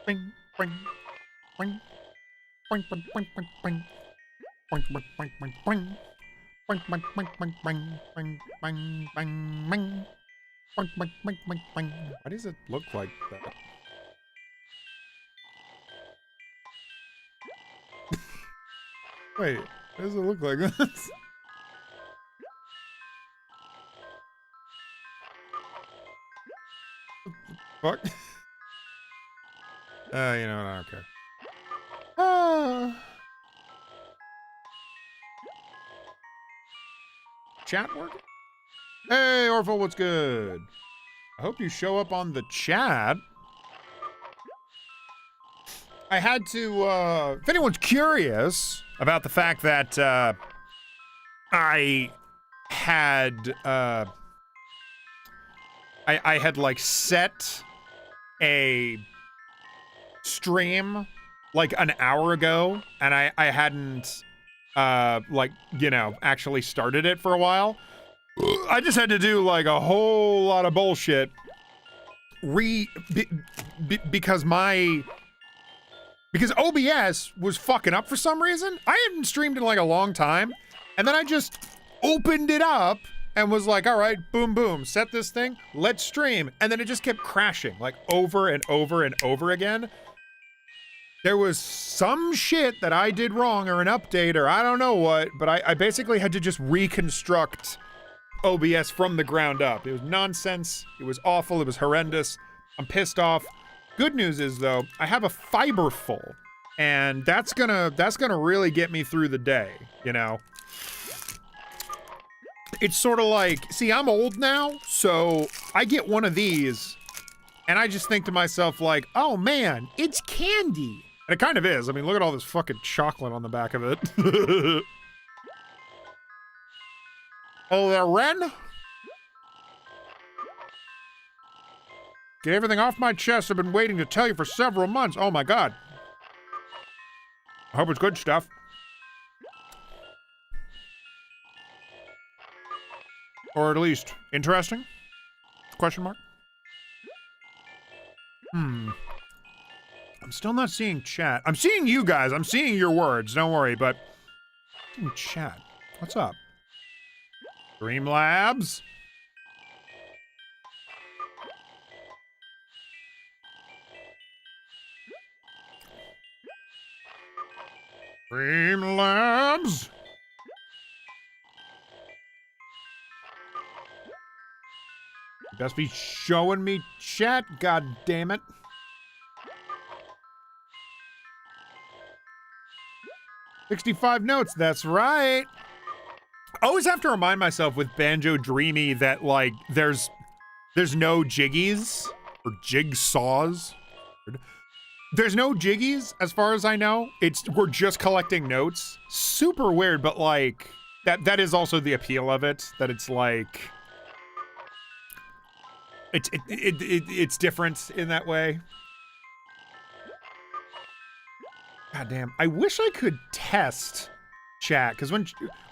Bing, bing, bing, bing, bing, bing, bing, bing. Bing, bing, bing, bing, bing. Bing, bing, bing, bing, bing, bing, bing, bing, bing. Bing, bing, bing, bing, bing. Why does it look like that? Wait, why does it look like this? Fuck. You know what? I don't care. Chat working? Hey, Orville, what's good? I hope you show up on the chat. I had to, if anyone's curious about the fact that, I had, I had, like, set a stream, like, an hour ago, and I hadn't, like, you know, actually started it for a while. I just had to do, like, a whole lot of bullshit. Because OBS was fucking up for some reason. I hadn't streamed in, like, a long time. And then I just opened it up and was like, all right, boom, boom, set this thing, let's stream. And then it just kept crashing, like, over and over and over again. There was some shit that I did wrong, or an update, or I don't know what, but I basically had to just reconstruct OBS from the ground up. It was nonsense. It was awful. It was horrendous. I'm pissed off. Good news is, though, I have a fiber full, and that's gonna really get me through the day, you know? It's sort of like, see, I'm old now, so I get one of these, and I just think to myself, like, oh man, it's candy. And it kind of is. I mean, look at all this fucking chocolate on the back of it. Oh, there, Ren? Get everything off my chest. I've been waiting to tell you for several months. Oh my god. I hope it's good stuff. Or at least interesting? Question mark? I'm still not seeing chat. I'm seeing you guys. I'm seeing your words. Don't worry, but... chat. What's up? Dreamlabs? Dreamlabs? You best be showing me chat, god damn it. "65 notes, that's right. I always have to remind myself with Banjo-Dreamie that, like, there's no jiggies or jigsaws. There's no jiggies, as far as I know. We're just collecting notes. Super weird, but, like, that is also the appeal of it, that it's like it's different in that way. God damn. I wish I could test chat, because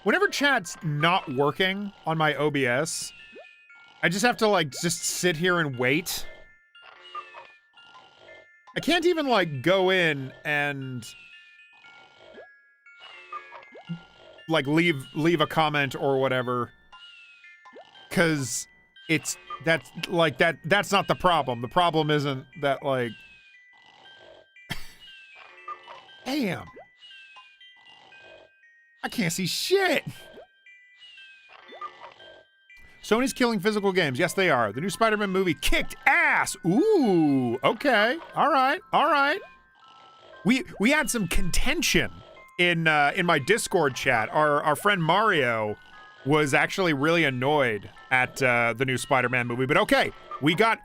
whenever chat's not working on my OBS, I just have to, like, just sit here and wait. I can't even, like, go in and, like, leave a comment or whatever, because that's not the problem. The problem isn't that, like... Damn. I can't see shit. Sony's killing physical games. Yes, they are. The new Spider-Man movie kicked ass. Ooh, okay. All right, all right. We had some contention in my Discord chat. Our friend Mario was actually really annoyed at the new Spider-Man movie. But okay, we got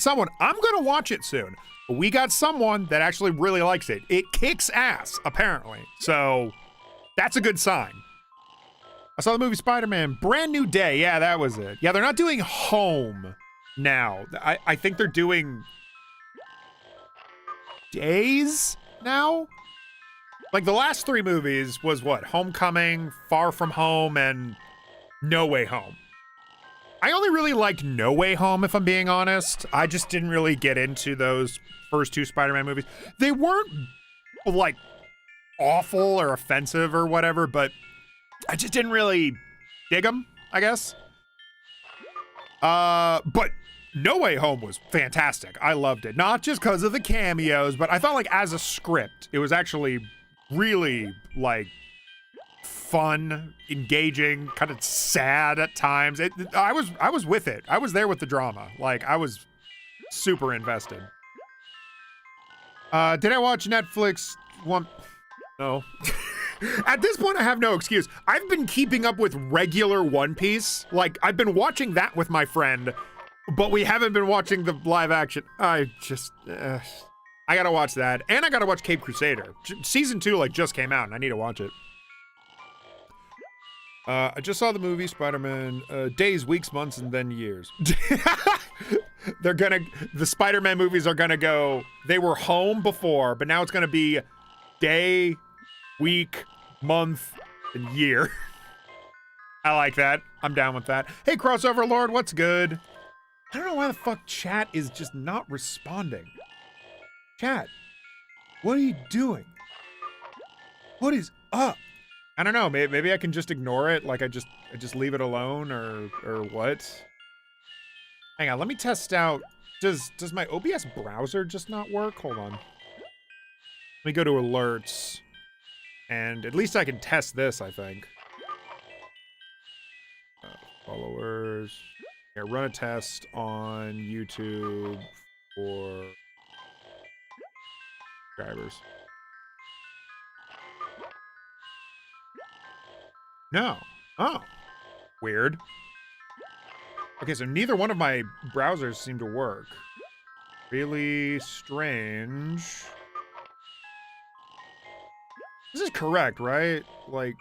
someone. I'm gonna watch it soon. But we got someone that actually really likes it. It kicks ass, apparently. So that's a good sign. I saw the movie Spider-Man, Brand New Day. Yeah, that was it. Yeah, they're not doing Home now. I think they're doing Days now? Like, the last three movies was what? Homecoming, Far From Home, and No Way Home. I only really liked No Way Home, if I'm being honest. I just didn't really get into those first two Spider-Man movies. They weren't, like, awful or offensive or whatever, but I just didn't really dig them, I guess. But No Way Home was fantastic. I loved it. Not just because of the cameos, but I thought, like, as a script, it was actually really, like, fun, engaging, kind of sad at times. I was with it. I was there with the drama. Like, I was super invested. Did I watch Netflix one? No. At this point, I have no excuse. I've been keeping up with regular One Piece. Like, I've been watching that with my friend, but we haven't been watching the live action. I just, I gotta watch that. And I gotta watch Cape Crusader. Season 2, like, just came out, and I need to watch it. I just saw the movie Spider-Man, days, weeks, months, and then years. The Spider-Man movies are gonna go, they were home before, but now it's gonna be day, week, month, and year. I like that. I'm down with that. Hey, Crossover Lord, what's good? I don't know why the fuck chat is just not responding. Chat, what are you doing? What is up? I don't know. Maybe I can just ignore it. Like I just leave it alone, or what? Hang on. Let me test out. Does my OBS browser just not work? Hold on. Let me go to alerts, and at least I can test this. I think. Followers. Here, run a test on YouTube for subscribers. No. Oh. Weird. Okay, so neither one of my browsers seem to work. Really strange. This is correct, right? Like...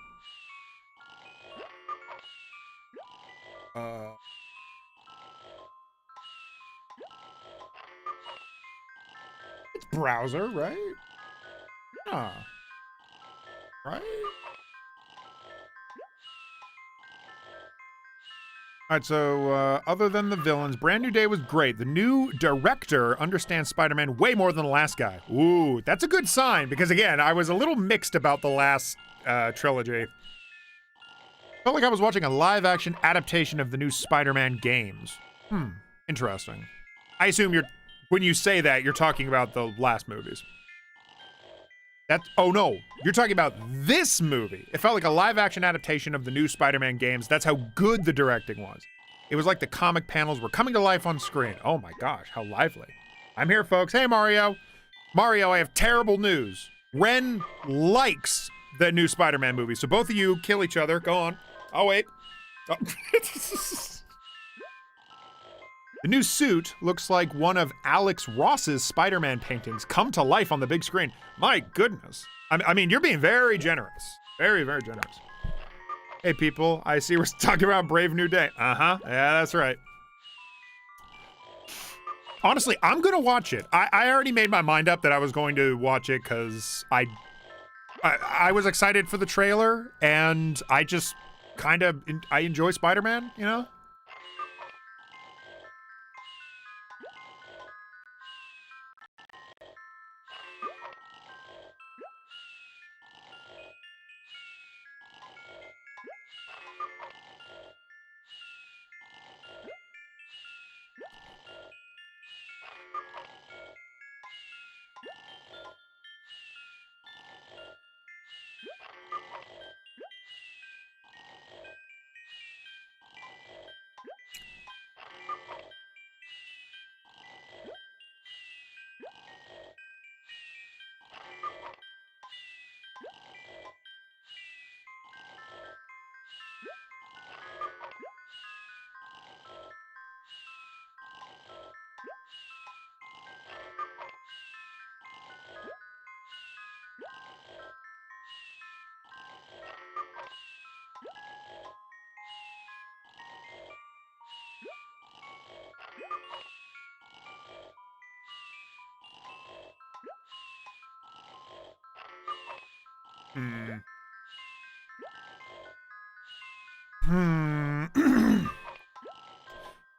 It's browser, right? Huh. Right? Alright, so, other than the villains, Brand New Day was great. The new director understands Spider-Man way more than the last guy. Ooh, that's a good sign, because again, I was a little mixed about the last, trilogy. Felt like I was watching a live-action adaptation of the new Spider-Man games. Interesting. I assume when you say that, you're talking about the last movies. Oh no, you're talking about this movie. It felt like a live-action adaptation of the new Spider-Man games. That's how good the directing was. It was like the comic panels were coming to life on screen. Oh my gosh, how lively. I'm here, folks. Hey, Mario. Mario, I have terrible news. Ren likes the new Spider-Man movie, so both of you kill each other. Go on. Oh, wait. Oh. The new suit looks like one of Alex Ross's Spider-Man paintings come to life on the big screen. My goodness. I mean, you're being very generous. Very, very generous. Hey, people. I see we're talking about Brave New Day. Uh-huh. Yeah, that's right. Honestly, I'm going to watch it. I already made my mind up that I was going to watch it because I was excited for the trailer, and I just kind of... I enjoy Spider-Man, you know?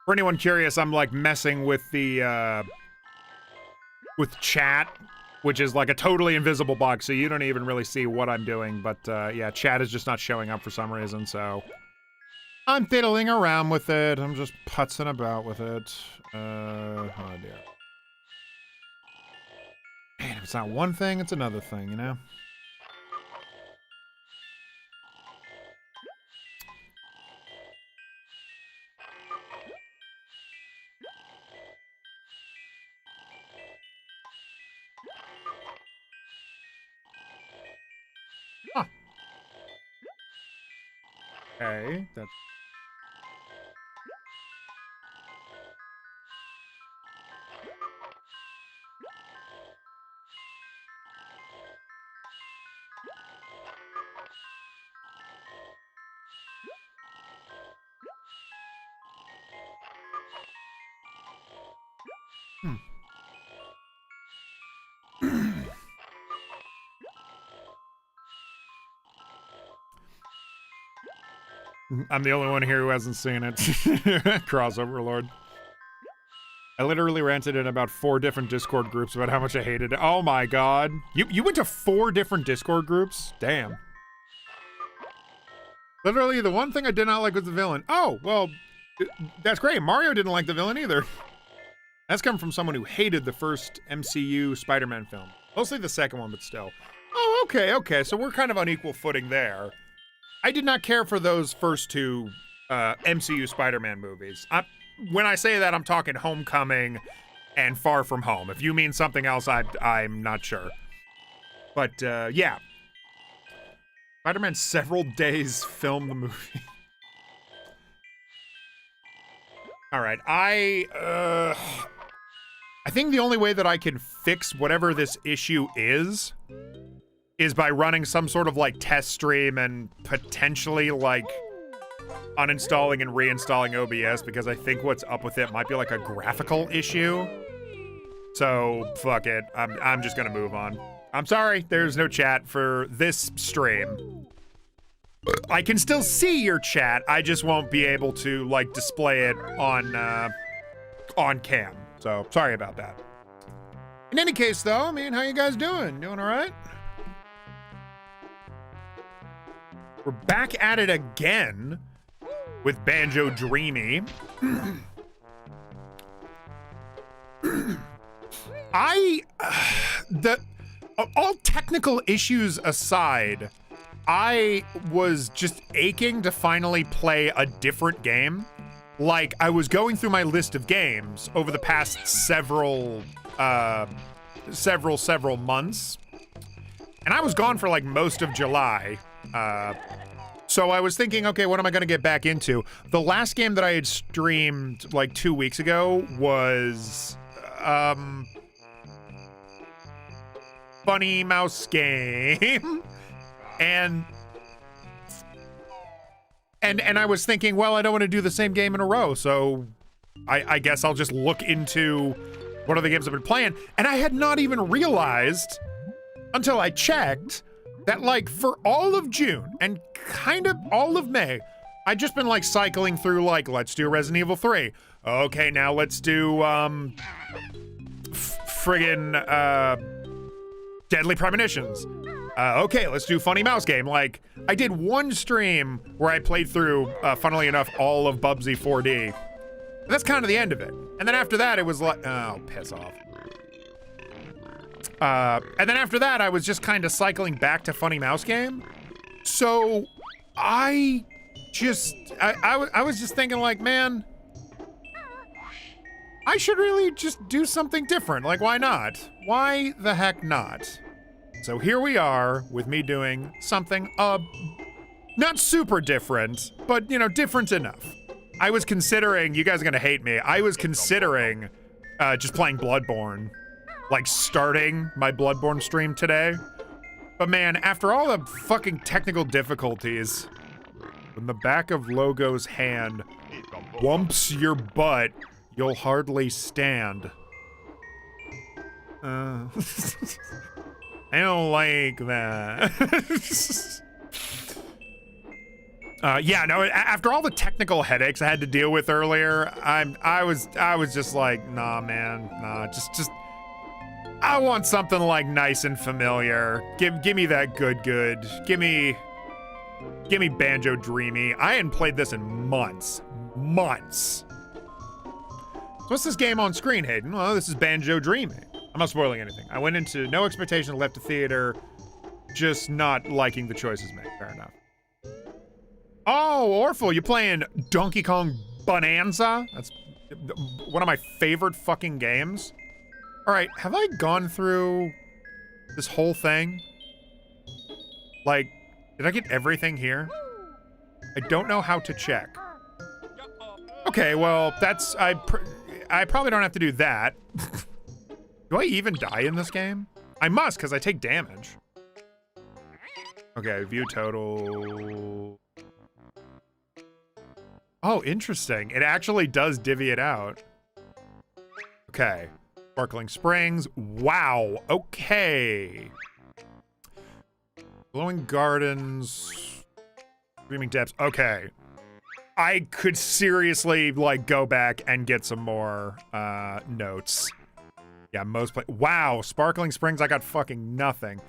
For anyone curious, I'm like messing with the with chat, which is like a totally invisible box, so you don't even really see what I'm doing. But yeah, chat is just not showing up for some reason, so I'm fiddling around with it. I'm just putzing about with it. Oh dear. Man, if it's not one thing, it's another thing, you know? Huh. Okay, that's... Hmm. I'm the only one here who hasn't seen it. Crossover Lord. I literally ranted in about 4 different Discord groups about how much I hated it. Oh my god. You went to 4 different Discord groups? Damn. Literally, the one thing I did not like was the villain. Oh, well, that's great. Mario didn't like the villain either. That's coming from someone who hated the first MCU Spider-Man film. Mostly the second one, but still. Oh, okay. So we're kind of on equal footing there. I did not care for those first 2 MCU Spider-Man movies. When I say that, I'm talking Homecoming and Far From Home. If you mean something else, I'm not sure. But, yeah. Spider-Man several days filmed the movie. Alright, I think the only way that I can fix whatever this issue is by running some sort of, like, test stream and potentially, like, uninstalling and reinstalling OBS, because I think what's up with it might be, like, a graphical issue. So, fuck it. I'm just gonna move on. I'm sorry, there's no chat for this stream. I can still see your chat, I just won't be able to, like, display it on cam. So, sorry about that. In any case, though, I mean, how you guys doing? Doing all right? We're back at it again with Banjo-Dreamie. All technical issues aside, I was just aching to finally play a different game. Like, I was going through my list of games over the past several months, and I was gone for like most of July. So I was thinking, okay, what am I gonna get back into? The last game that I had streamed like 2 weeks ago was, Funny Mouse game. and I was thinking, well, I don't want to do the same game in a row, so I guess I'll just look into what other games I've been playing. And I had not even realized until I checked that, like, for all of June and kind of all of May, I'd just been, like, cycling through, like, let's do Resident Evil 3. Okay, now let's do, Deadly Premonitions. Okay, let's do Funny Mouse game. Like, I did one stream where I played through, funnily enough, all of Bubsy 4D. That's kind of the end of it. And then after that, it was like, oh, piss off. And then after that, I was just kind of cycling back to Funny Mouse game. So I was just thinking, like, man, I should really just do something different. Like, why not? Why the heck not? So here we are with me doing something, not super different, but, you know, different enough. I was considering, you guys are gonna hate me, I was considering just playing Bloodborne. Like, starting my Bloodborne stream today. But man, after all the fucking technical difficulties, when the back of Logo's hand whumps your butt, you'll hardly stand. I don't like that. Yeah, no, after all the technical headaches I had to deal with earlier, I was just like, nah, man, nah, just I want something like nice and familiar. Give me that good. Give me Banjo-Dreamie. I hadn't played this in months. So what's this game on screen, Hayden? Well, this is Banjo-Dreamie. I'm not spoiling anything. I went into no expectation, left the theater, just not liking the choices made. Fair enough. Oh, Orphle, you playing Donkey Kong Bonanza? That's one of my favorite fucking games. All right, have I gone through this whole thing? Like, did I get everything here? I don't know how to check. Okay, well, that's, I probably don't have to do that. Do I even die in this game? I must, because I take damage. Okay, view total. Oh, interesting. It actually does divvy it out. Okay. Sparkling Springs. Wow. Okay. Glowing Gardens. Dreaming Depths. Okay. I could seriously, like, go back and get some more notes. Yeah, wow. Sparkling Springs, I got fucking nothing.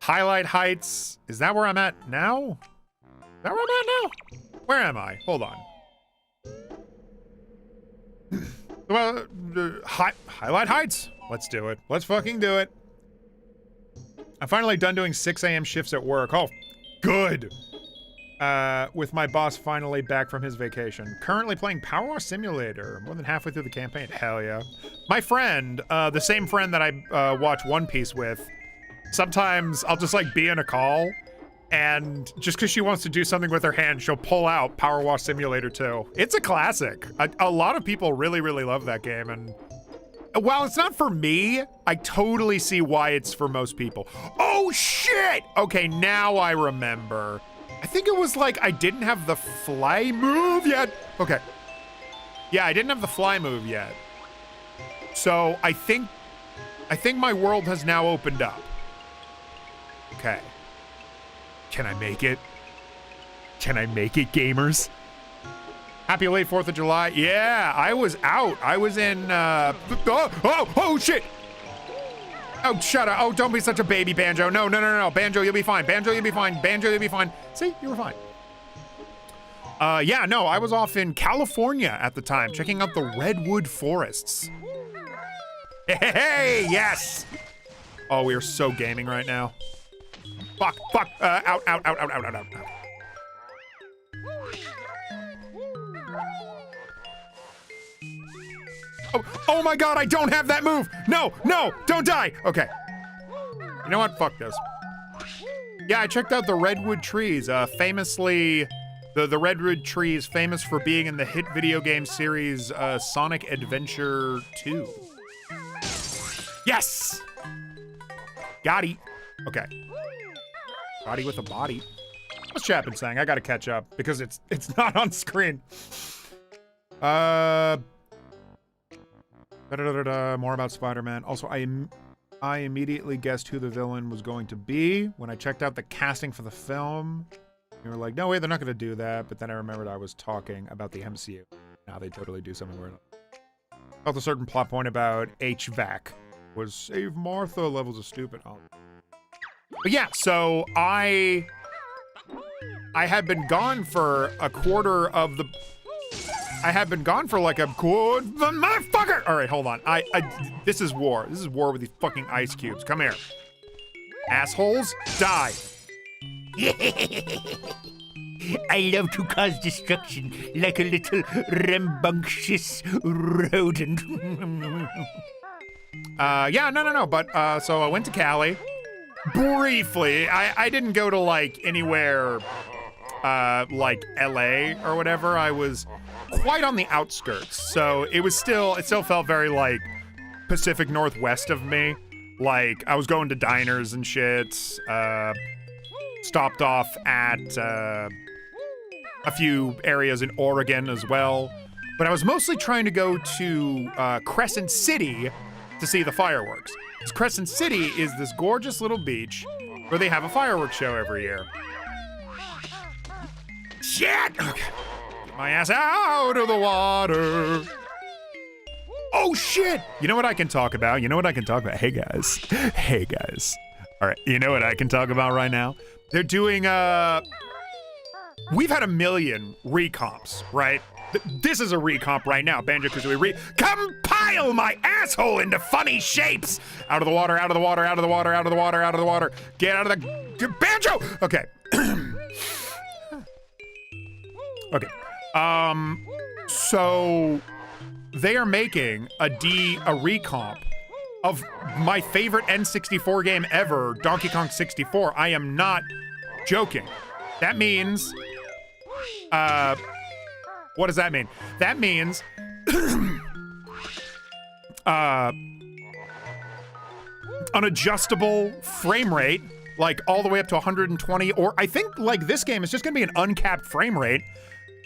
Highlight Heights. Is that where I'm at now? Is that where I'm at now? Where am I? Hold on. Well, Highlight Heights. Let's do it. Let's fucking do it. I'm finally done doing 6 a.m. shifts at work. Oh, good. With my boss finally back from his vacation. Currently playing Power Wash Simulator. More than halfway through the campaign. Hell yeah. My friend, the same friend that I watch One Piece with, sometimes I'll just like be in a call, and just because she wants to do something with her hand, she'll pull out Power Wash Simulator 2. It's a classic. A lot of people really, really love that game, and while it's not for me, I totally see why it's for most people. Oh shit! Okay, now I remember. I think it was like I didn't have the fly move yet. Okay. Yeah, I didn't have the fly move yet. So I think my world has now opened up. Okay. Can I make it? Can I make it, gamers? Happy late 4th of July. Yeah, I was out. I was in, oh, shit. Oh, shut up. Oh, don't be such a baby, Banjo. No. Banjo, you'll be fine. Banjo, you'll be fine. Banjo, you'll be fine. See, you were fine. Yeah, no, I was off in California at the time, checking out the redwood forests. Hey, yes. Oh, we are so gaming right now. Fuck, out. Oh my God, I don't have that move. No, don't die. Okay. You know what? Fuck this. Yeah, I checked out the redwood trees. Famously, the redwood trees famous for being in the hit video game series Sonic Adventure 2. Yes! Got it. Okay. Body with a body. What's Chapman saying? I gotta catch up because it's not on screen. More about Spider-Man. Also, I immediately guessed who the villain was going to be when I checked out the casting for the film. You were like, no way, they're not gonna do that. But then I remembered I was talking about the MCU. Now they totally do something weird. Felt a certain plot point about HVAC was save Martha levels of stupid. Oh. But yeah, so I had been gone for a quarter of the. I had been gone for like a quarter. Motherfucker! All right, hold on. This is war. This is war with these fucking ice cubes. Come here, assholes. Die. I love to cause destruction like a little rambunctious rodent. Yeah, no. But so I went to Cali. Briefly, I didn't go to like anywhere like LA or whatever. I was quite on the outskirts, so it still felt very like Pacific Northwest of me. Like I was going to diners and shit. Stopped off at a few areas in Oregon as well, but I was mostly trying to go to Crescent City to see the fireworks. Crescent City is this gorgeous little beach where they have a fireworks show every year. shit! Okay. Get my ass out of the water. Oh, shit! You know what I can talk about? Hey, guys. Hey, guys. All right, you know what I can talk about right now? They're doing, we've had a million recomps, right? This is a recomp right now. Banjo-Kazooie compile my asshole into funny shapes! Out of the water, out of the water, out of the water, out of the water, out of the water. Get out of the... Banjo! Okay. Okay. So... They are making a recomp of my favorite N64 game ever, Donkey Kong 64. I am not joking. That means, what does that mean? That means, an adjustable frame rate, like all the way up to 120, or I think like this game is just gonna be an uncapped frame rate.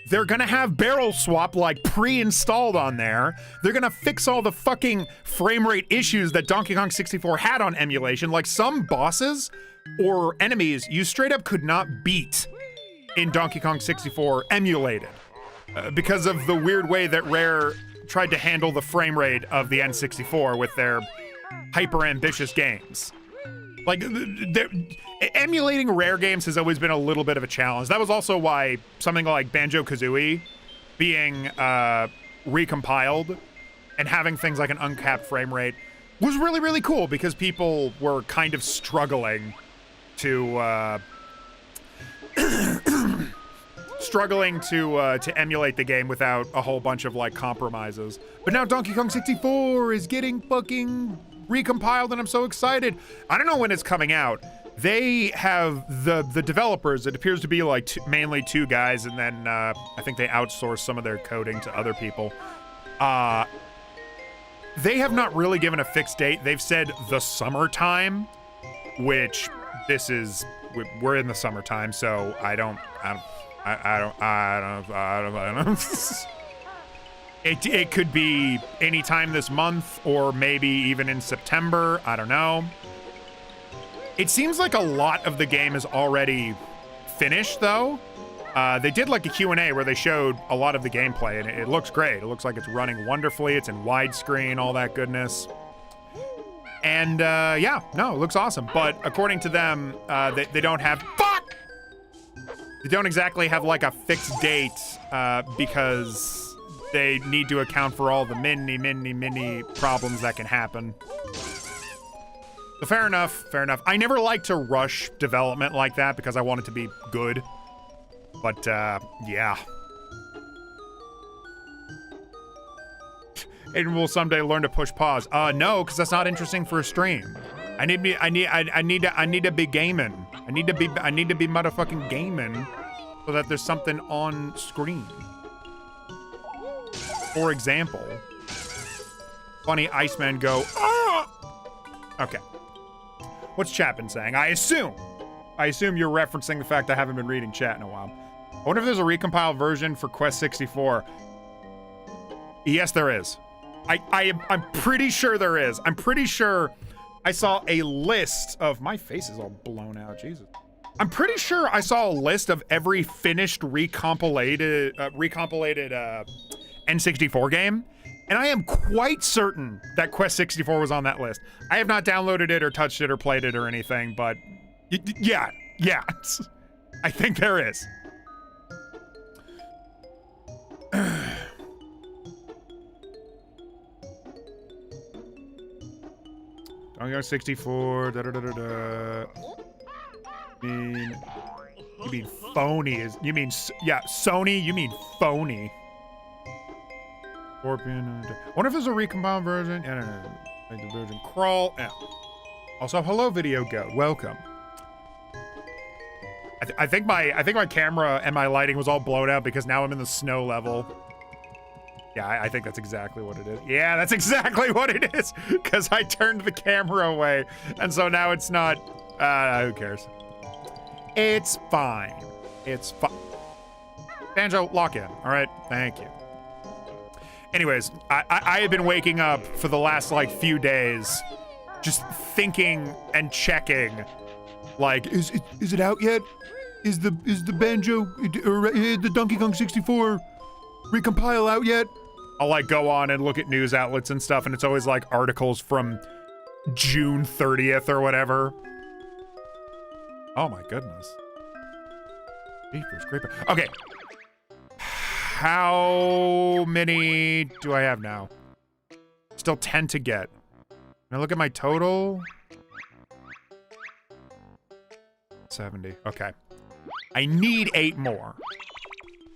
They're gonna have barrel swap like pre-installed on there. They're gonna fix all the fucking frame rate issues that Donkey Kong 64 had on emulation. Like some bosses or enemies you straight up could not beat in Donkey Kong 64 emulated because of the weird way that Rare tried to handle the frame rate of the N64 with their hyper ambitious games. Like, emulating Rare games has always been a little bit of a challenge. That was also why something like Banjo-Kazooie being recompiled and having things like an uncapped frame rate was really, really cool because people were kind of struggling to emulate the game without a whole bunch of like compromises. But now Donkey Kong 64 is getting fucking recompiled and I'm so excited. I don't know when it's coming out. They have the developers, it appears to be like mainly two guys, and then I think they outsource some of their coding to other people. They have not really given a fixed date. They've said the summertime, which we're in the summertime, so I don't It could be any time this month or maybe even in September. I don't know. It seems like a lot of the game is already finished, though. They did like a Q&A where they showed a lot of the gameplay, and it looks great. It looks like it's running wonderfully. It's in widescreen, all that goodness. And yeah, no, it looks awesome. But according to them, they don't have... Fuck! They don't exactly have like a fixed date because... they need to account for all the many problems that can happen. So fair enough. I never like to rush development like that because I want it to be good. But, yeah. Aiden will someday learn to push pause. No, because that's not interesting for a stream. I need to be gaming. I need to be motherfucking gaming so that there's something on screen. For example, funny Iceman go, ah! Okay. What's chat been saying? I assume you're referencing the fact I haven't been reading chat in a while. I wonder if there's a recompiled version for Quest 64. Yes, there is. I'm pretty sure there is. I'm pretty sure I saw a list of, my face is all blown out, Jesus. I'm pretty sure I saw a list of every finished recompiled N64 game, and I am quite certain that Quest 64 was on that list. I have not downloaded it or touched it or played it or anything, but yeah, I think there is. Donkey Kong 64, You mean phony you mean Sony, you mean phony. Scorpion. I wonder if there's a recompiled version. Yeah, no. Like the version crawl. Yeah. Also, hello, Video Goat. Welcome. I think my camera and my lighting was all blown out because now I'm in the snow level. Yeah, I think that's exactly what it is. Yeah, that's exactly what it is. Because I turned the camera away, and so now it's not. Who cares? It's fine. It's fine. Banjo, lock in. All right. Thank you. Anyways, I have been waking up for the last, like, few days just thinking and checking, like, is it out yet? is the Banjo or the Donkey Kong 64 recompile out yet? I'll like go on and look at news outlets and stuff, and it's always like articles from June 30th or whatever. Oh my goodness. Jeepers creepers. Okay. How many do I have now? Still 10 to get. Can I look at my total? 70. Okay. I need 8 more.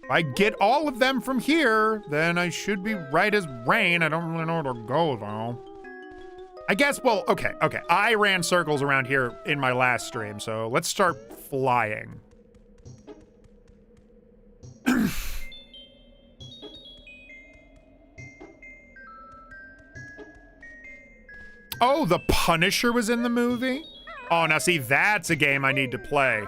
If I get all of them from here, then I should be right as rain. I don't really know where to go, though. I guess, well, okay. I ran circles around here in my last stream, so let's start flying. Oh, the Punisher was in the movie? Oh, now see, that's a game I need to play.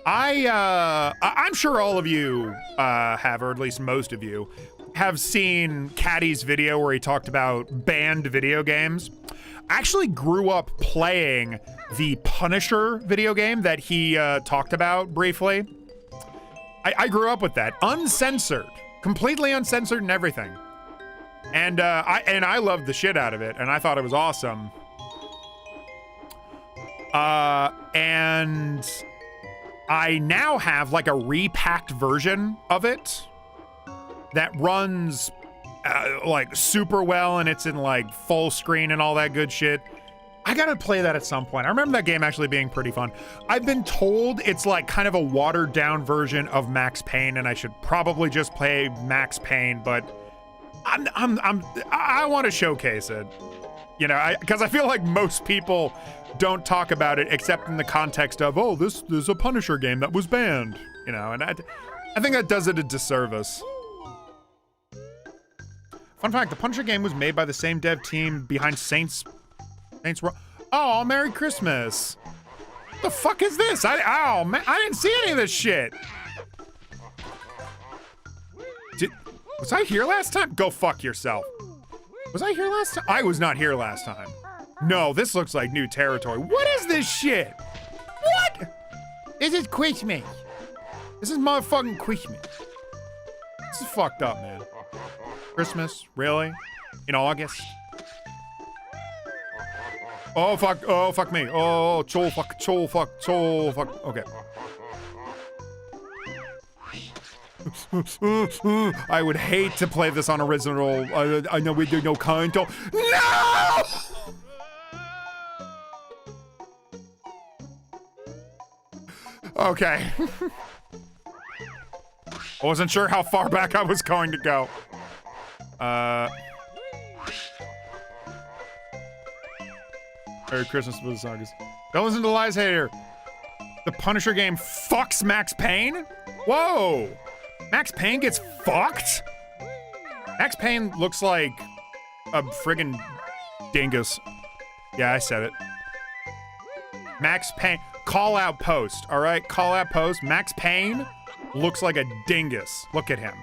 I'm sure all of you have, or at least most of you, have seen Caddy's video where he talked about banned video games. I actually grew up playing the Punisher video game that he talked about briefly. I grew up with that, uncensored, completely uncensored and everything. And I loved the shit out of it, and I thought it was awesome. And I now have like a repacked version of it that runs like super well, and it's in like full screen and all that good shit. I gotta play that at some point. I remember that game actually being pretty fun. I've been told it's like kind of a watered down version of Max Payne, and I should probably just play Max Payne, but I want to showcase it. You know, because I feel like most people don't talk about it except in the context of, oh, this is a Punisher game that was banned, you know, and I think that does it a disservice. Fun fact, the Punisher game was made by the same dev team behind Saints Row. Oh, Merry Christmas. What the fuck is this? Oh, man, I didn't see any of this shit. Was I here last time? Go fuck yourself. Was I here last time? I was not here last time. No, this looks like new territory. What is this shit? What? This is Christmas. This is motherfucking Christmas. This is fucked up, man. Christmas? Really? In August? Oh, fuck me. Oh, chol fuck. Okay. I would hate to play this on original. I know we do no kind of. No! Okay. I wasn't sure how far back I was going to go. Merry Christmas for the August. Don't listen to lies hater. The Punisher game fucks Max Payne? Whoa! Max Payne gets fucked? Max Payne looks like a friggin' dingus. Yeah, I said it. Max Payne. Call out post, all right? Call out post. Max Payne looks like a dingus. Look at him.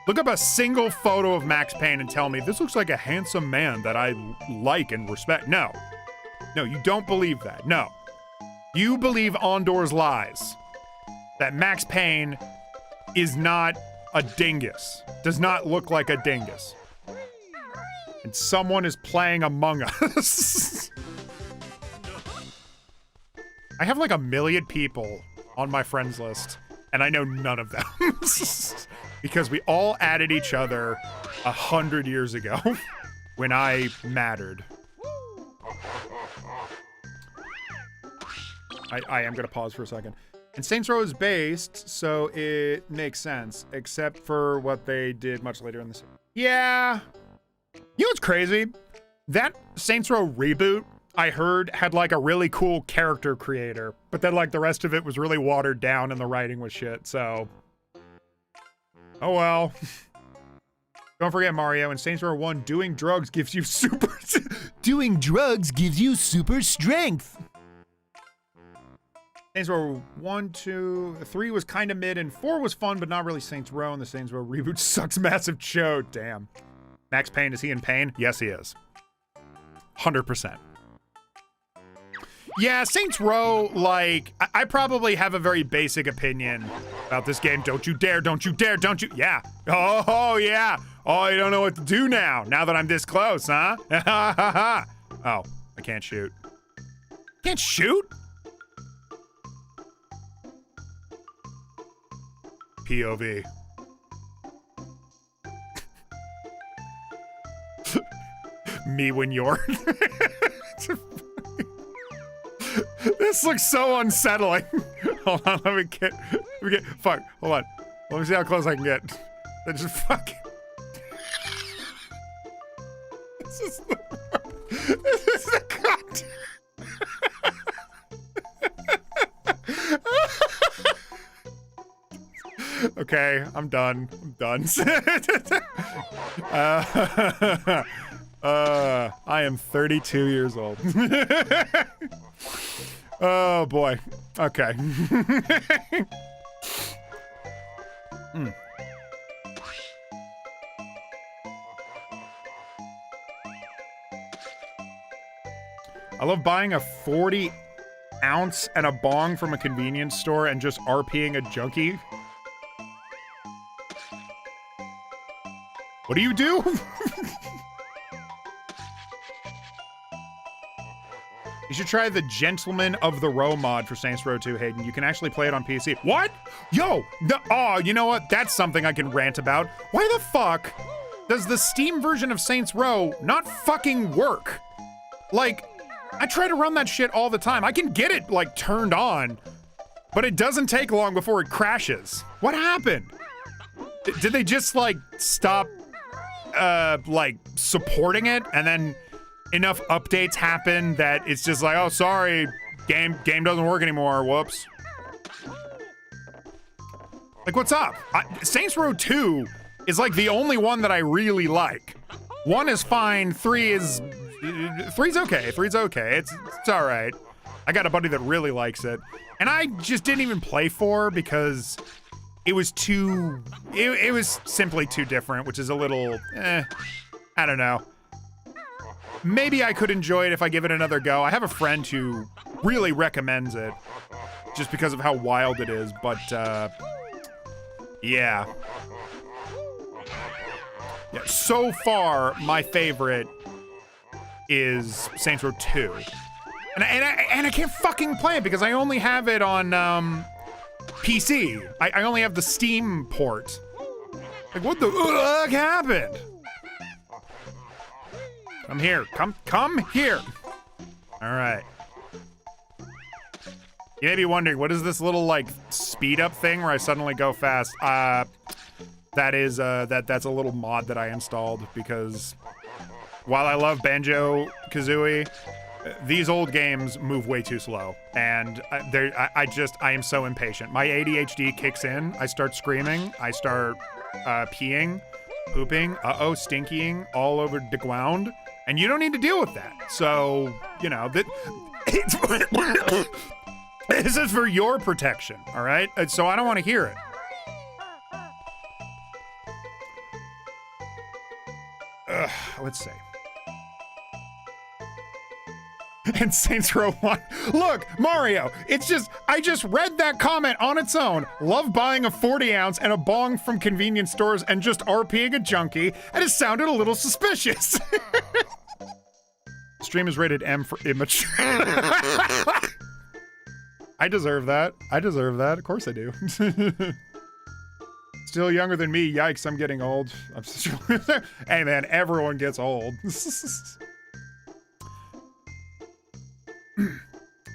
Look up a single photo of Max Payne and tell me this looks like a handsome man that I like and respect. No. No, you don't believe that. No. You believe Ondor's lies. That Max Payne is not a dingus. Does not look like a dingus. And someone is playing Among Us. I have like 1 million people on my friends list, and I know none of them. Because we all added each other 100 years ago when I mattered. I am gonna pause for a second. And Saints Row is based, so it makes sense, except for what they did much later in the series. Yeah. You know what's crazy? That Saints Row reboot, I heard, had like a really cool character creator, but then like the rest of it was really watered down and the writing was shit, so. Oh well. Don't forget, Mario, in Saints Row 1, doing drugs gives you super strength. Saints Row 1, 2, 3 was kind of mid, and 4 was fun, but not really Saints Row, and the Saints Row reboot sucks massive chode. Damn. Max Payne, is he in pain? Yes, he is. 100%. Yeah, Saints Row, like, I probably have a very basic opinion about this game. Don't you dare, don't you dare, don't you, yeah. Oh, yeah. Oh, you don't know what to do now that I'm this close, huh? Oh, I can't shoot. Can't shoot? POV. Me when you're. This looks so unsettling. Hold on, let me get, fuck, hold on. Let me see how close I can get. That's just fucking. This is the cut. Okay, I'm done. I am 32 years old. Oh boy. Okay. I love buying a 40 ounce and a bong from a convenience store and just RPing a junkie. What do you do? You should try the Gentleman of the Row mod for Saints Row 2, Hayden. You can actually play it on PC. What? Yo! Oh, you know what? That's something I can rant about. Why the fuck does the Steam version of Saints Row not fucking work? Like, I try to run that shit all the time. I can get it, like, turned on, but it doesn't take long before it crashes. What happened? Did they just, like, stop, like, supporting it, and then enough updates happen that it's just like, oh, sorry, game doesn't work anymore, whoops. Like, what's up? Saints Row 2 is, like, the only one that I really like. 1 is fine, 3's okay, 3's okay, it's all right. I got a buddy that really likes it, and I just didn't even play 4 because it was too, it was simply too different, which is a little, I don't know. Maybe I could enjoy it if I give it another go. I have a friend who really recommends it just because of how wild it is, but, yeah. Yeah, so far, my favorite is Saints Row 2. And I can't fucking play it because I only have it on, PC. I only have the Steam port. Like, what the fuck happened? Come here. Come here. All right. You may be wondering, what is this little, like, speed up thing where I suddenly go fast? That is, that's a little mod that I installed because while I love Banjo-Kazooie, these old games move way too slow. And I am so impatient. My ADHD kicks in. I start screaming. I start peeing, pooping, stinkying all over the ground. And you don't need to deal with that. So, you know, this is for your protection, all right? So I don't want to hear it. Let's see. And Saints Row 1. Look, Mario, I just read that comment on its own. Love buying a 40 ounce and a bong from convenience stores and just RPing a junkie, and it sounded a little suspicious. Stream is rated M for immature. I deserve that. Of course I do. Still younger than me. Yikes, I'm getting old. Hey man, everyone gets old.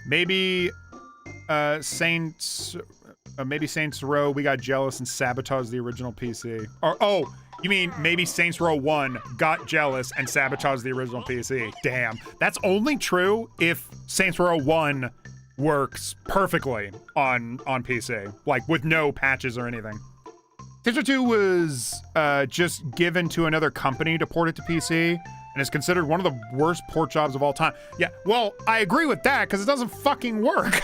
Maybe Saints Row, we got jealous and sabotaged the original PC. Or, oh, you mean maybe Saints Row 1 got jealous and sabotaged the original PC. Damn. That's only true if Saints Row 1 works perfectly on PC, like with no patches or anything. Saints Row 2 was just given to another company to port it to PC, and is considered one of the worst port jobs of all time. Yeah, well, I agree with that, because it doesn't fucking work.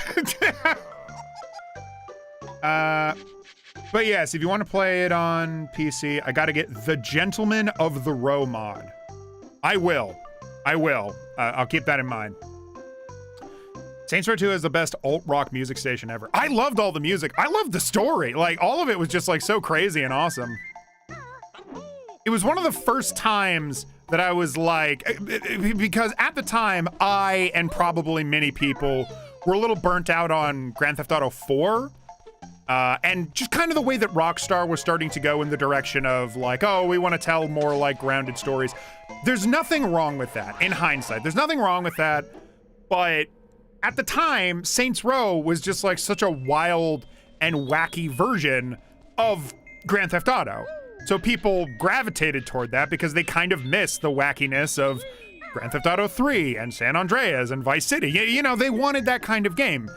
But yes, if you want to play it on PC, I gotta get the Gentleman of the Row mod. I will. I'll keep that in mind. Saints Row 2 is the best alt-rock music station ever. I loved all the music. I loved the story. Like, all of it was just, like, so crazy and awesome. It was one of the first times that I was like, because at the time, I and probably many people were a little burnt out on Grand Theft Auto 4. And just kind of the way that Rockstar was starting to go in the direction of like, oh, we want to tell more like grounded stories. There's nothing wrong with that in hindsight. There's nothing wrong with that. But at the time, Saints Row was just like such a wild and wacky version of Grand Theft Auto. So people gravitated toward that because they kind of missed the wackiness of Grand Theft Auto 3 and San Andreas and Vice City. You know, they wanted that kind of game.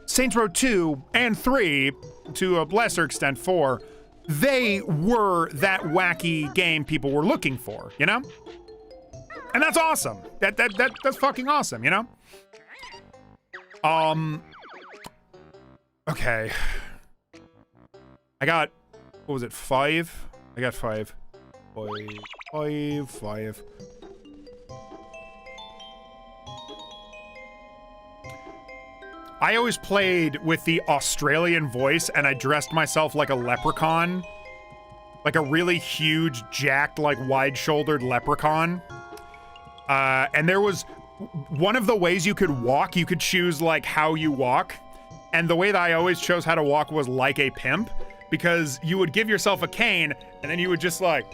Saints Row 2 and 3, to a lesser extent 4, they were that wacky game people were looking for, you know? And that's awesome. That's fucking awesome, you know? Okay. I got, what was it, 5? I got 5. 5. I always played with the Australian voice and I dressed myself like a leprechaun. Like a really huge, jacked, like wide-shouldered leprechaun. And there was one of the ways you could walk, you could choose like how you walk. And the way that I always chose how to walk was like a pimp, because you would give yourself a cane and then you would just like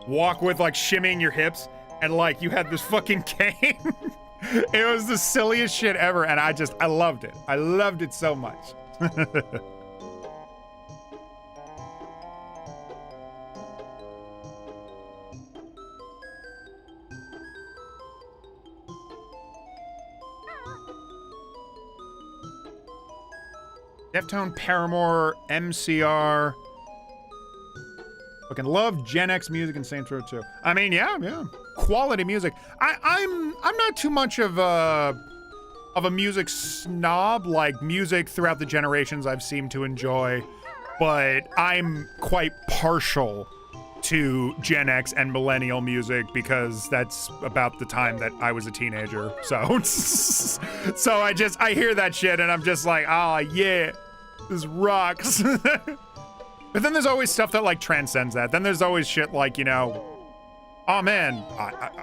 walk with like shimmying your hips and like you had this fucking cane. It was the silliest shit ever, and I loved it. I loved it so much. Deftone, Paramore, MCR. Fucking love Gen X music and Saints Row 2. I mean, yeah. Quality music. I'm not too much of a music snob. Like, music throughout the generations I've seemed to enjoy, but I'm quite partial to Gen X and millennial music because that's about the time that I was a teenager. So so I hear that shit and I'm just like, ah, yeah, this rocks. But then there's always stuff that like transcends that. Then there's always shit like, you know, oh man,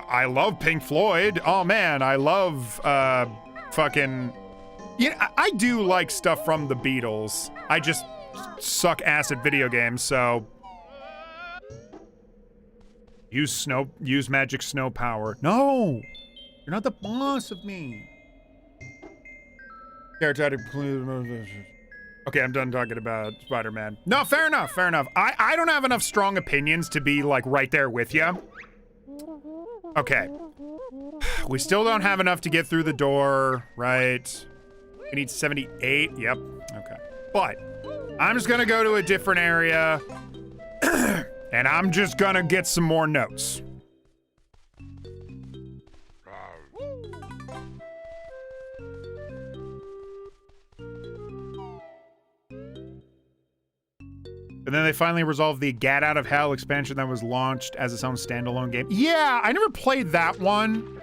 I love Pink Floyd. Oh man, I love fucking... Yeah, I do like stuff from the Beatles. I just suck ass at video games, so... Use magic snow power. No! You're not the boss of me. Okay, I'm done talking about Spider-Man. No, fair enough. I don't have enough strong opinions to be like right there with you. Okay. We still don't have enough to get through the door, right? We need 78. Yep. Okay. But I'm just gonna go to a different area and I'm just gonna get some more notes. And then they finally resolved the Gat Out of Hell expansion that was launched as its own standalone game. Yeah, I never played that one,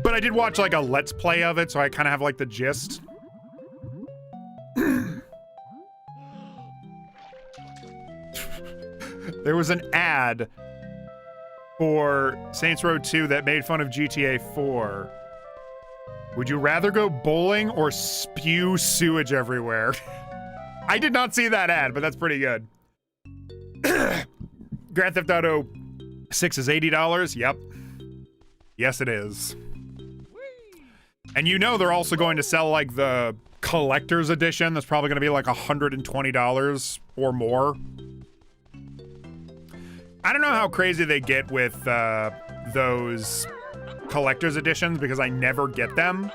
but I did watch like a Let's Play of it, so I kind of have like the gist. There was an ad for Saints Row 2 that made fun of GTA 4. Would you rather go bowling or spew sewage everywhere? I did not see that ad, but that's pretty good. Grand Theft Auto 6 is $80. Yep. Yes, it is. And you know they're also going to sell like the collector's edition. That's probably going to be like $120 or more. I don't know how crazy they get with those collector's editions because I never get them.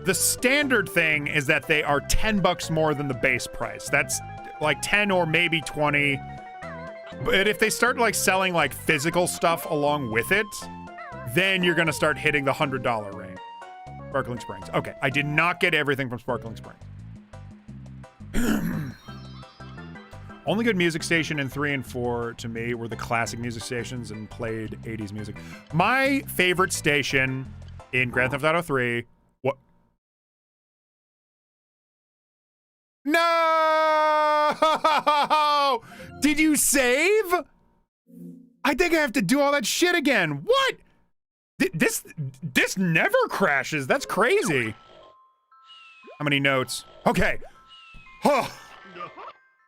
The standard thing is that they are $10 more than the base price. That's like 10 or maybe 20. But if they start like selling like physical stuff along with it, then you're gonna start hitting the $100 range. Sparkling Springs. Okay, I did not get everything from Sparkling Springs. Only good music station in 3 and 4 to me were the classic music stations and played 80s music. My favorite station in Grand Theft Auto 3. What? No! Did you save? I think I have to do all that shit again. What? This never crashes. That's crazy. How many notes? Okay. Oh.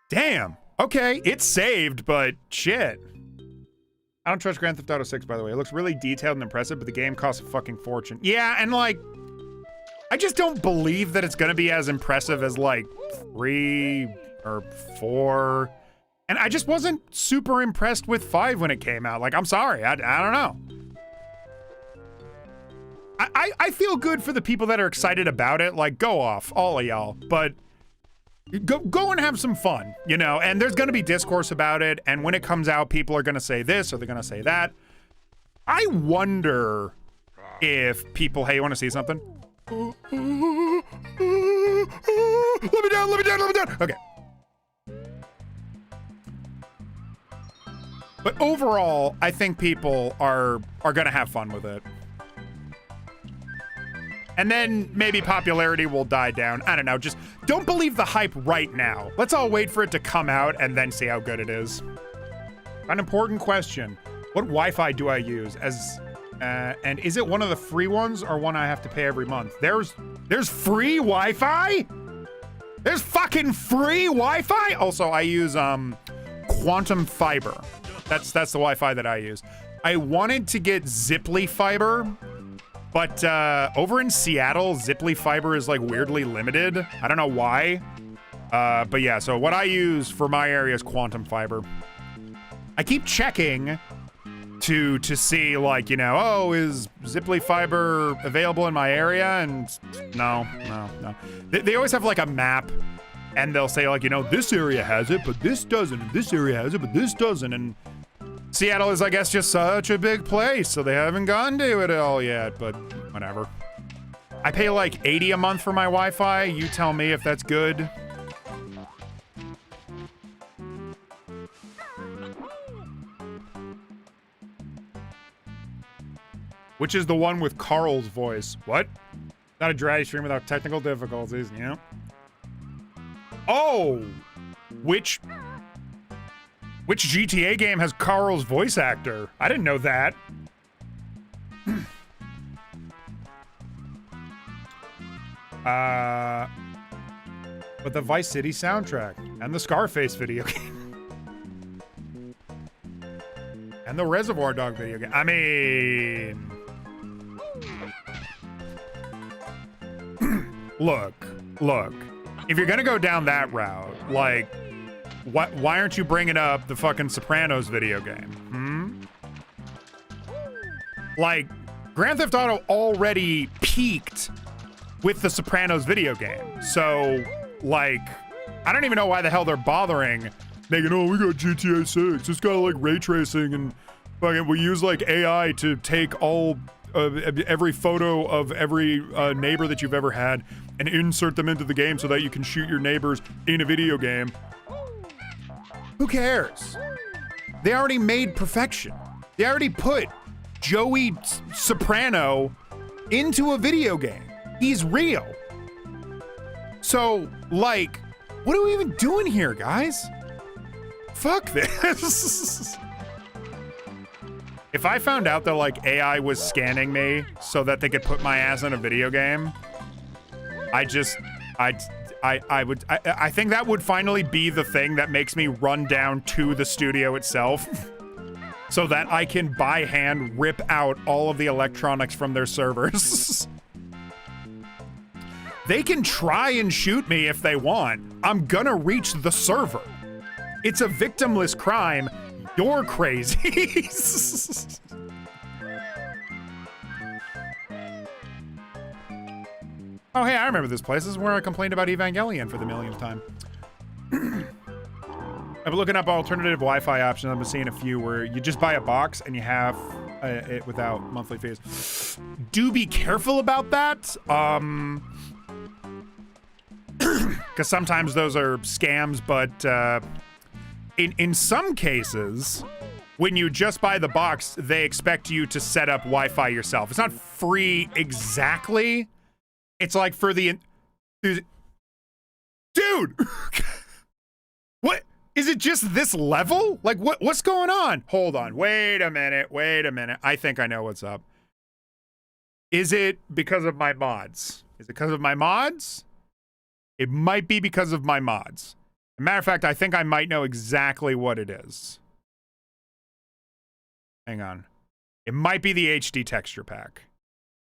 Damn. Okay, it's saved, but shit. I don't trust Grand Theft Auto 6, by the way. It looks really detailed and impressive, but the game costs a fucking fortune. Yeah, and like, I just don't believe that it's gonna be as impressive as like 3 or 4. And I just wasn't super impressed with 5 when it came out. Like, I'm sorry, I don't know. I feel good for the people that are excited about it. Like, go off, all of y'all. But go and have some fun, you know? And there's gonna be discourse about it. And when it comes out, people are gonna say this or they're gonna say that. I wonder if people, hey, you wanna see something? Let me down, let me down, let me down. Okay. But overall, I think people are gonna have fun with it. And then maybe popularity will die down. I don't know, just don't believe the hype right now. Let's all wait for it to come out and then see how good it is. An important question. What Wi-Fi do I use? And is it one of the free ones or one I have to pay every month? There's free Wi-Fi? There's fucking free Wi-Fi? Also, I use Quantum Fiber. That's the Wi-Fi that I use. I wanted to get Ziply Fiber, but over in Seattle, Ziply Fiber is like weirdly limited. I don't know why. But yeah, so what I use for my area is Quantum Fiber. I keep checking to see, like, you know, oh, is Ziply Fiber available in my area? And no. They always have like a map and they'll say, like, you know, this area has it, but this doesn't. And this area has it, but this doesn't. And Seattle is, I guess, just such a big place, so they haven't gone to it all yet, but whatever. I pay like $80 a month for my Wi-Fi. You tell me if that's good. Which is the one with Carl's voice? What? Not a dry stream without technical difficulties, yeah. Oh! Which GTA game has Carl's voice actor? I didn't know that. But the Vice City soundtrack and the Scarface video game. And the Reservoir Dog video game. I mean, look. If you're gonna go down that route, like, why aren't you bringing up the fucking Sopranos video game? Like, Grand Theft Auto already peaked with the Sopranos video game. So, like, I don't even know why the hell they're bothering making, oh, we got GTA 6. It's got, like, ray tracing and fucking, we use, like, AI to take all every photo of every neighbor that you've ever had and insert them into the game so that you can shoot your neighbors in a video game. Who cares? They already made perfection. They already put Joey Soprano into a video game. He's real. So, like, what are we even doing here, guys? Fuck this. If I found out that, like, AI was scanning me so that they could put my ass in a video game, I think that would finally be the thing that makes me run down to the studio itself so that I can by hand rip out all of the electronics from their servers. They can try and shoot me if they want. I'm gonna reach the server. It's a victimless crime. You're crazy. Oh, hey, I remember this place. This is where I complained about Evangelion for the millionth time. I've been looking up alternative Wi-Fi options. I've been seeing a few where you just buy a box and you have it without monthly fees. Do be careful about that. Because sometimes those are scams, but in some cases, when you just buy the box, they expect you to set up Wi-Fi yourself. It's not free exactly. It's like for the... Dude! What? Is it just this level? Like, what's going on? Hold on. Wait a minute. I think I know what's up. Is it because of my mods? Is it because of my mods? It might be because of my mods. As a matter of fact, I think I might know exactly what it is. Hang on. It might be the HD texture pack.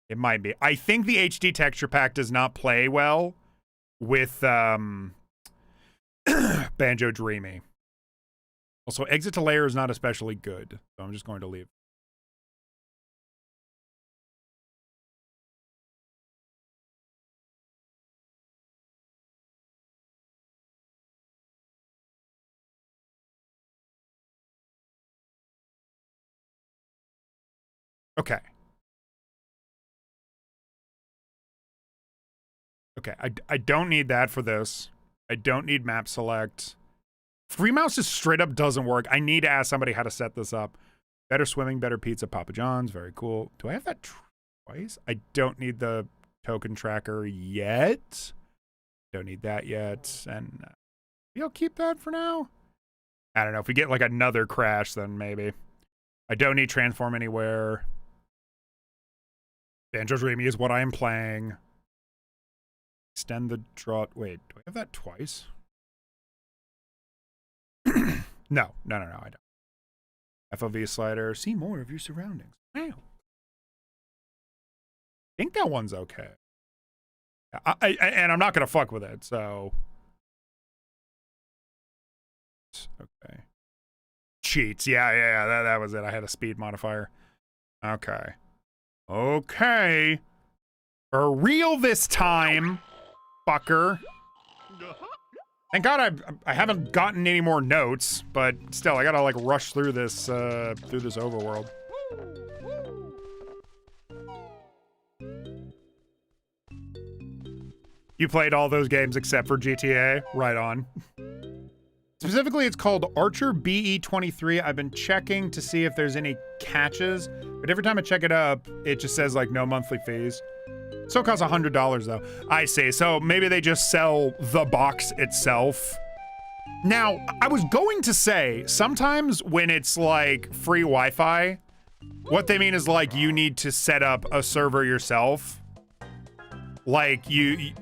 It might be. I think the HD texture pack does not play well with Banjo-Dreamie. Also, exit to layer is not especially good, so I'm just going to leave. Okay. Okay, I don't need that for this. I don't need map select. Free mouse just straight up doesn't work. I need to ask somebody how to set this up. Better swimming, better pizza, Papa John's. Very cool. Do I have that twice? I don't need the token tracker yet. Don't need that yet. And maybe I'll keep that for now. I don't know. If we get like another crash, then maybe. I don't need transform anywhere. Banjo-Dreamie is what I am playing. Extend the draw. Wait, do I have that twice? No, I don't. FOV slider. See more of your surroundings. Wow. I think that one's okay. And I'm not gonna fuck with it, so. Okay. Cheats. Yeah. That was it. I had a speed modifier. Okay. Okay. For real this time, fucker. Thank God I haven't gotten any more notes, but still, I gotta like rush through this overworld. You played all those games except for GTA? Right on. Specifically, it's called Archer BE23. I've been checking to see if there's any catches, but every time I check it up, it just says like no monthly fees. So it costs $100 though. I see. So maybe they just sell the box itself. Now, I was going to say, sometimes when it's like free Wi-Fi, what they mean is like you need to set up a server yourself. Like it's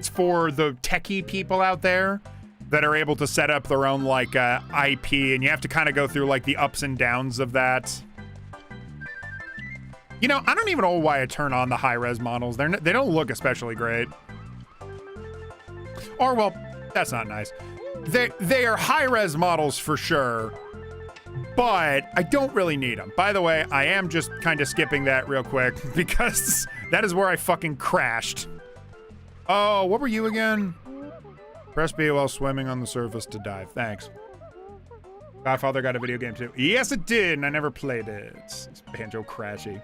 for the techie people out there that are able to set up their own like IP, and you have to kind of go through like the ups and downs of that. You know, I don't even know why I turn on the high-res models. They don't look especially great. Or, well, that's not nice. They are high-res models for sure, but I don't really need them. By the way, I am just kind of skipping that real quick because that is where I fucking crashed. Oh, what were you again? Press B while swimming on the surface to dive. Thanks. Godfather got a video game too. Yes, it did, and I never played it. It's Banjo Crashy.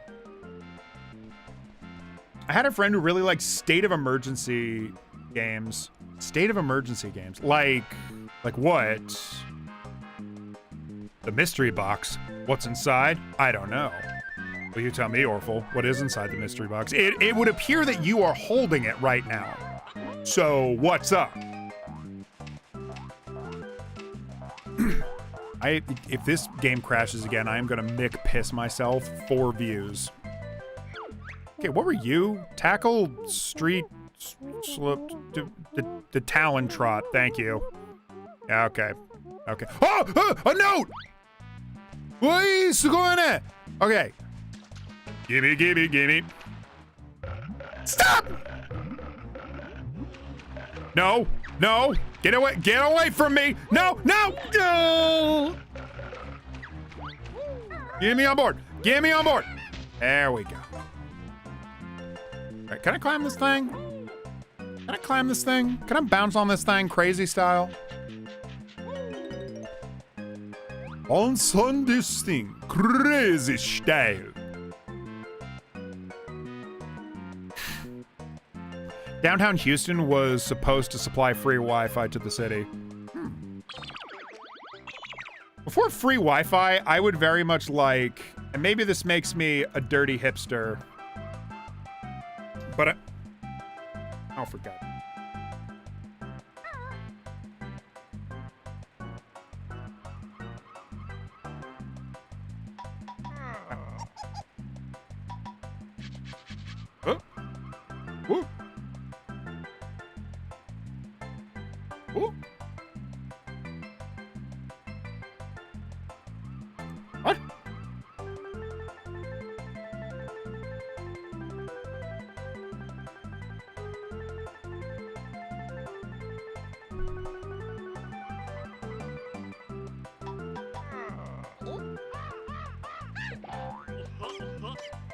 I had a friend who really liked state of emergency games. State of emergency games. Like what? The mystery box. What's inside? I don't know. Well, you tell me, Orphle. What is inside the mystery box? It would appear that you are holding it right now. So, what's up? If this game crashes again, I am gonna piss myself. 4 views. Okay, what were you? Tackle, street, slip, the Talon Trot. Thank you. Yeah, okay. Okay. Oh! A note! What is going on? Okay. Gimme. Stop! No. Get away from me. No. Get me on board. There we go. All right, can I climb this thing? Can I bounce on this thing crazy style? Bounce on this thing crazy style. Downtown Houston was supposed to supply free Wi-Fi to the city. Before free Wi-Fi, I would very much like, and maybe this makes me a dirty hipster, but oh, forgot. Oh. Ooh. Ooh. What?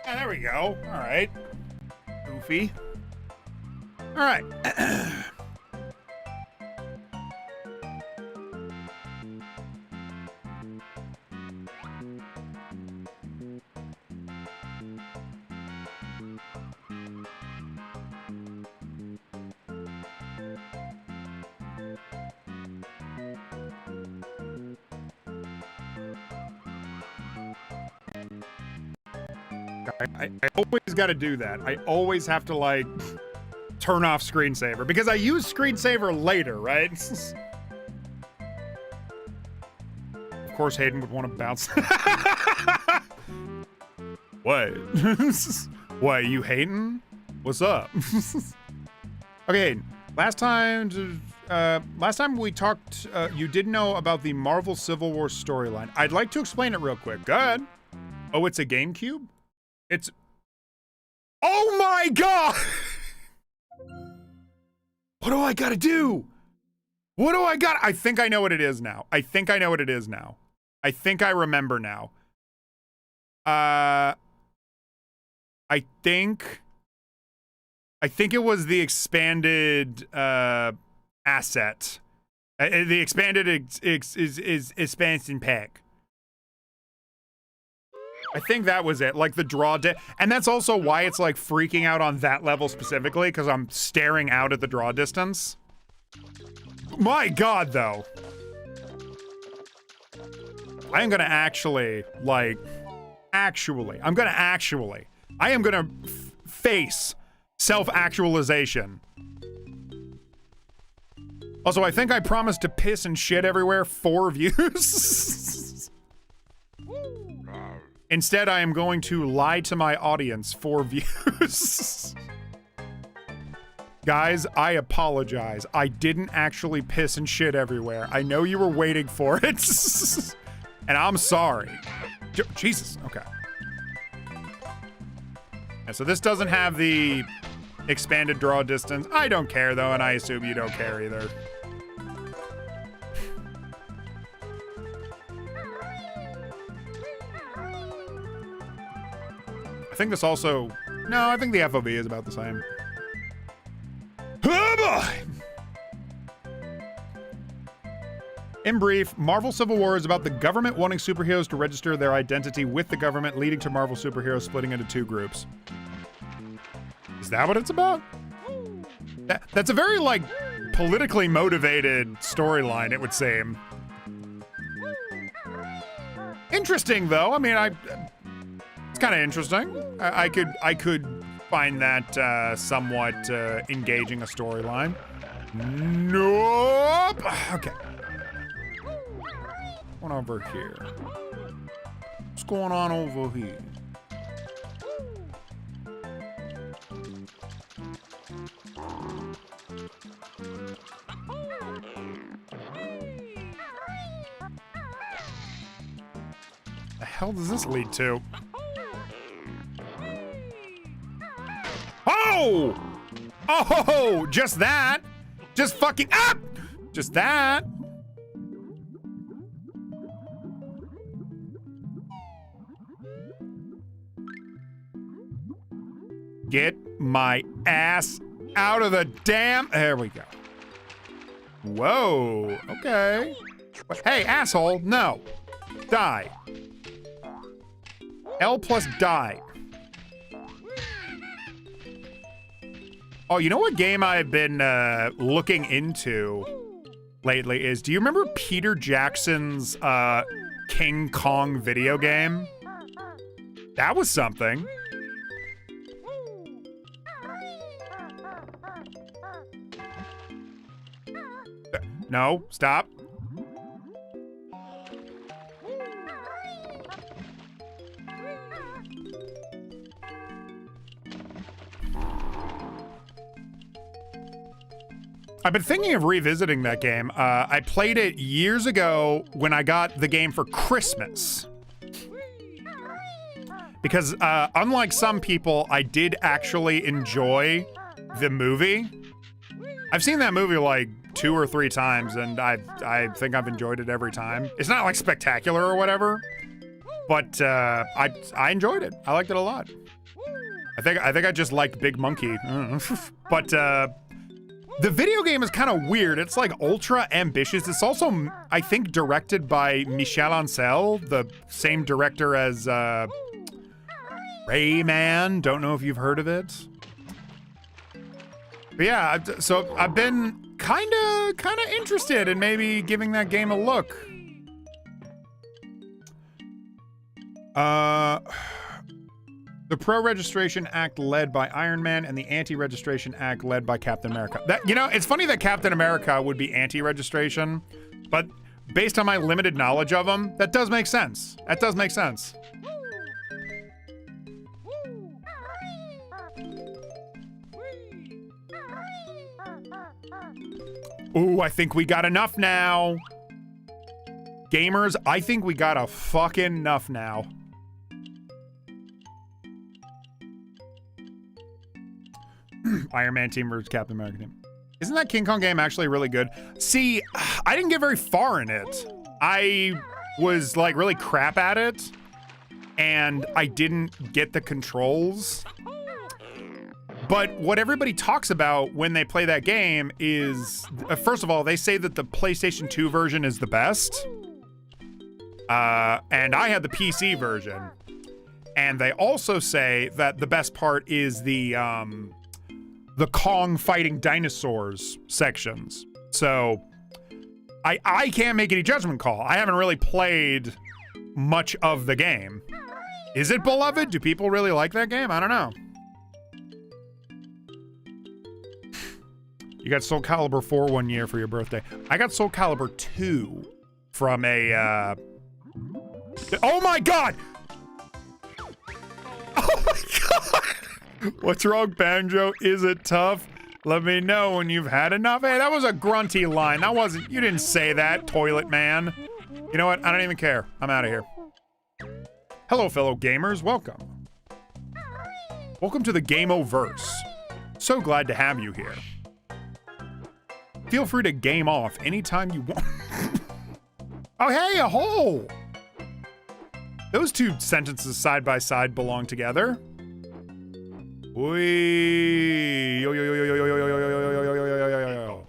Yeah, there we go. All right. Goofy. All right. I always got to do that. I always have to, like, turn off screensaver because I use screensaver later, right? Of course, Hayden would want to bounce. What? What, you hating? What's up? Okay, Hayden. Last time we talked, you did know about the Marvel Civil War storyline. I'd like to explain it real quick. Go ahead. Oh, it's a GameCube? It's... Oh my god! What do I gotta do? What do I got? I think I know what it is now. I think I know what it is now. I think I remember now. I think it was the expanded asset. The expanded expansion pack. I think that was it, like the draw and that's also why it's like freaking out on that level specifically, because I'm staring out at the draw distance. My god, though. I am gonna actually, like, I am gonna face self-actualization. Also, I think I promised to piss and shit everywhere for views. Instead, I am going to lie to my audience for views. Guys, I apologize. I didn't actually piss and shit everywhere. I know you were waiting for it. And I'm sorry. Jesus, okay. And so this doesn't have the expanded draw distance. I don't care, though, and I assume you don't care either. I think this also... No, I think the FOV is about the same. Oh boy! In brief, Marvel Civil War is about the government wanting superheroes to register their identity with the government, leading to Marvel superheroes splitting into two groups. Is that what it's about? That's a very, like, politically motivated storyline, it would seem. Interesting, though. I mean, it's kind of interesting. I could find that somewhat engaging a storyline. Nope. Okay. What's going on over here? What's going on over here? The hell does this lead to? Oh! Oh! Just that! Just fucking up! Just that! Get my ass out of the damn... There we go. Whoa. Okay. Hey, asshole. No. Die. L plus die. Oh, you know what game I've been looking into lately is, do you remember Peter Jackson's King Kong video game? That was something. No, stop. I've been thinking of revisiting that game. I played it years ago when I got the game for Christmas. Because unlike some people, I did actually enjoy the movie. I've seen that movie like 2 or 3 times, and I think I've enjoyed it every time. It's not like spectacular or whatever, but I enjoyed it. I liked it a lot. I think I just liked Big Monkey. But the video game is kind of weird. It's like ultra ambitious. It's also, I think, directed by Michel Ancel, the same director as Rayman. Don't know if you've heard of it. But yeah, so I've been kind of interested in maybe giving that game a look. The Pro-Registration Act led by Iron Man and the Anti-Registration Act led by Captain America. That, you know, it's funny that Captain America would be anti-registration, but based on my limited knowledge of him, that does make sense. That does make sense. Ooh, I think we got enough now. Gamers, I think we got a fucking enough now. Iron Man team versus Captain America team. Isn't that King Kong game actually really good? See, I didn't get very far in it. I was like really crap at it, and I didn't get the controls. But what everybody talks about when they play that game is, first of all, they say that the PlayStation 2 version is the best. And I had the PC version. And they also say that the best part is the Kong fighting dinosaurs sections. So I can't make any judgment call. I haven't really played much of the game. Is it beloved? Do people really like that game? I don't know. You got Soul Calibur 4 one year for your birthday. I got Soul Calibur 2 from a, oh my God! Oh my God! What's wrong, Banjo? Is it tough? Let me know when you've had enough. Hey, that was a grunty line. That wasn't, you didn't say that, toilet man. You know what? I don't even care. I'm out of here. Hello, fellow gamers. Welcome. Welcome to the Game-O-Verse. So glad to have you here. Feel free to game off anytime you want. Oh, hey, a hole! Those two sentences side by side belong together. Wee. Yo, yo, yo, yo, yo, yo, yo, yo, yo, yo, yo, yo, yo, yo, yo, yo.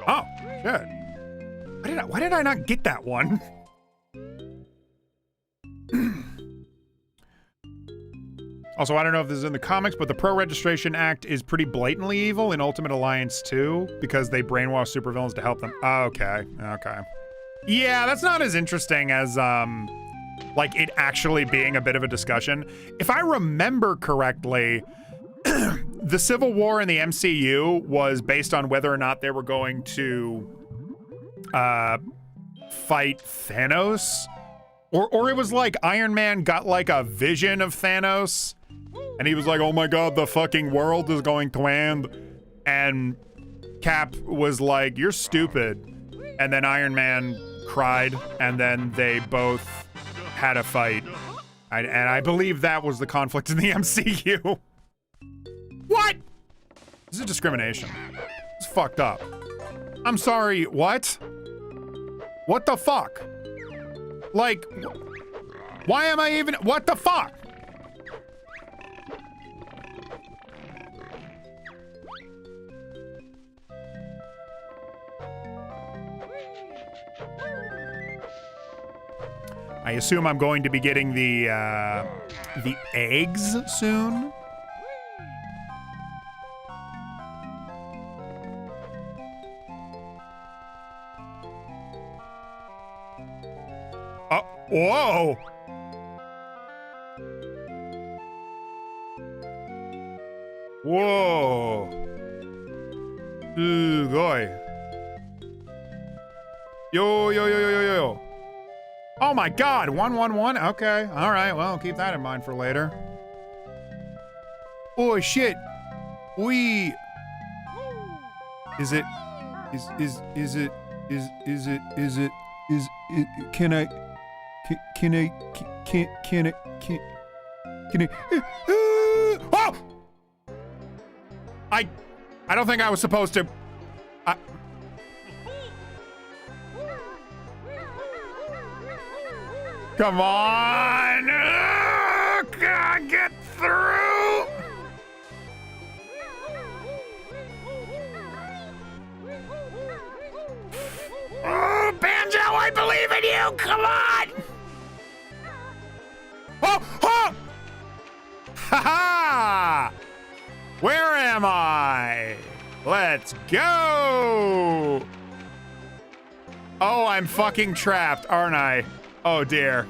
Oh, shit. Why did I not get that one? Also, I don't know if this is in the comics, but the Pro-Registration Act is pretty blatantly evil in Ultimate Alliance 2 because they brainwash supervillains to help them. Okay, okay. Yeah, that's not as interesting as, like, it actually being a bit of a discussion. If I remember correctly, the Civil War in the MCU was based on whether or not they were going to, fight Thanos. Or it was like Iron Man got, like, a vision of Thanos. And he was like, oh my God, the fucking world is going to end. And Cap was like, you're stupid. And then Iron Man cried, and then they both had a fight. And I believe that was the conflict in the MCU. What? This is discrimination. It's fucked up. I'm sorry, what? What the fuck? Like, why am I even, what the fuck? I assume I'm going to be getting the eggs soon. Oh, whoa! Whoa! Ooh, boy. Yo, yo, yo, yo, yo, yo. Oh my God, 111. Okay, all right. Well, keep that in mind for later. Oh shit. We. Is it? Can I? Oh! I don't think I was supposed to. Come on! God, get through! Oh, Banjo, I believe in you! Come on! Oh! Oh! Ha ha! Where am I? Let's go! Oh, I'm fucking trapped, aren't I? Oh dear.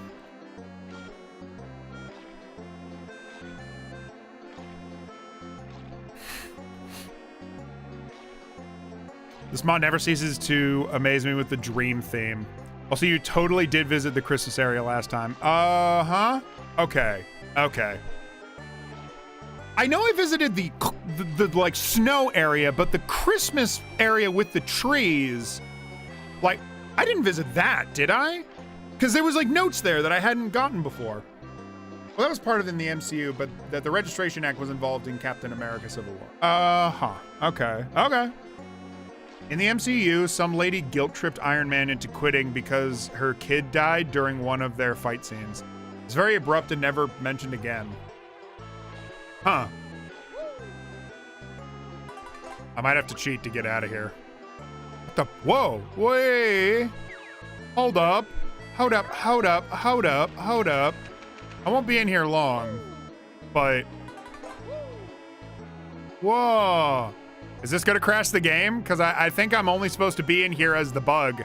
This mod never ceases to amaze me with the dream theme. Also, you totally did visit the Christmas area last time. Uh-huh. Okay. Okay. I know I visited the like snow area, but the Christmas area with the trees, like, I didn't visit that, did I? Because there was like notes there that I hadn't gotten before. Well, that was part of in the MCU, but that the Registration Act was involved in Captain America Civil War. Uh-huh. Okay. Okay. In the MCU, some lady guilt-tripped Iron Man into quitting because her kid died during one of their fight scenes. It's very abrupt and never mentioned again. Huh. I might have to cheat to get out of here. What the? Whoa. Wait. Hold up. Hold up. Hold up. Hold up. Hold up. I won't be in here long, but... Whoa. Is this gonna crash the game? Because I think I'm only supposed to be in here as the bug.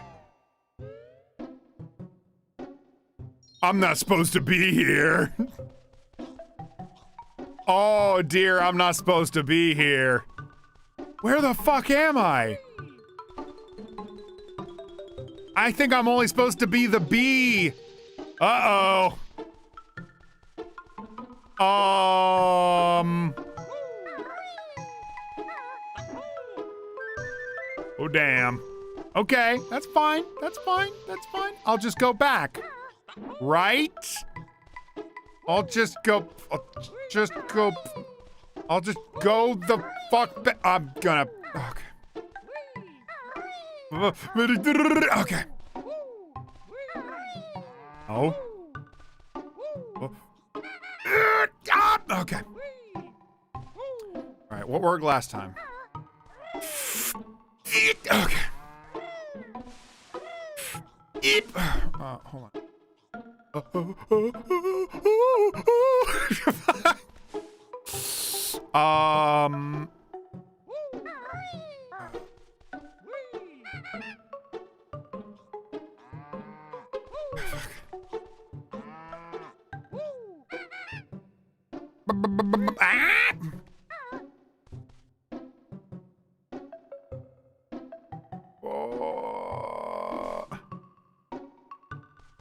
I'm not supposed to be here. Oh dear, I'm not supposed to be here. Where the fuck am I? I think I'm only supposed to be the bee. Uh-oh. Oh, damn. Okay, that's fine. That's fine. That's fine. I'll just go back. Right? I'll just go the fuck back. I'm gonna, okay. Okay. Oh. Okay. All right, what worked last time? Okay. Hold on.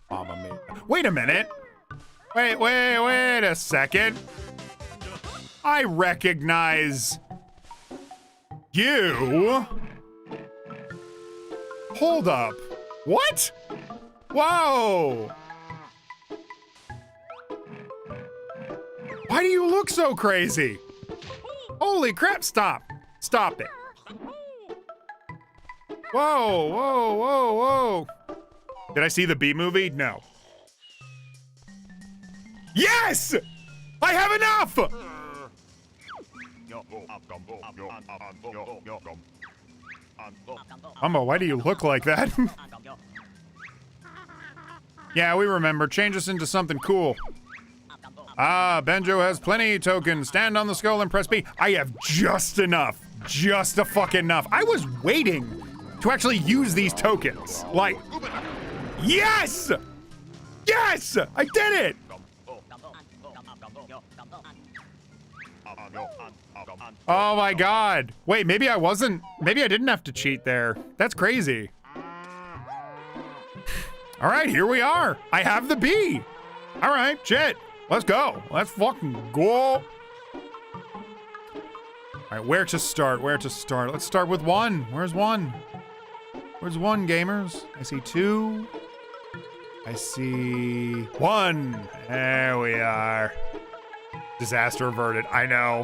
Mama mia. Wait a minute. Wait a second. I recognize you. Hold up. What? Whoa. Why do you look so crazy? Holy crap, stop. Stop it. Whoa, whoa, whoa, whoa. Did I see the Bee movie? No. Yes! I have enough! Umbo, why do you look like that? Yeah, we remember. Change us into something cool. Ah, Banjo has plenty tokens. Stand on the skull and press B. I have just enough. Just a fucking enough. I was waiting to actually use these tokens. Like, yes! Yes! I did it! Oh my god. Wait, maybe I wasn't. Maybe I didn't have to cheat there. That's crazy. All right, here we are. I have the B. All right, shit. Let's go. Let's fucking go. All right, where to start? Where to start? Let's start with 1. Where's 1? Where's 1, gamers? I see 2. I see 1. There we are. Disaster averted. I know.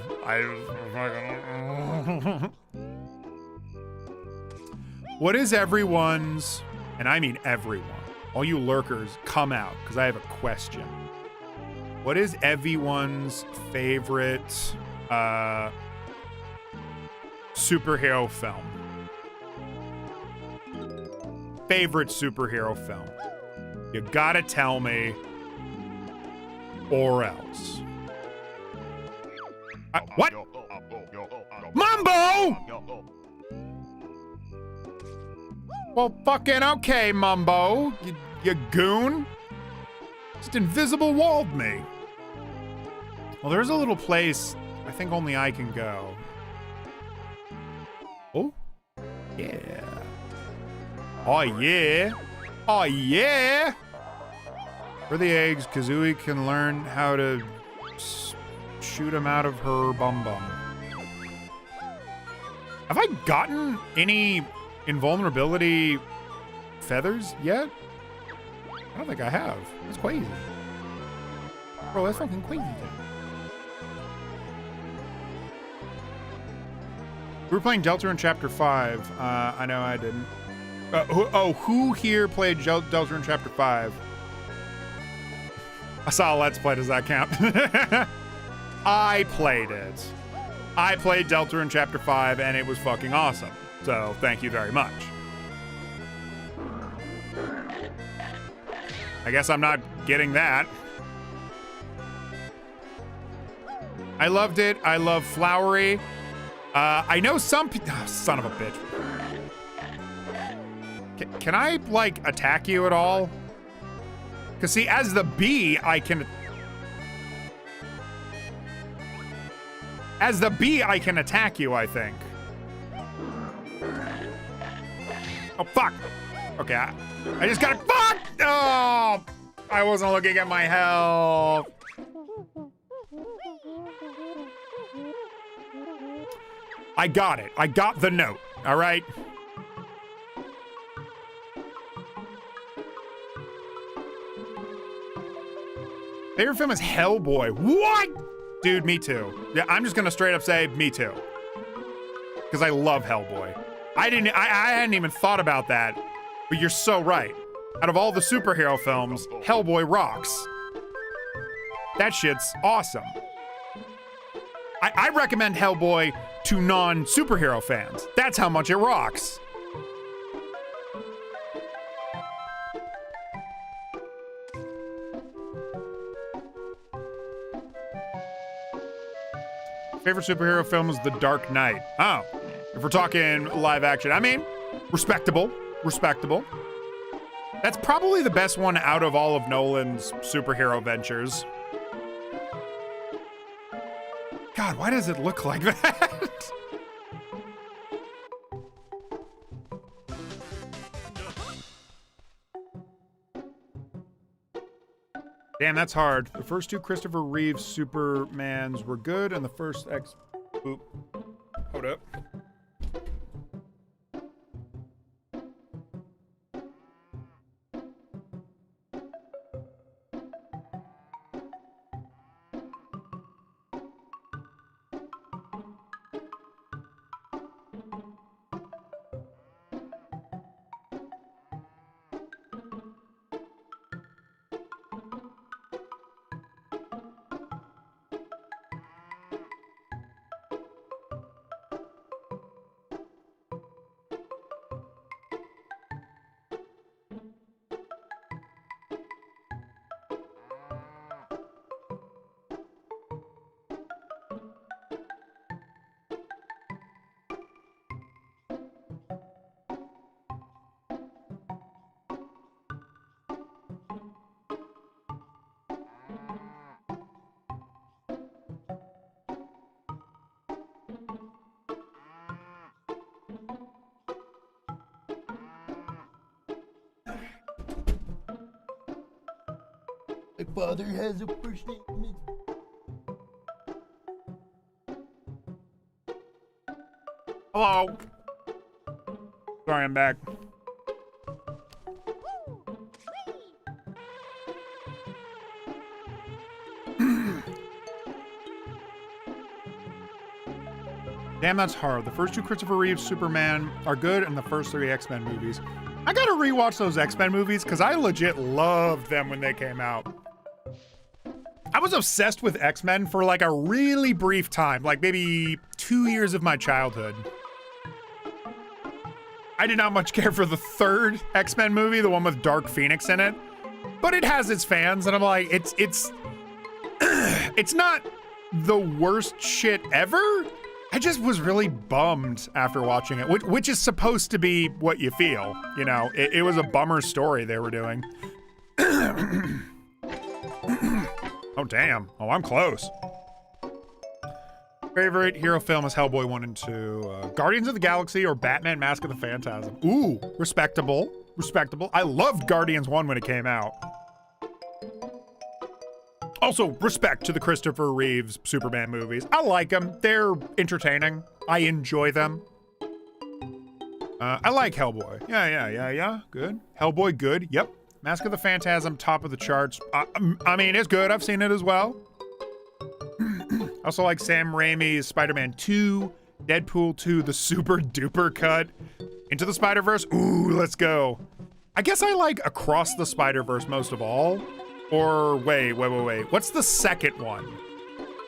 What is everyone's, and I mean everyone, all you lurkers, come out, because I have a question. What is everyone's favorite superhero film? Favorite superhero film? You gotta tell me, or else. What? Mumbo! Well, fucking okay, Mumbo. You goon. Just invisible walled me. Well, there's a little place I think only I can go. Oh? Yeah. Oh, yeah. Oh, yeah. For the eggs, Kazooie can learn how to shoot him out of her bum-bum. Have I gotten any invulnerability feathers yet? I don't think I have. That's crazy. Bro, that's fucking crazy. We were playing Delta in Chapter 5. I know I didn't. Who here played Delta in Chapter 5? I saw a Let's Play. Does that count? I played it. I played Delta in Chapter 5, and it was fucking awesome. So, thank you very much. I guess I'm not getting that. I loved it. I love Flowery. I know some son of a bitch. Can I, like, attack you at all? Because, see, as the bee, I can... As the bee, I can attack you, I think. Oh, fuck. Okay, I just got it. Fuck! Oh! I wasn't looking at my health. I got it. I got the note. All right? Favorite film is Hellboy. What? Dude, me too. Yeah, I'm just gonna straight up say me too. Because I love Hellboy. I hadn't even thought about that. But you're so right. Out of all the superhero films, Hellboy rocks. That shit's awesome. I recommend Hellboy to non-superhero fans. That's how much it rocks. Favorite superhero film is The Dark Knight. Oh, if we're talking live action, I mean, respectable, respectable. That's probably the best one out of all of Nolan's superhero ventures. God, why does it look like that? Damn, that's hard. The first 2 Christopher Reeve Supermans were good, and the first Oop. Hold up. My father has a first name. Hello. Sorry, I'm back. Damn, that's hard. The first two Christopher Reeves Superman are good, and the first three X-Men movies. I gotta rewatch those X-Men movies because I legit loved them when they came out. I was obsessed with X-Men for like a really brief time, like maybe 2 years of my childhood. I did not much care for the third X-Men movie, the one with Dark Phoenix in it, but it has its fans, and I'm like, it's not the worst shit ever. I just was really bummed after watching it, which is supposed to be what you feel, you know. It was a bummer story they were doing. Oh, damn. Oh, I'm close. Favorite hero film is Hellboy 1 and 2. Guardians of the Galaxy or Batman Mask of the Phantasm. Ooh, respectable. Respectable. I loved Guardians 1 when it came out. Also, respect to the Christopher Reeves Superman movies. I like them. They're entertaining. I enjoy them. I like Hellboy. Yeah. Good. Hellboy, good. Yep. Mask of the Phantasm, top of the charts. I mean, it's good. I've seen it as well. Also like Sam Raimi's Spider-Man 2, Deadpool 2, the super duper cut. Into the Spider-Verse. Ooh, let's go. I guess I like Across the Spider-Verse most of all. Or wait. What's the second one?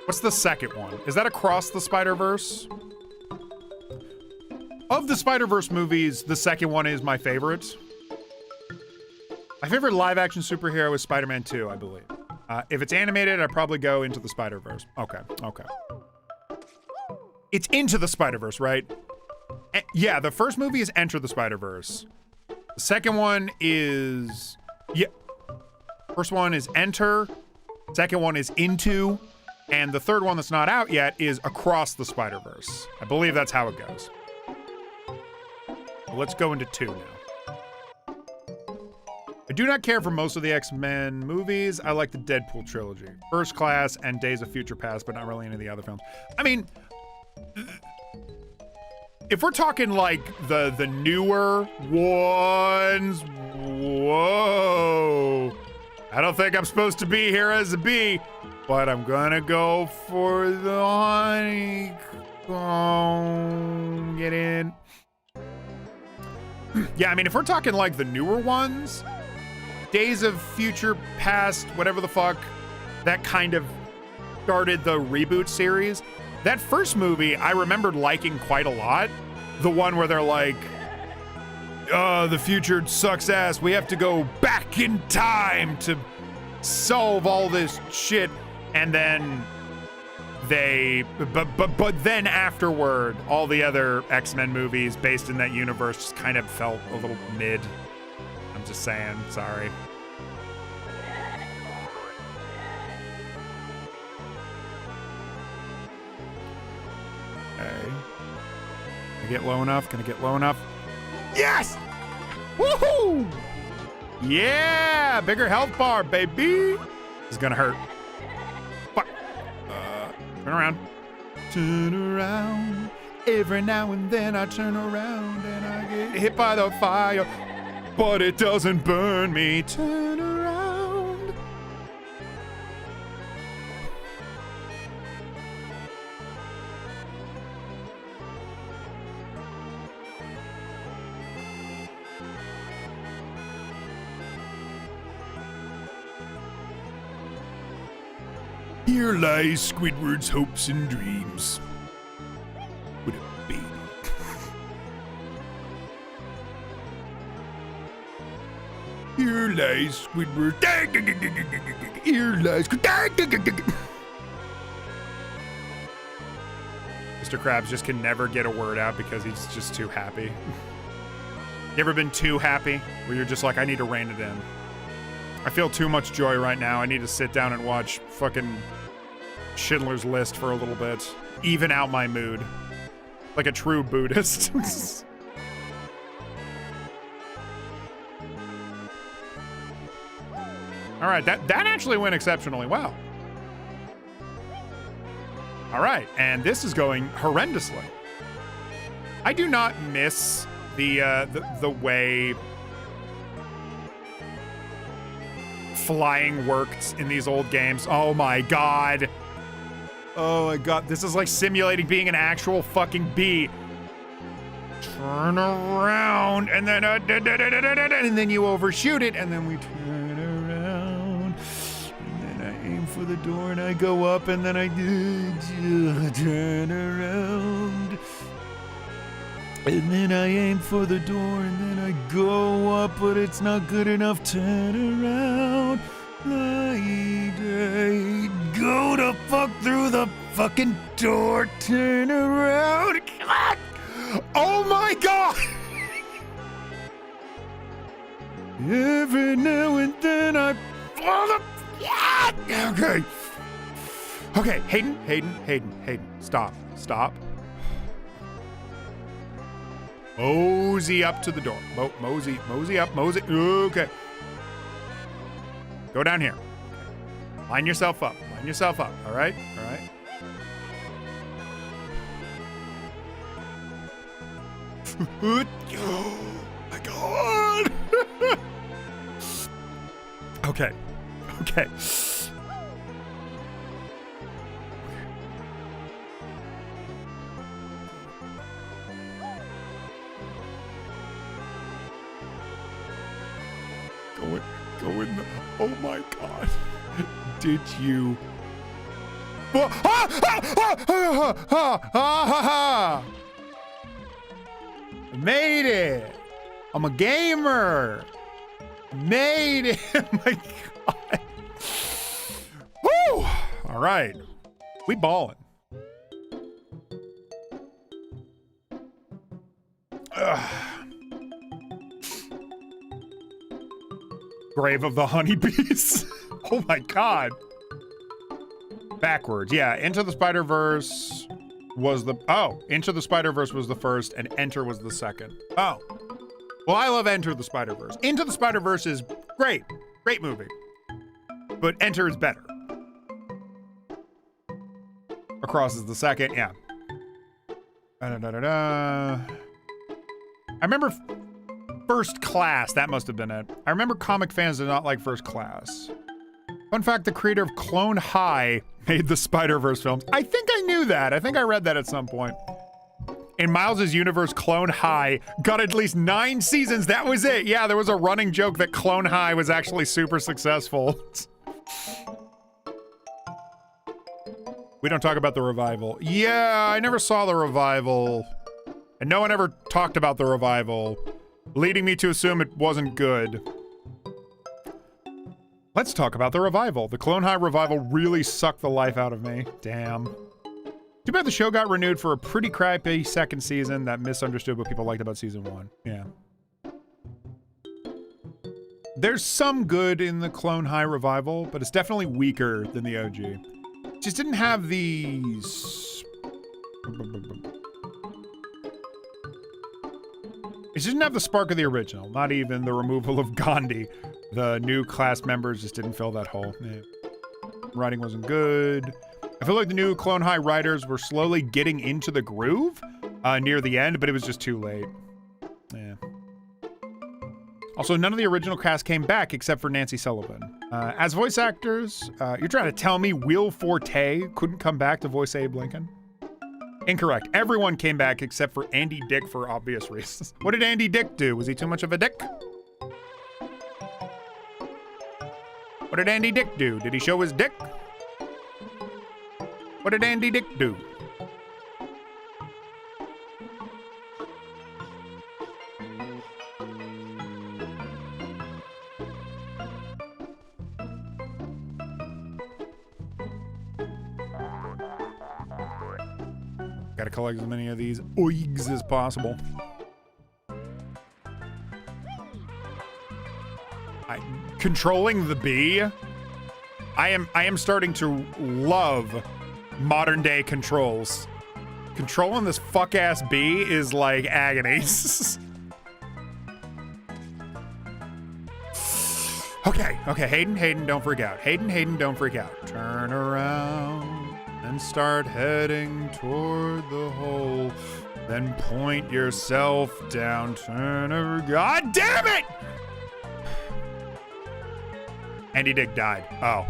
What's the second one? Is that Across the Spider-Verse? Of the Spider-Verse movies, the second one is my favorite. My favorite live-action superhero is Spider-Man 2, I believe. If it's animated, I'd probably go Into the Spider-Verse. Okay. It's Into the Spider-Verse, right? Yeah, the first movie is Enter the Spider-Verse. The second one is... Yeah. First one is Enter. Second one is Into. And the third one that's not out yet is Across the Spider-Verse. I believe that's how it goes. Well, let's go into 2 now. I do not care for most of the X-Men movies. I like the Deadpool trilogy. First Class and Days of Future Past, but not really any of the other films. I mean, if we're talking like the newer ones, whoa. I don't think I'm supposed to be here as a bee, but I'm gonna go for the honeycomb. Get in. Yeah, I mean, if we're talking like the newer ones, Days of Future Past, whatever the fuck, that kind of started the reboot series. That first movie I remembered liking quite a lot. The one where they're like, the future sucks ass. We have to go back in time to solve all this shit. And then but then afterward, all the other X-Men movies based in that universe just kind of felt a little mid. I'm just saying, sorry. Okay. Can I get low enough? Can I get low enough? Yes! Woohoo! Yeah! Bigger health bar, baby! This is gonna hurt. Fuck. Turn around. Turn around. Every now and then I turn around and I get hit by the fire, but it doesn't burn me. Turn around. Here lies Squidward's hopes and dreams. What a baby. Here lies Squidward. Here lies Mr. Krabs just can never get a word out because he's just too happy. You ever been too happy where you're just like, I need to rein it in? I feel too much joy right now. I need to sit down and watch fucking Schindler's List for a little bit. Even out my mood. Like a true Buddhist. All right, that actually went exceptionally well. All right, and this is going horrendously. I do not miss the way flying worked in these old games. Oh my god. Oh my god, this is like simulating being an actual fucking bee. Turn around, and then you overshoot it, and then we turn around, and then I aim for the door, and I go up, and then I turn around, and then I aim for the door, and then I go up, but it's not good enough. Turn around, go to fuck through the fucking door. Turn around. God. Oh my god! Every now and then I fall the... Yeah! Okay. Okay, Hayden. Stop. Mosey up to the door. Mosey up. Okay. Go down here. Line yourself up. All right? Oh my god. Okay. Go in the... Oh my god. Did you... Made it! I'm a gamer! Made it! Oh my god. Woo! Alright. We ballin'. Grave of the Honeybees. Oh my god. Backwards. Yeah, Into the Spider-Verse was the... Oh, Into the Spider-Verse was the first, and Enter was the second. Oh. Well, I love Enter the Spider-Verse. Into the Spider-Verse is great. Great movie. But Enter is better. Across is the second, yeah. I remember First Class. That must have been it. I remember comic fans did not like First Class. Fun fact, the creator of Clone High made the Spider-Verse films. I think I knew that. I think I read that at some point. In Miles' universe, Clone High got at least 9 seasons. That was it. Yeah, there was a running joke that Clone High was actually super successful. We don't talk about the revival. Yeah, I never saw the revival. And no one ever talked about the revival, leading me to assume it wasn't good. Let's talk about the revival. The Clone High revival really sucked the life out of me. Damn. Too bad the show got renewed for a pretty crappy second season that misunderstood what people liked about season 1. Yeah. There's some good in the Clone High revival, but it's definitely weaker than the OG. It just didn't have these... It didn't have the spark of the original, not even the removal of Gandhi. The new class members just didn't fill that hole. Yeah. Writing wasn't good. I feel like the new Clone High writers were slowly getting into the groove near the end, but it was just too late. Yeah. Also, none of the original cast came back except for Nancy Sullivan. As voice actors, you're trying to tell me Will Forte couldn't come back to voice Abe Lincoln? Incorrect. Everyone came back except for Andy Dick for obvious reasons. What did Andy Dick do? Was he too much of a dick? What did Andy Dick do? Did he show his dick? What did Andy Dick do? Gotta collect as many of these oigs as possible. Controlling the bee. I am starting to love modern day controls. Controlling this fuck ass bee is like agony. Okay, Hayden, don't freak out. Hayden, don't freak out. Turn around and start heading toward the hole. Then point yourself down, turn around. God damn it! Andy Dick died. Oh.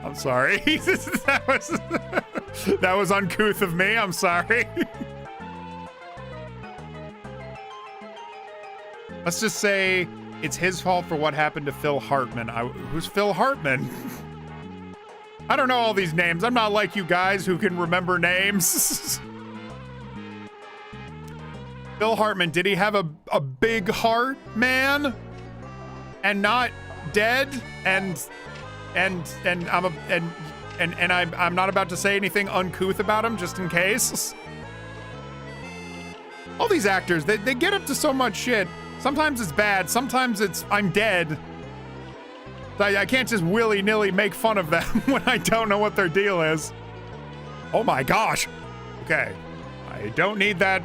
I'm sorry. that was uncouth of me. I'm sorry. Let's just say it's his fault for what happened to Phil Hartman. Who's Phil Hartman? I don't know all these names. I'm not like you guys who can remember names. Phil Hartman, did he have a big heart, man? And not dead? And I'm not about to say anything uncouth about him, just in case. All these actors, they get up to so much shit. Sometimes it's bad, sometimes it's I'm dead. I can't just willy-nilly make fun of them when I don't know what their deal is. Oh my gosh. Okay. I don't need that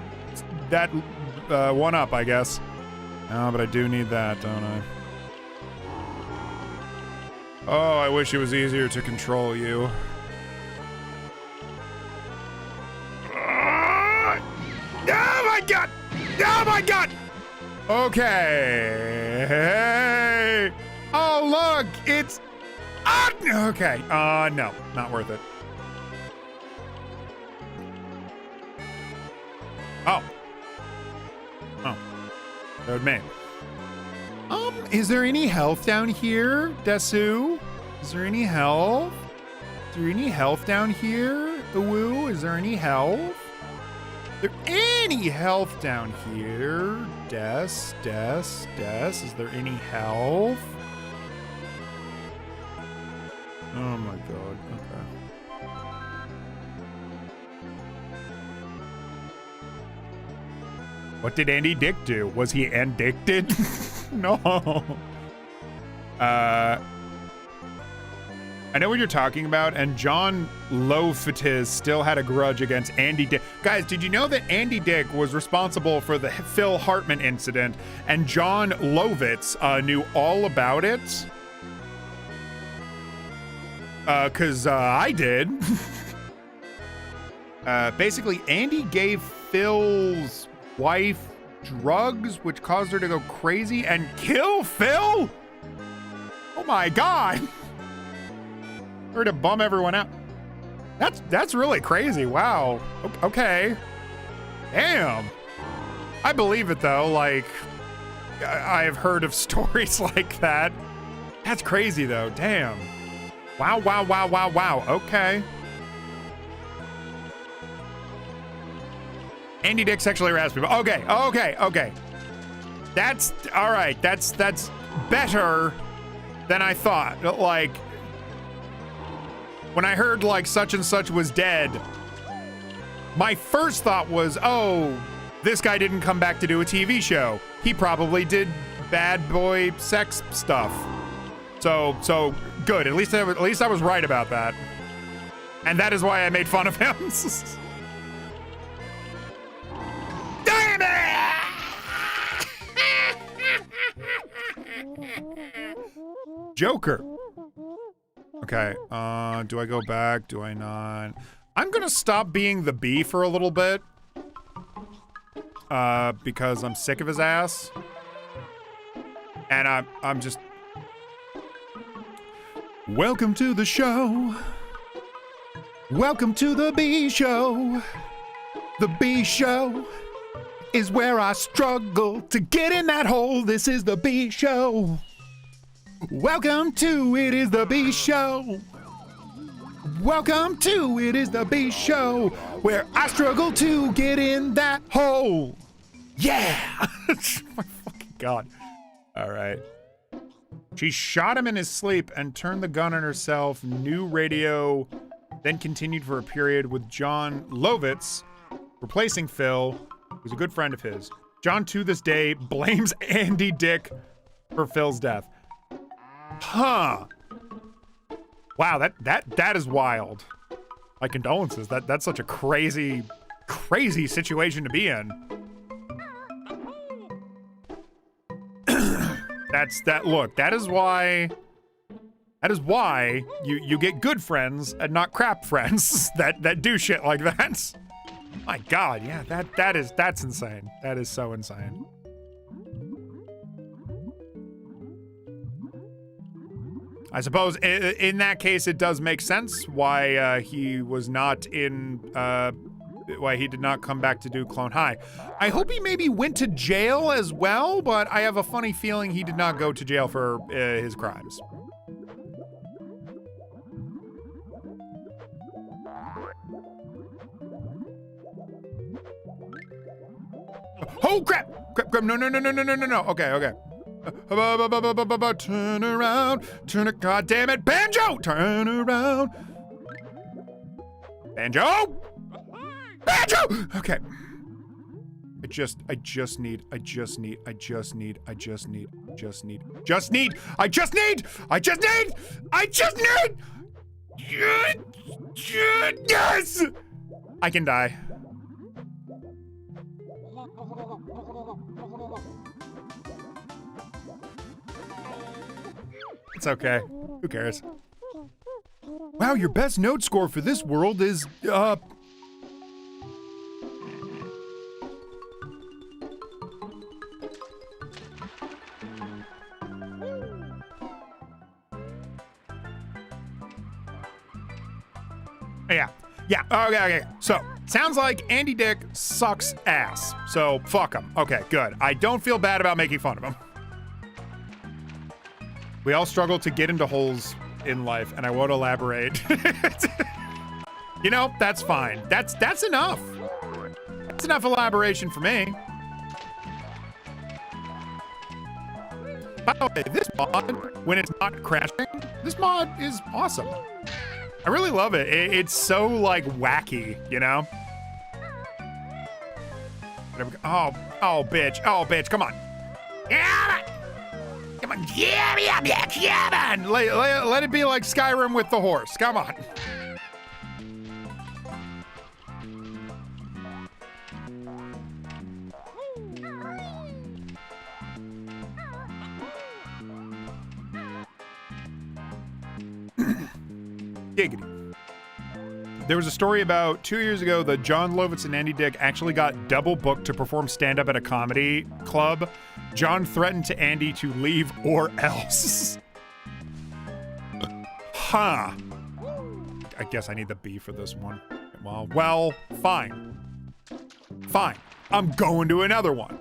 one up, I guess. No, but I do need that, don't I? Oh, I wish it was easier to control you. Oh my god! Oh my god! Okay. Oh, look, it's... okay. No, not worth it. Oh. Good man. Is there any health down here, Desu? Is there any health? Is there any health down here? Woo, is there any health? Is there any health down here? Des, is there any health? Oh my god, okay. What did Andy Dick do? Was he addicted? No. I know what you're talking about, and John Lovitz still had a grudge against Andy Dick. Guys, did you know that Andy Dick was responsible for the Phil Hartman incident, and John Lovitz knew all about it? Cause I did. Basically, Andy gave Phil's wife drugs, which caused her to go crazy and kill Phil? Oh my god. Or to bum everyone out. That's really crazy. Wow. Okay. Damn. I believe it though. Like, I've heard of stories like that. That's crazy though. Damn. Wow. Okay. Andy Dick sexually harassed people. Okay. That's all right. That's better than I thought. Like, when I heard like such and such was dead, my first thought was, oh, this guy didn't come back to do a TV show. He probably did bad boy sex stuff. So good. At least I was right about that. And that is why I made fun of him. Damn it! Joker. Okay, do I go back? Do I not? I'm gonna stop being the bee for a little bit. Because I'm sick of his ass. And I'm just... Welcome to the show. Welcome to the Bee Show. The Bee Show is where I struggle to get in that hole. This is the Bee Show. Welcome to It Is the Bee Show. Welcome to It Is the Bee Show, where I struggle to get in that hole. Yeah! My fucking god. All right. She shot him in his sleep and turned the gun on herself. New radio, then continued for a period with John Lovitz, replacing Phil, who's a good friend of his. John, to this day, blames Andy Dick for Phil's death. Huh. Wow, that is wild. My condolences. That's such a crazy situation to be in. Look, that is why you get good friends and not crap friends that do shit like that. My God, yeah, that's insane. That is so insane. I suppose in that case, it does make sense why he was not in, why he did not come back to do Clone High. I hope he maybe went to jail as well, but I have a funny feeling he did not go to jail for his crimes. Oh crap! Crap! No! Okay. Turn around, God damn it, Banjo! Turn around, Banjo! Okay. I just need. Yes! I can die. It's okay. Who cares? Wow, your best note score for this world is, Yeah. Okay. So, sounds like Andy Dick sucks ass. So, fuck him. Okay, good. I don't feel bad about making fun of him. We all struggle to get into holes in life, and I won't elaborate. You know, that's fine. That's enough. That's enough elaboration for me. By the way, this mod, when it's not crashing, this mod is awesome. I really love it. It's so, like, wacky, you know? Oh, bitch, come on. Come on, yeah, man. Let it be like Skyrim with the horse. Come on. Giggity. There was a story about 2 years ago that John Lovitz and Andy Dick actually got double booked to perform stand-up at a comedy club. John threatened to Andy to leave or else. Huh. I guess I need the B for this one. Well, fine. Fine. I'm going to another one.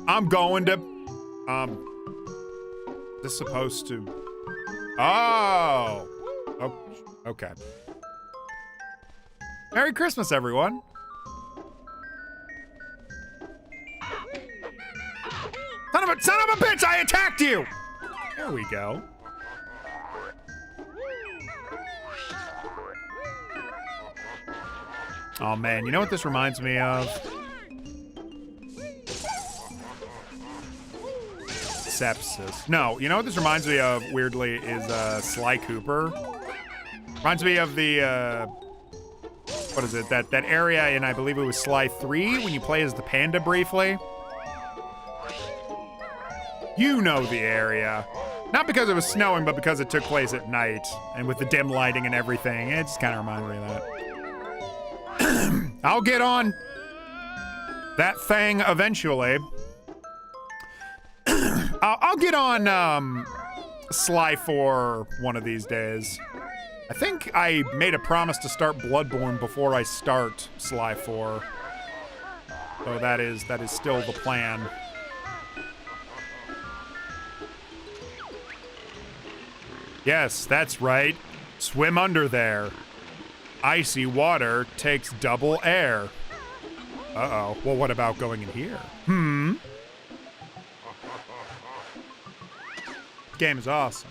I'm going to, this supposed to, oh, okay. Merry Christmas, everyone. Son of a bitch, I attacked you! There we go. Oh man, you know what this reminds me of? Sepsis. No, you know what this reminds me of, weirdly, is Sly Cooper. Reminds me of the, what is it? That area in, I believe it was Sly 3, when you play as the panda briefly. You know the area. Not because it was snowing, but because it took place at night. And with the dim lighting and everything, it just kind of reminded me of that. I'll get on that thing eventually. I'll get on Sly 4 one of these days. I think I made a promise to start Bloodborne before I start Sly 4. So that is still the plan. Yes, that's right. Swim under there. Icy water takes double air. Uh-oh. Well, what about going in here? Game is awesome.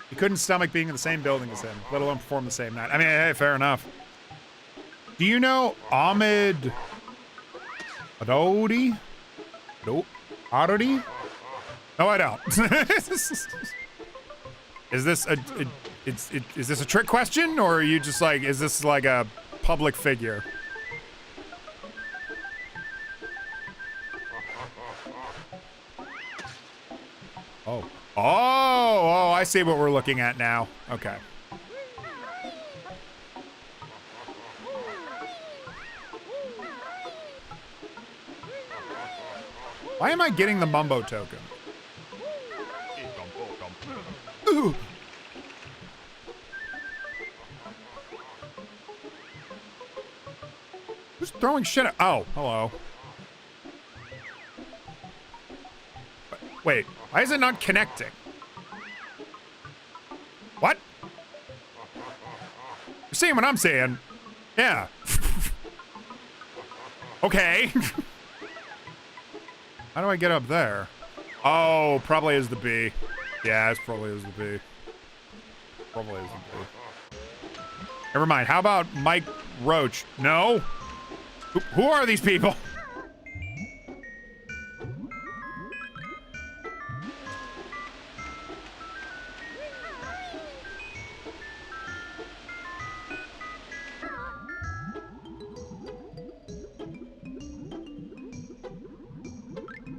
He couldn't stomach being in the same building as him, let alone perform the same night. I mean, hey, fair enough. Do you know Ahmed Adodi? Nope. Adodi? No, I don't. Is this a trick question, or are you just like, is this like a public figure? Oh, Oh, I see what we're looking at now. Okay. Why am I getting the Mumbo token? Ooh. Who's throwing shit at? Oh, hello. Wait, why is it not connecting? What? You're seeing what I'm saying? Yeah. Okay. How do I get up there? Oh, probably is the B. Yeah, it's probably is the B. Probably is the B. Never mind. How about Mike Roach? No? Who are these people?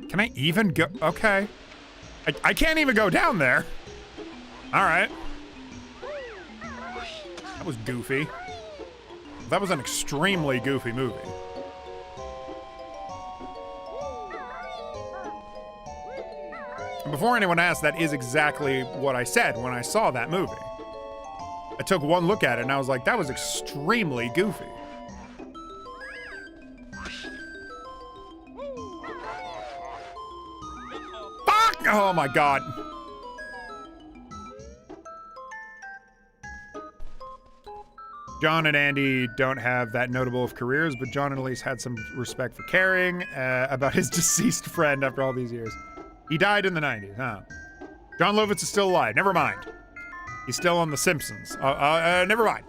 Can I even go? Okay. I can't even go down there. All right. That was goofy. That was an extremely goofy movie. And before anyone asks, that is exactly what I said when I saw that movie. I took one look at it and I was like, that was extremely goofy. Fuck! Oh my God. John and Andy don't have that notable of careers, but John at least had some respect for caring about his deceased friend after all these years. He died in the 90s, huh? John Lovitz is still alive. Never mind. He's still on The Simpsons. Never mind.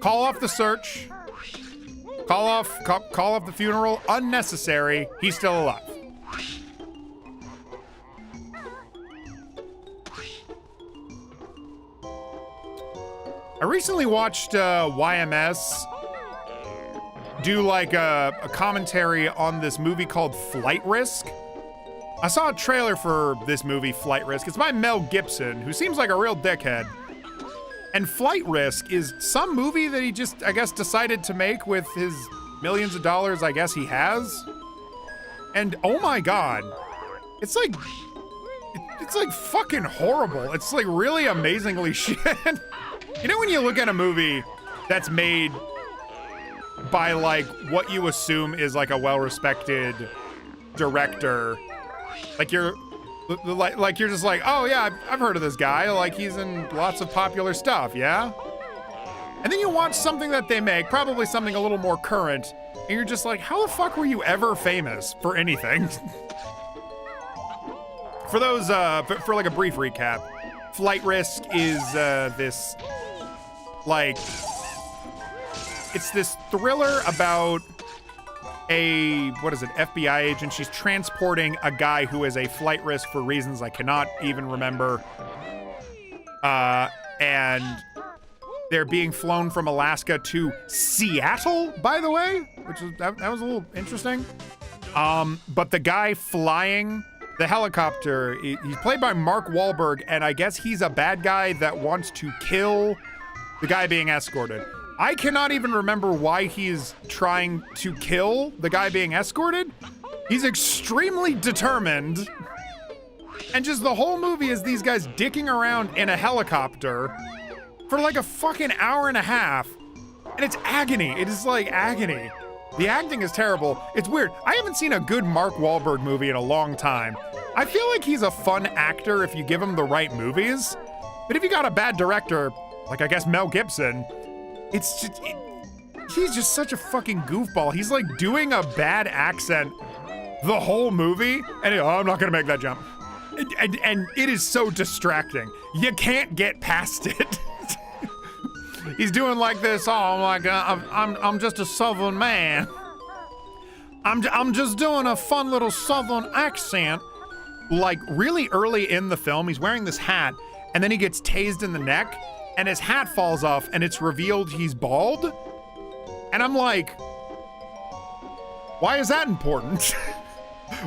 Call off the search. Call off the funeral. Unnecessary. He's still alive. I recently watched YMS do like a commentary on this movie called Flight Risk. I saw a trailer for this movie, Flight Risk. It's by Mel Gibson, who seems like a real dickhead. And Flight Risk is some movie that he just, I guess, decided to make with his millions of dollars, I guess he has. And oh my God, it's like fucking horrible. It's like really amazingly shit. You know when you look at a movie that's made by like what you assume is like a well-respected director, like you're just like, oh yeah, I've heard of this guy, like he's in lots of popular stuff, yeah? And then you watch something that they make, probably something a little more current, and you're just like, how the fuck were you ever famous for anything? For those, for like a brief recap, Flight Risk is this, like, it's this thriller about a, what is it, FBI agent. She's transporting a guy who is a flight risk for reasons I cannot even remember. And they're being flown from Alaska to Seattle, by the way, which was, that was a little interesting. But the guy flying the helicopter, he's played by Mark Wahlberg, and I guess he's a bad guy that wants to kill the guy being escorted. I cannot even remember why he's trying to kill the guy being escorted. He's extremely determined. And just the whole movie is these guys dicking around in a helicopter for like a fucking hour and a half. And it's agony. It is like agony. The acting is terrible. It's weird. I haven't seen a good Mark Wahlberg movie in a long time. I feel like he's a fun actor if you give him the right movies. But if you got a bad director, like I guess Mel Gibson, it's just, he's just such a fucking goofball. He's like doing a bad accent the whole movie, and I'm not gonna make that jump. And it is so distracting. You can't get past it. He's doing like this, oh my God, I'm just a Southern man. I'm just doing a fun little Southern accent. Like really early in the film, he's wearing this hat, and then he gets tased in the neck, and his hat falls off, and it's revealed he's bald. And I'm like, why is that important?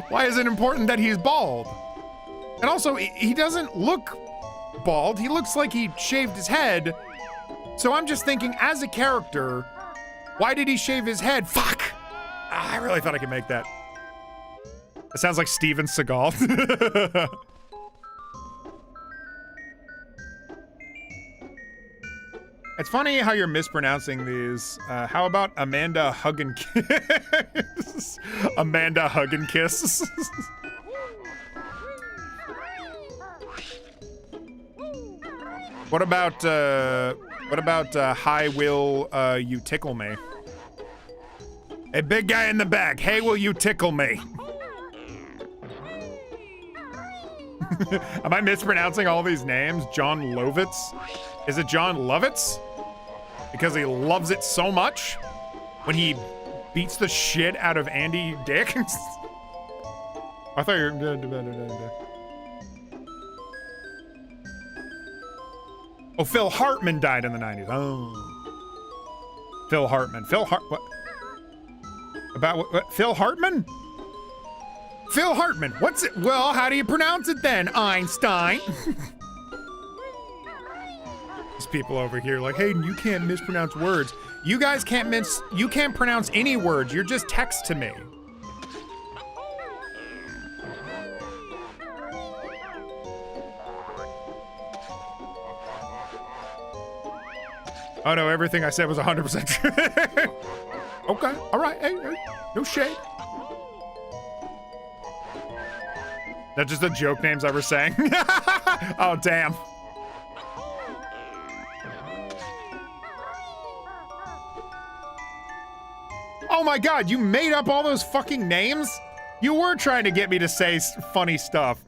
Why is it important that he's bald? And also, he doesn't look bald. He looks like he shaved his head. So I'm just thinking, as a character, why did he shave his head? Fuck! I really thought I could make that. That sounds like Steven Seagal. It's funny how you're mispronouncing these. How about Amanda Hug and Kiss? Amanda Hug and Kiss. What about Hi, will you tickle me? Hey, big guy in the back. Hey, will you tickle me? Am I mispronouncing all these names? John Lovitz? Is it John Lovitz? Because he loves it so much when he beats the shit out of Andy Dick. I thought you were... Oh, Phil Hartman died in the 90s. Oh. Phil Hartman. What? About what? Phil Hartman? Phil Hartman. What's it? Well, how do you pronounce it then, Einstein? These people over here like, Hayden, you can't mispronounce words. You guys you can't pronounce any words. You're just text to me. Oh no, everything I said was 100% true. Okay, all right, hey, no shade. That's just the joke names I was saying. Oh, damn. Oh my God, you made up all those fucking names? You were trying to get me to say funny stuff.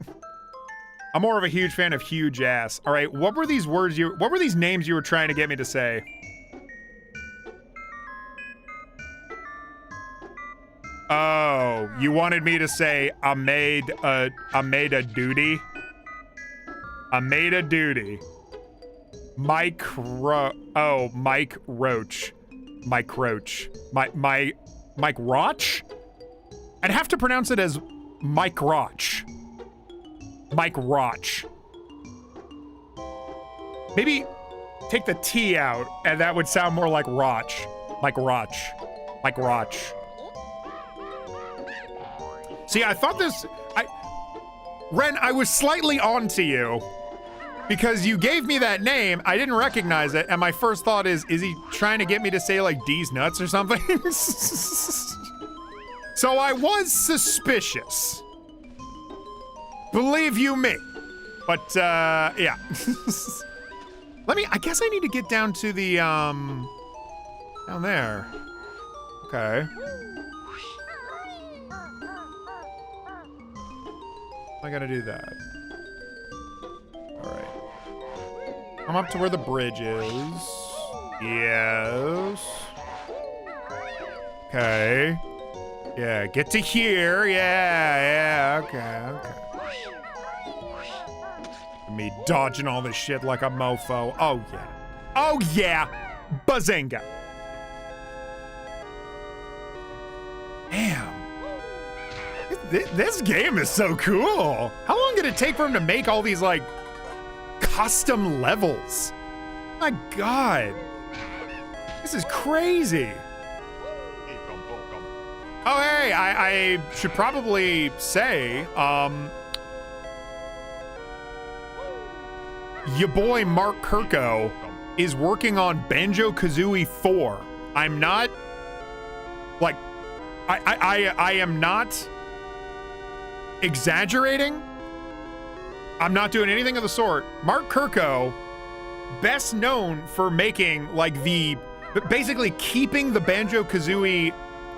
I'm more of a huge fan of huge ass. All right, what were these words what were these names you were trying to get me to say? Oh, you wanted me to say I made a duty. I made a duty. Mike Roach. Mike Roach. Mike Roach? I'd have to pronounce it as Mike Roach. Mike Roach. Maybe take the T out, and that would sound more like Roch. Mike Roch. Mike Roch. See, I thought Ren, I was slightly on to you because you gave me that name. I didn't recognize it, and my first thought is he trying to get me to say like D's nuts or something? So I was suspicious. Believe you me. But, yeah. I guess I need to get down to the, down there. Okay. I gotta do that. Alright. Come up to where the bridge is. Yes. Okay. Yeah, get to here. Yeah, okay. Me dodging all this shit like a mofo. Oh yeah. Bazinga. Damn. This game is so cool. How long did it take for him to make all these like custom levels? My God. This is crazy. Oh hey, I should probably say, your boy Mark Kirko is working on Banjo-Kazooie 4. I'm not, like, I am not exaggerating. I'm not doing anything of the sort. Mark Kirko, best known for making, like, basically keeping the Banjo-Kazooie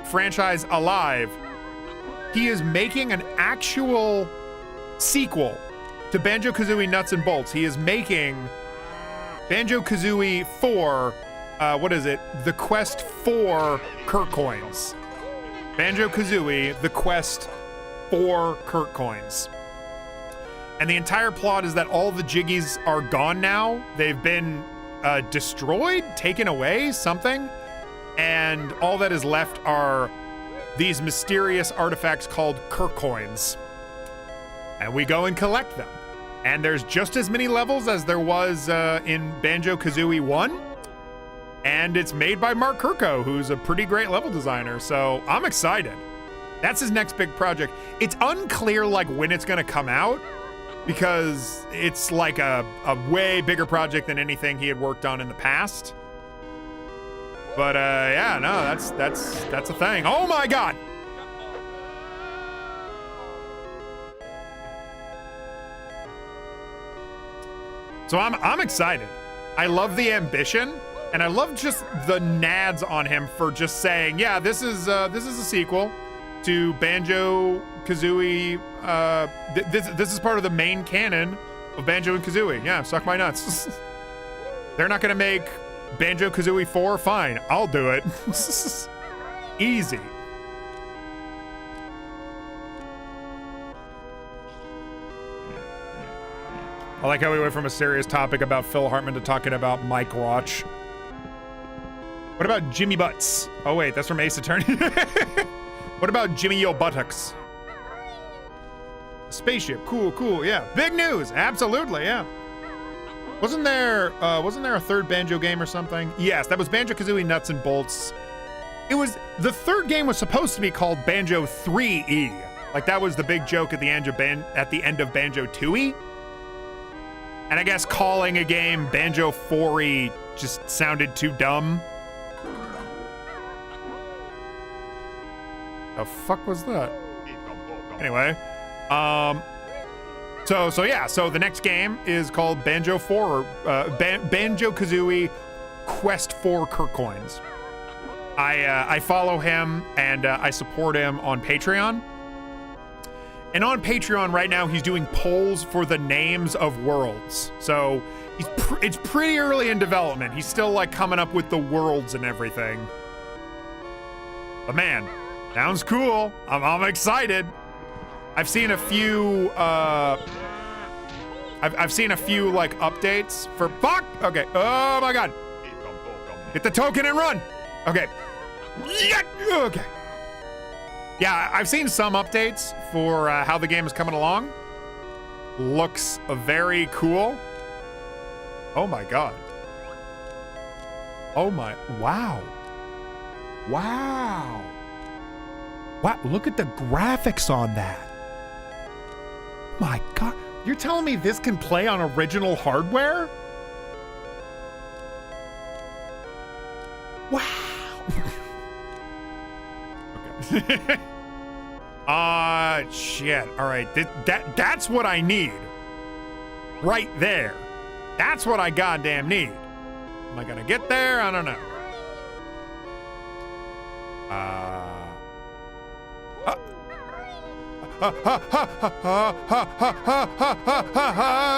franchise alive. He is making an actual sequel to Banjo-Kazooie Nuts and Bolts. He is making Banjo-Kazooie 4, what is it? The Quest for Kirk Coins. Banjo-Kazooie, The Quest for Kirk Coins. And the entire plot is that all the Jiggies are gone now. They've been destroyed, taken away, something. And all that is left are these mysterious artifacts called Kircoins. And we go and collect them. And there's just as many levels as there was in Banjo-Kazooie 1. And it's made by Mark Kirko, who's a pretty great level designer. So I'm excited. That's his next big project. It's unclear like when it's gonna come out, because it's like a way bigger project than anything he had worked on in the past. But yeah, no, that's a thing. Oh my God! So I'm excited. I love the ambition, and I love just the nads on him for just saying, yeah, this is a sequel to Banjo-Kazooie. This is part of the main canon of Banjo and Kazooie. Yeah, suck my nuts. They're not gonna make Banjo-Kazooie 4? Fine, I'll do it. Easy. I like how we went from a serious topic about Phil Hartman to talking about Mike Roach. What about Jimmy Butts? Oh wait, that's from Ace Attorney. What about Jimmy Yo Buttocks? Spaceship, cool, yeah. Big news, absolutely, yeah. Wasn't there a third Banjo game or something? Yes, that was Banjo-Kazooie Nuts and Bolts. It was, the third game was supposed to be called Banjo 3E. Like that was the big joke at the end of Banjo 2E. And I guess calling a game Banjo 4E just sounded too dumb. The fuck was that? Anyway, so yeah, so the next game is called Banjo 4, Banjo-Kazooie Quest for Kircoins. I follow him and I support him on Patreon. And on Patreon right now, he's doing polls for the names of worlds. So it's pretty early in development. He's still like coming up with the worlds and everything. But man, sounds cool. I'm excited. I've seen a few I've seen a few like updates for fuck. Okay. Oh my God. Get the token and run. Okay. Yeah. Okay. Yeah, I've seen some updates for how the game is coming along. Looks very cool. Oh my God. Oh my, wow. Wow. Wow, look at the graphics on that. My God, you're telling me this can play on original hardware? Wow. Okay. Shit. All right. That's what I need. Right there. That's what I goddamn need. Am I gonna get there? I don't know.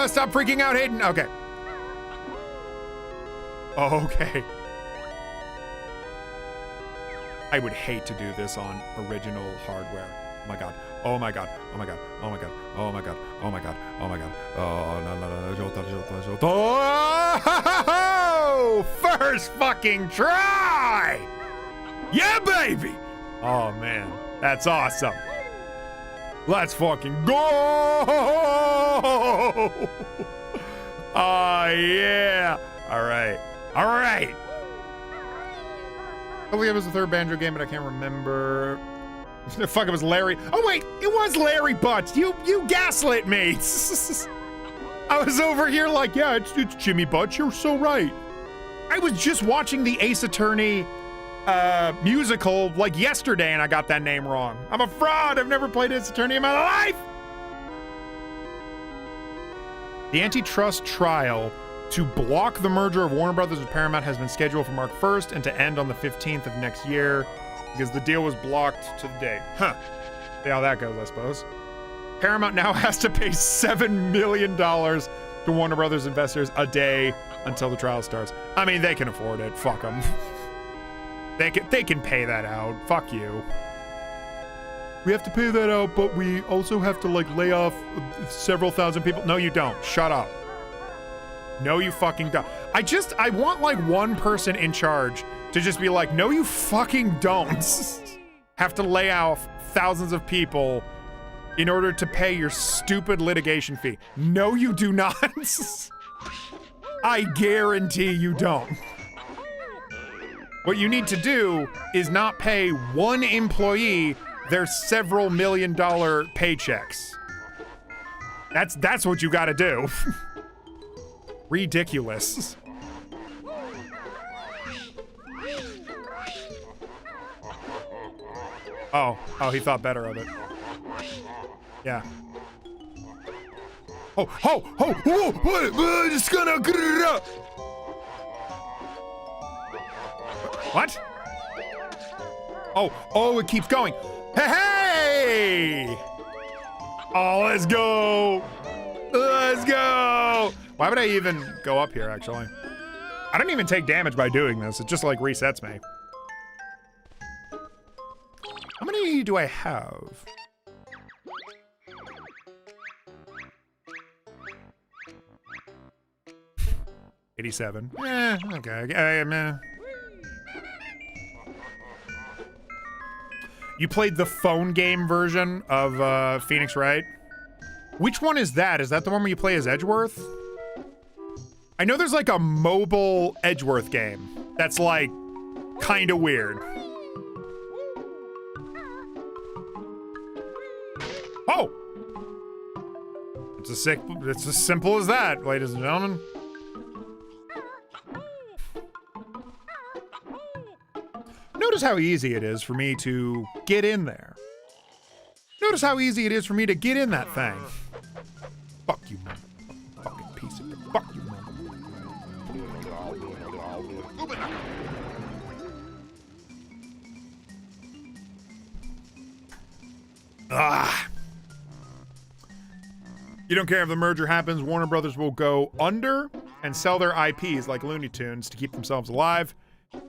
Stop freaking out, Hayden. Okay. Okay. I would hate to do this on original hardware. Oh my God. Oh my God. Oh my God. Oh my God. Oh my God. Oh my God. Oh my God. Oh no. Oh, first fucking try. Yeah, baby. Oh man, that's awesome. Let's fucking go. Oh yeah. All right. All right. I believe it was the third Banjo game, but I can't remember. Fuck, it was Larry. Oh wait, it was Larry Butts. You gaslit me. I was over here like, yeah, it's Jimmy Butts. You're so right. I was just watching the Ace Attorney musical like yesterday, and I got that name wrong. I'm a fraud. I've never played Ace Attorney in my life. The antitrust trial to block the merger of Warner Brothers and Paramount has been scheduled for March 1st and to end on the 15th of next year because the deal was blocked to the date. Huh. See how that goes, I suppose. Paramount now has to pay $7 million to Warner Brothers investors a day until the trial starts. I mean, they can afford it. Fuck them. They can pay that out. Fuck you. We have to pay that out, but we also have to like lay off several thousand people. No, you don't. Shut up. No, you fucking don't. I want like one person in charge to just be like, no, you fucking don't. have to lay off thousands of people in order to pay your stupid litigation fee. No, you do not. I guarantee you don't. What you need to do is not pay one employee their several $million paychecks. That's what you gotta do. Ridiculous. Oh, he thought better of it. Yeah. Just gonna. What? Oh, it keeps going. Hey! Oh, let's go. Let's go. Why would I even go up here, actually? I don't even take damage by doing this. It just, like, resets me. How many do I have? $87. Okay. You played the phone game version of Phoenix Wright? Which one is that? Is that the one where you play as Edgeworth? I know there's like a mobile Edgeworth game that's like kind of weird. Oh! It's as simple as that, ladies and gentlemen. Notice how easy it is for me to get in there. Notice how easy it is for me to get in that thing. Fuck you, man. Fucking piece of it. Fuck you, man. You don't care if the merger happens, Warner Brothers will go under and sell their IPs like Looney Tunes to keep themselves alive.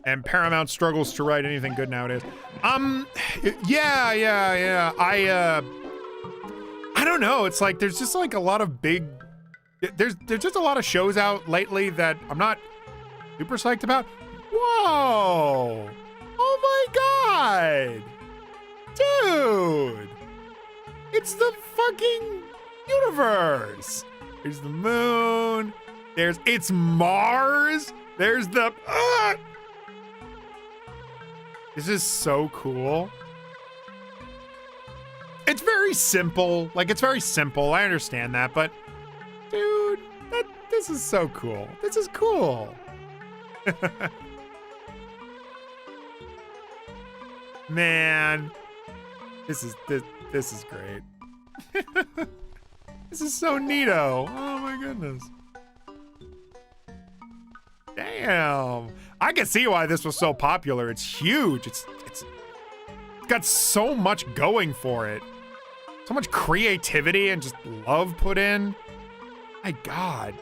And Paramount struggles to write anything good nowadays. Yeah. I don't know. It's like there's just like a lot of big. There's just a lot of shows out lately that I'm not super psyched about. Whoa! Oh my god, dude! It's the fucking universe. There's the moon. It's Mars. There's the. This is so cool. It's very simple. Like, it's very simple. I understand that, but dude, this is so cool. This is cool. Man, this is great. This is so neato. Oh my goodness. Damn. I can see why this was so popular. It's huge. It's got so much going for it. So much creativity and just love put in. My God.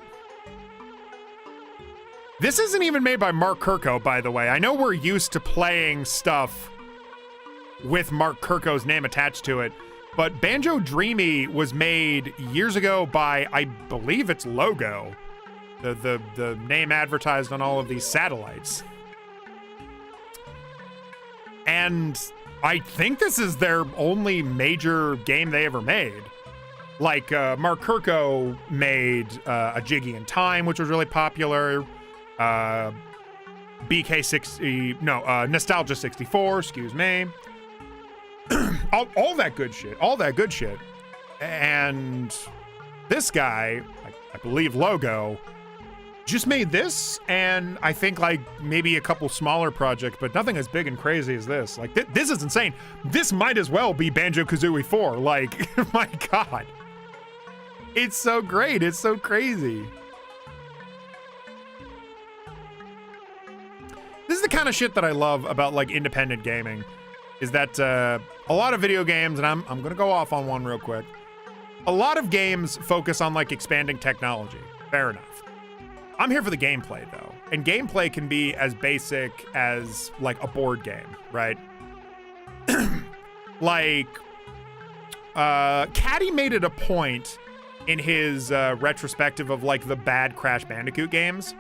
This isn't even made by Mark Kirko, by the way. I know we're used to playing stuff with Mark Kirko's name attached to it, but Banjo-Dreamie was made years ago by, I believe it's Logo. The name advertised on all of these satellites. And I think this is their only major game they ever made. Like, Mark Kirko made A Jiggy in Time, which was really popular. Nostalgia 64, excuse me. all that good shit. And this guy, I believe Logo, just made this, and I think like maybe a couple smaller projects, but nothing as big and crazy as this. Like this is insane. This might as well be Banjo-Kazooie 4. Like, my God. It's so great. It's so crazy. This is the kind of shit that I love about like independent gaming, is that a lot of video games, and I'm gonna go off on one real quick. A lot of games focus on like expanding technology. Fair enough. I'm here for the gameplay though. And gameplay can be as basic as like a board game, right? Like, Caddy made it a point in his retrospective of like the bad Crash Bandicoot games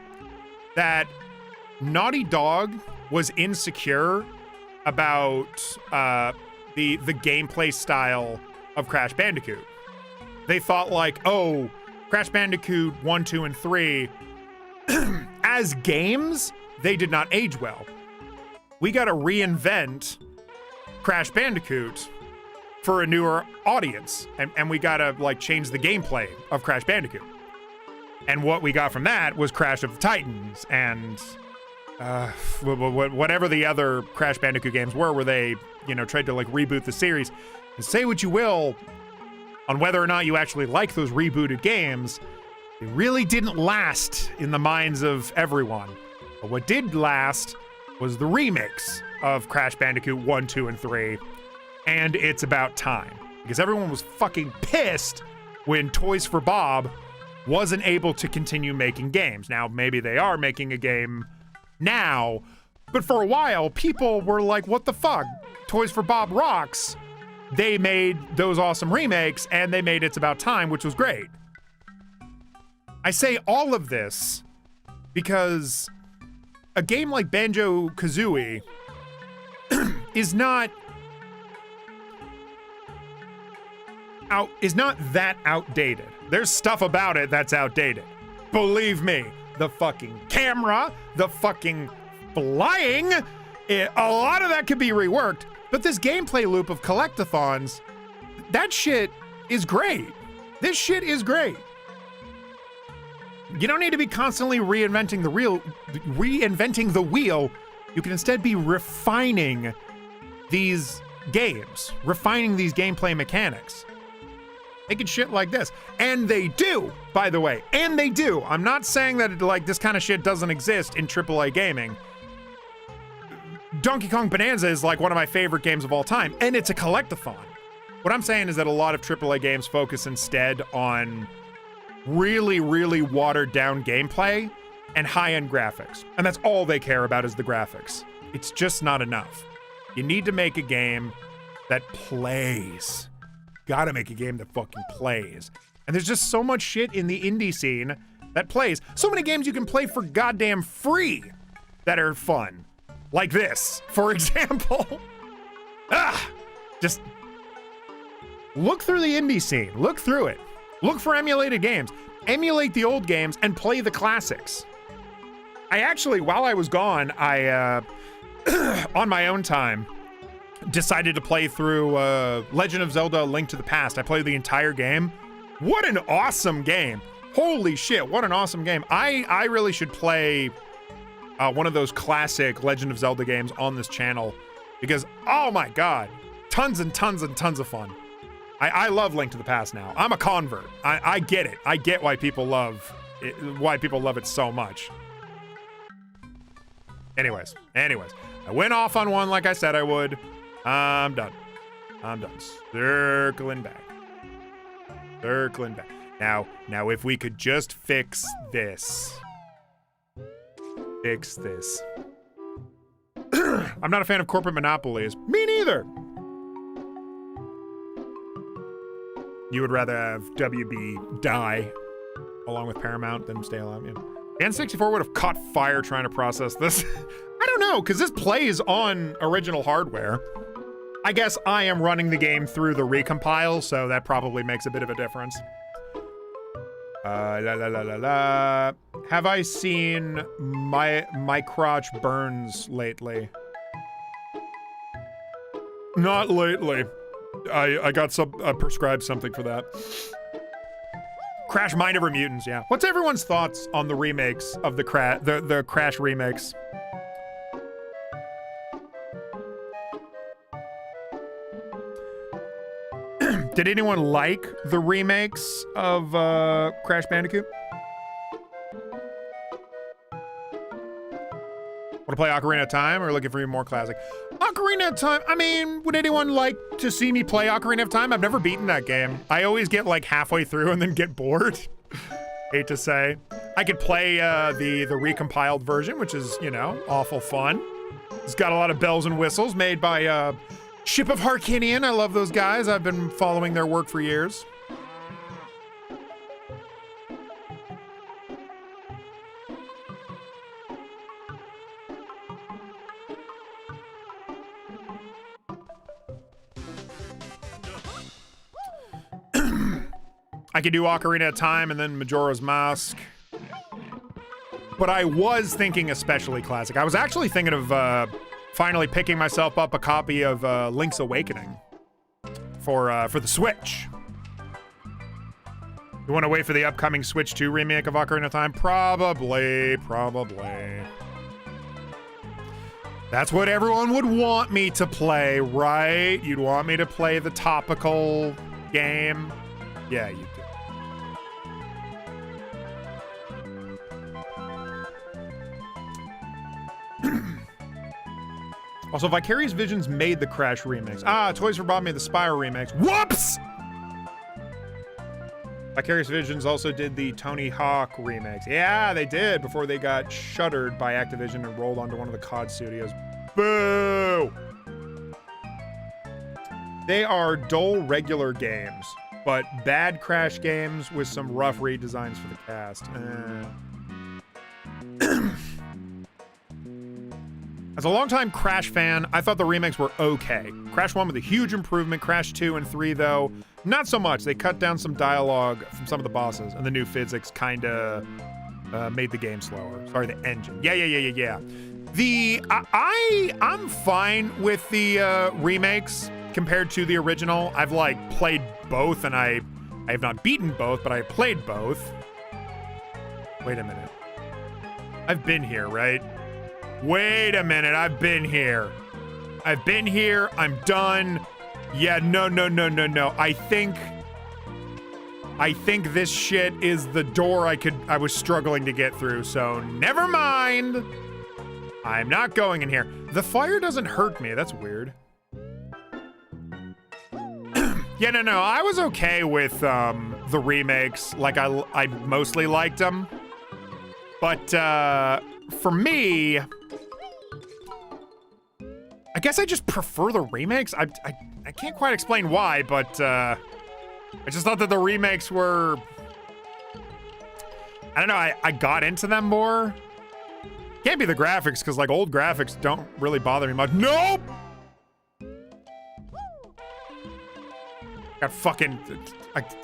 that Naughty Dog was insecure about the gameplay style of Crash Bandicoot. They thought like, oh, Crash Bandicoot 1, 2, and 3, as games, they did not age well. We got to reinvent Crash Bandicoot for a newer audience, and we got to like change the gameplay of Crash Bandicoot. And what we got from that was Crash of the Titans and whatever the other Crash Bandicoot games were, where they, you know, tried to like reboot the series. And say what you will on whether or not you actually like those rebooted games, they really didn't last in the minds of everyone. But what did last was the remakes of Crash Bandicoot 1, 2, and 3. And it's about time. Because everyone was fucking pissed when Toys for Bob wasn't able to continue making games. Now, maybe they are making a game now, but for a while, people were like, what the fuck? Toys for Bob rocks. They made those awesome remakes, and they made It's About Time, which was great. I say all of this because a game like Banjo-Kazooie is not that outdated. There's stuff about it that's outdated. Believe me, the fucking camera, the fucking flying, a lot of that could be reworked, but this gameplay loop of collectathons, that shit is great. This shit is great. You don't need to be constantly reinventing the wheel. You can instead be refining these games, refining these gameplay mechanics. Making shit like this. And they do, by the way. And they do. I'm not saying that like this kind of shit doesn't exist in AAA gaming. Donkey Kong Bonanza is like one of my favorite games of all time, and it's a collectathon. What I'm saying is that a lot of AAA games focus instead on really, really watered down gameplay and high-end graphics. And that's all they care about is the graphics. It's just not enough. You need to make a game that plays. Gotta make a game that fucking plays. And there's just so much shit in the indie scene that plays. So many games you can play for goddamn free that are fun. Like this, for example. Just look through the indie scene. Look through it. Look for emulated games. Emulate the old games and play the classics. I actually, while I was gone, I, on my own time, decided to play through Legend of Zelda: Link to the Past. I played the entire game. What an awesome game. Holy shit, what an awesome game. I really should play one of those classic Legend of Zelda games on this channel because, oh my god, tons and tons and tons of fun. I love Link to the Past now. I'm a convert. I get it. I get why people love it so much. Anyways, I went off on one like I said I would. I'm done. Circling back. Now, if we could just fix this. I'm not a fan of corporate monopolies. Me neither. You would rather have WB die along with Paramount than stay alive. Yeah. N64 would have caught fire trying to process this. I don't know, because this plays on original hardware. I guess I am running the game through the recompile, so that probably makes a bit of a difference. Have I seen my crotch burns lately? Not lately. I got prescribed something for that. Crash Mind Over Mutants, yeah. What's everyone's thoughts on the remakes of the Crash remakes? Did anyone like the remakes of Crash Bandicoot? Want to play Ocarina of Time or looking for even more classic? Ocarina of Time, I mean, would anyone like to see me play Ocarina of Time? I've never beaten that game. I always get like halfway through and then get bored. Hate to say. I could play the recompiled version, which is, you know, awful fun. It's got a lot of bells and whistles made by Ship of Harkinian. I love those guys. I've been following their work for years. I could do Ocarina of Time and then Majora's Mask. But I was thinking especially classic. I was actually thinking of finally picking myself up a copy of Link's Awakening for the Switch. You want to wait for the upcoming Switch 2 remake of Ocarina of Time? Probably. That's what everyone would want me to play, right? You'd want me to play the topical game? Yeah, you do. Also, Vicarious Visions made the Crash remakes. Toys for Bob made the Spyro remakes. Whoops! Vicarious Visions also did the Tony Hawk remakes. Yeah, they did, before they got shuttered by Activision and rolled onto one of the COD studios. Boo! They are dull, regular games, but bad Crash games with some rough redesigns for the cast. As a longtime Crash fan, I thought the remakes were okay. Crash 1 with a huge improvement, Crash 2 and 3 though, not so much. They cut down some dialogue from some of the bosses, and the new physics kinda made the game slower. Sorry, the engine. Yeah. I'm fine with the remakes compared to the original. I've like played both, and I have not beaten both, but I played both. Wait a minute. I've been here, right? Wait a minute, I've been here. I'm done. Yeah, no. I think this shit is the door I was struggling to get through, so never mind. I'm not going in here. The fire doesn't hurt me, that's weird. Yeah, no, I was okay with the remakes. Like, I mostly liked them. But for me, I guess I just prefer the remakes. I can't quite explain why, but I just thought that the remakes were, I don't know, I got into them more. Can't be the graphics, because like old graphics don't really bother me much. Nope! Got fucking,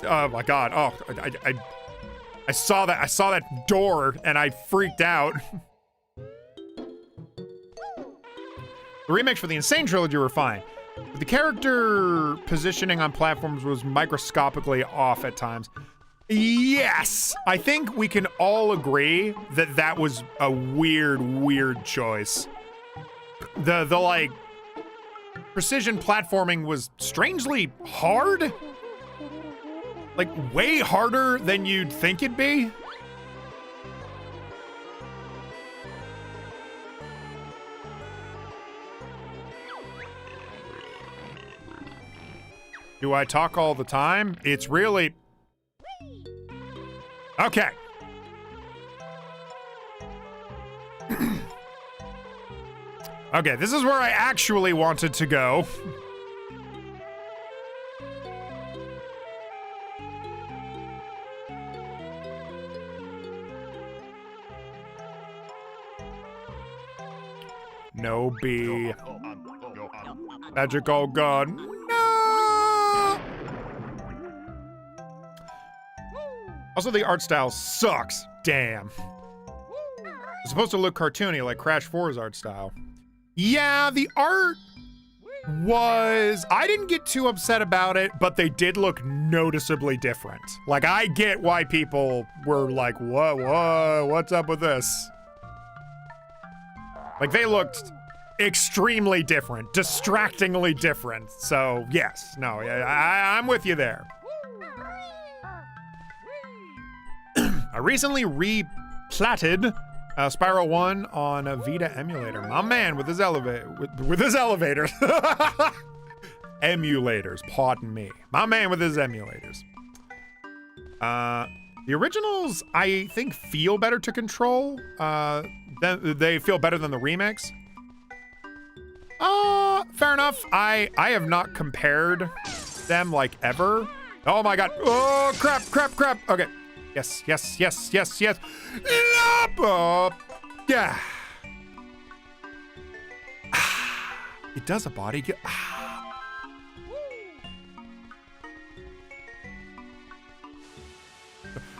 oh my god, I saw that door and I freaked out. The remakes for the Insane Trilogy were fine. But the character positioning on platforms was microscopically off at times. Yes! I think we can all agree that that was a weird choice. The like, precision platforming was strangely hard. Like, way harder than you'd think it'd be. Do I talk all the time? It's really... Okay. Okay, this is where I actually wanted to go. No B. Magical gun. No! Also, the art style sucks. Damn. It's supposed to look cartoony like Crash 4's art style. Yeah, the art was... I didn't get too upset about it, but they did look noticeably different. Like, I get why people were like, what's up with this? Like, they looked extremely different, distractingly different. So, yes, no, I'm with you there. I recently replatted Spyro 1 on a Vita emulator. My man with his with his elevators. Emulators, pardon me. My man with his emulators. The originals, I think, feel better to control. They feel better than the remakes. Fair enough. I have not compared them like ever. Oh my god. Oh, crap. Okay. Yes. Yeah. It does a body.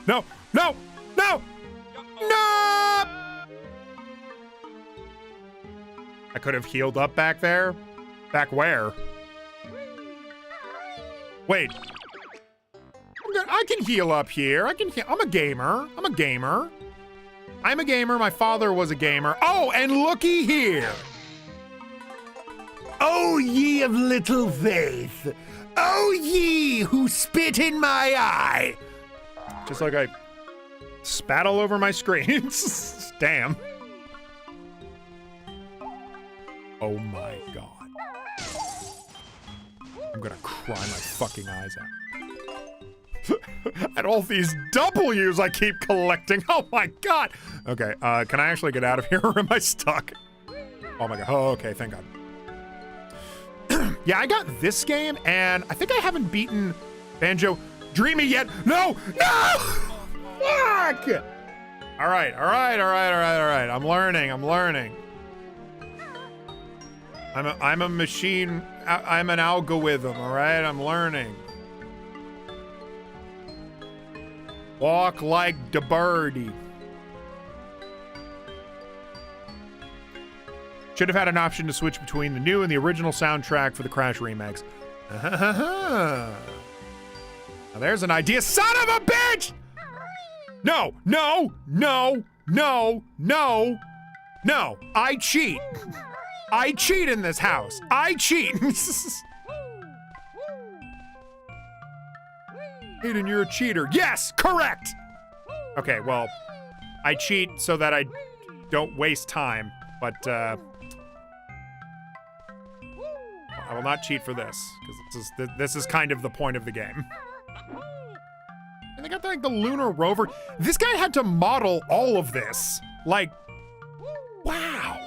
no, no, no, no! I could have healed up back there. Back where? Wait. I can heal up here. I'm a gamer. I'm a gamer. I'm a gamer. My father was a gamer. Oh, and looky here. O ye of little faith, O ye who spit in my eye. Just like I spat all over my screen. Damn. Oh my god. I'm gonna cry my fucking eyes out. And all these W's I keep collecting. Oh my god. Okay, can I actually get out of here or am I stuck? Oh my god. Oh, okay, thank god. Yeah, I got this game and I think I haven't beaten Banjo-Dreamie yet. No! No! Fuck! All right. I'm learning. I'm a machine. I'm an algorithm, all right? I'm learning. Walk like the birdie. Should have had an option to switch between the new and the original soundtrack for the Crash remakes. Now there's an idea. Son of a bitch! No. I cheat. I cheat in this house. I cheat. Hayden, you're a cheater. Yes, correct. Okay, well, I cheat so that I don't waste time, but I will not cheat for this because this is kind of the point of the game. And they got like the lunar rover. This guy had to model all of this. Like, wow.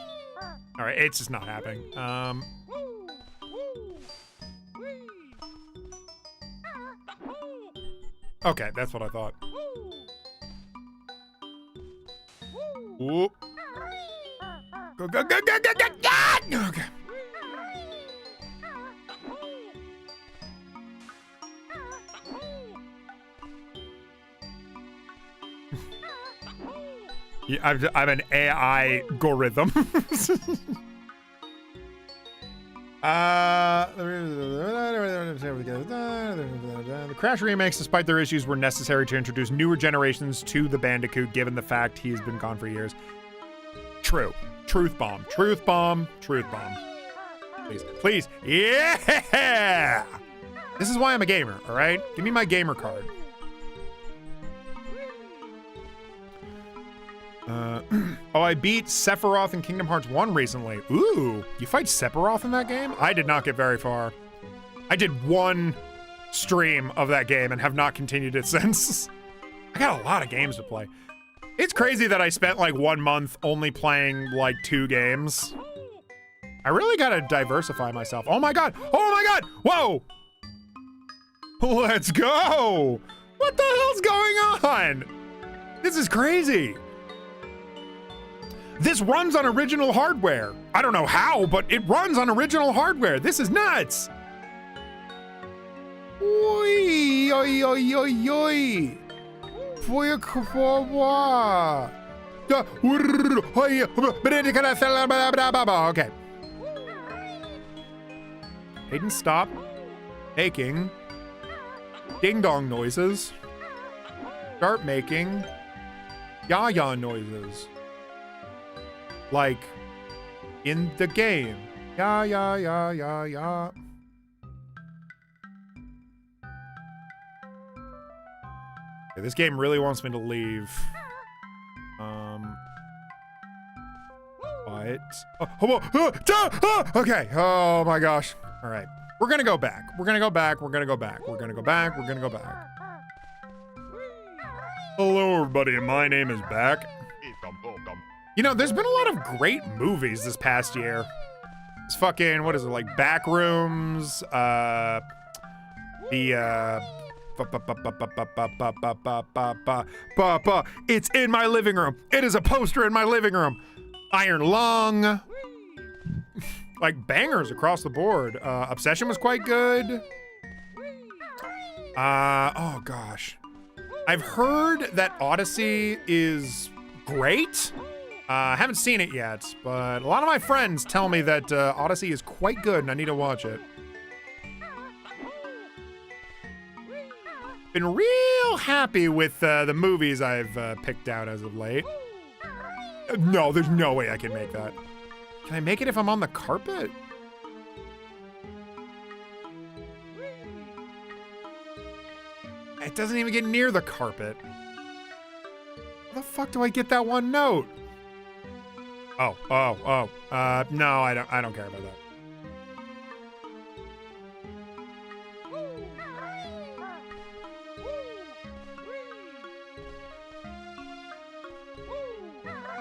All right, it's just not happening. Okay, that's what I thought. Ooh. Go. Okay. Yeah, I'm an AI algorithm. The Crash remakes, despite their issues, were necessary to introduce newer generations to the Bandicoot, given the fact he's been gone for years. True. Truth bomb. Truth bomb. Truth bomb. Please. Please. Yeah! This is why I'm a gamer, all right? Give me my gamer card. Oh, I beat Sephiroth in Kingdom Hearts 1 recently. Ooh, you fight Sephiroth in that game? I did not get very far. I did one stream of that game and have not continued it since. I got a lot of games to play. It's crazy that I spent like 1 month only playing like 2 games. I really gotta diversify myself. Oh my god! Oh my god! Whoa! Let's go! What the hell's going on? This is crazy. This runs on original hardware. I don't know how, but it runs on original hardware. This is nuts. Oi, oi, oi, oi, oi. Okay. Hayden, stop making ding-dong noises. Start making ya-ya noises. Like, in the game. Ya, ya, ya, ya, ya. Okay, this game really wants me to leave. What? Okay, oh my gosh. All right, we're gonna go back. We're gonna go back. We're gonna go back. We're gonna go back. We're gonna go back. Hello, everybody, my name is Back. You know, there's been a lot of great movies this past year. It's fucking, what is it, like Backrooms, it's in my living room. It is a poster in my living room. Iron Lung. Like bangers across the board. Obsession was quite good. Oh gosh. I've heard that Odyssey is great. I haven't seen it yet, but a lot of my friends tell me that Odyssey is quite good and I need to watch it. Been real happy with the movies I've picked out as of late. No, there's no way I can make that. Can I make it if I'm on the carpet? It doesn't even get near the carpet. How the fuck do I get that one note? No, I don't care about that.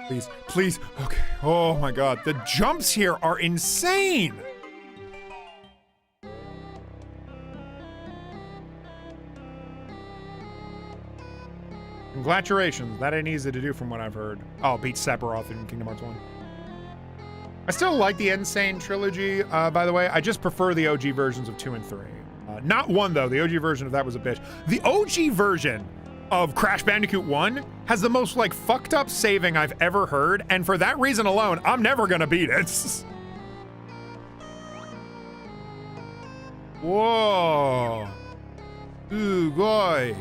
Please, please. Okay. Oh my God. The jumps here are insane. Congratulations. That ain't easy to do from what I've heard. Oh, beat Sephiroth in Kingdom Hearts 1. I still like the Insane trilogy, by the way. I just prefer the OG versions of 2 and 3. Not 1, though. The OG version of that was a bitch. The OG version of Crash Bandicoot 1 has the most, like, fucked up saving I've ever heard, and for that reason alone, I'm never gonna beat it. Whoa. Ooh, boy.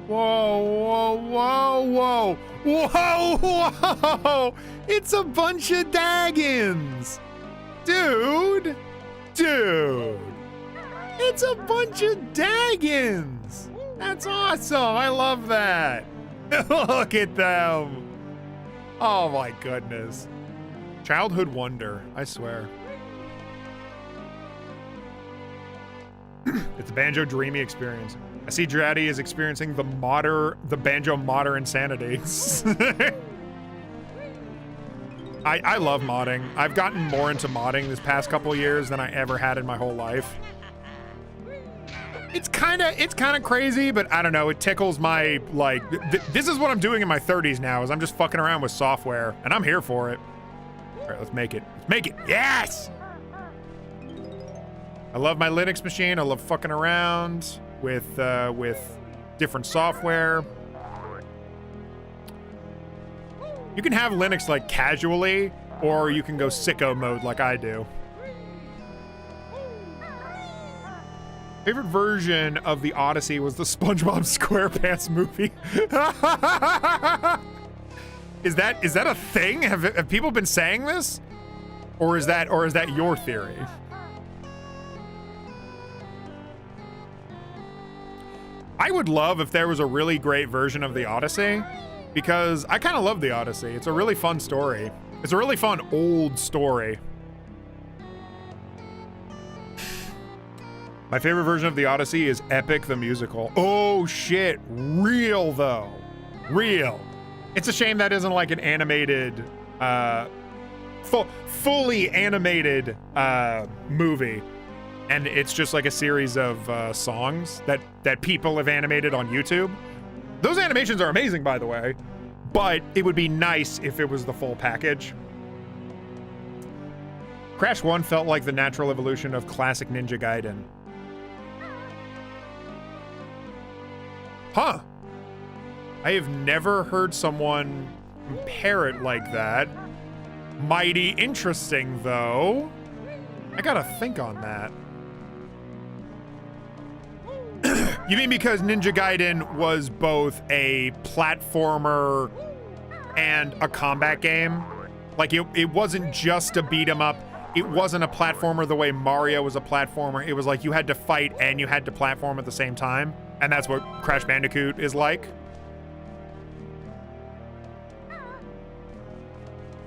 Whoa, whoa, whoa, whoa. Whoa, whoa. It's a bunch of Daggins. Dude. It's a bunch of Daggins. That's awesome. I love that. Look at them. Oh my goodness. Childhood wonder, I swear. It's a Banjo-Dreamie experience. I see Draddy is experiencing the Banjo modder insanity. I love modding. I've gotten more into modding this past couple of years than I ever had in my whole life. It's kind of crazy, but I don't know. It tickles my, like, this is what I'm doing in my 30s now, is I'm just fucking around with software, and I'm here for it. All right, let's make it. Let's make it. Yes! I love my Linux machine. I love fucking around with different software. You can have Linux, like, casually, or you can go sicko mode like I do. Favorite version of the Odyssey was the SpongeBob SquarePants movie. Is that a thing? Have people been saying this? Or is that your theory? I would love if there was a really great version of the Odyssey, because I kind of love the Odyssey. It's a really fun story. It's a really fun old story. My favorite version of the Odyssey is Epic the Musical. Oh shit, real though. Real. It's a shame that isn't like an animated, fully animated movie. And it's just like a series of songs that people have animated on YouTube. Those animations are amazing, by the way, but it would be nice if it was the full package. Crash 1 felt like the natural evolution of classic Ninja Gaiden. Huh. I have never heard someone compare it like that. Mighty interesting, though. I gotta think on that. You mean because Ninja Gaiden was both a platformer and a combat game? Like, it wasn't just a beat 'em up. It wasn't a platformer the way Mario was a platformer. It was like you had to fight and you had to platform at the same time. And that's what Crash Bandicoot is like.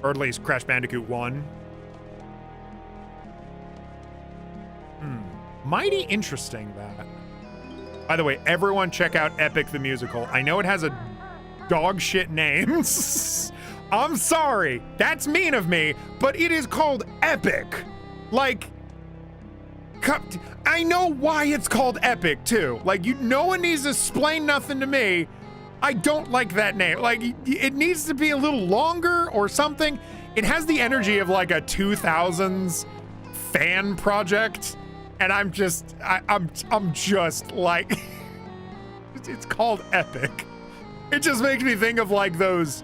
Or at least Crash Bandicoot 1. Mighty interesting, that. By the way, everyone check out Epic the Musical. I know it has a dog shit name. I'm sorry. That's mean of me, but it is called Epic. Like, I know why it's called Epic, too. Like, no one needs to explain nothing to me. I don't like that name. Like, it needs to be a little longer or something. It has the energy of, like, a 2000s fan project. And I'm just like, it's called epic. It just makes me think of like those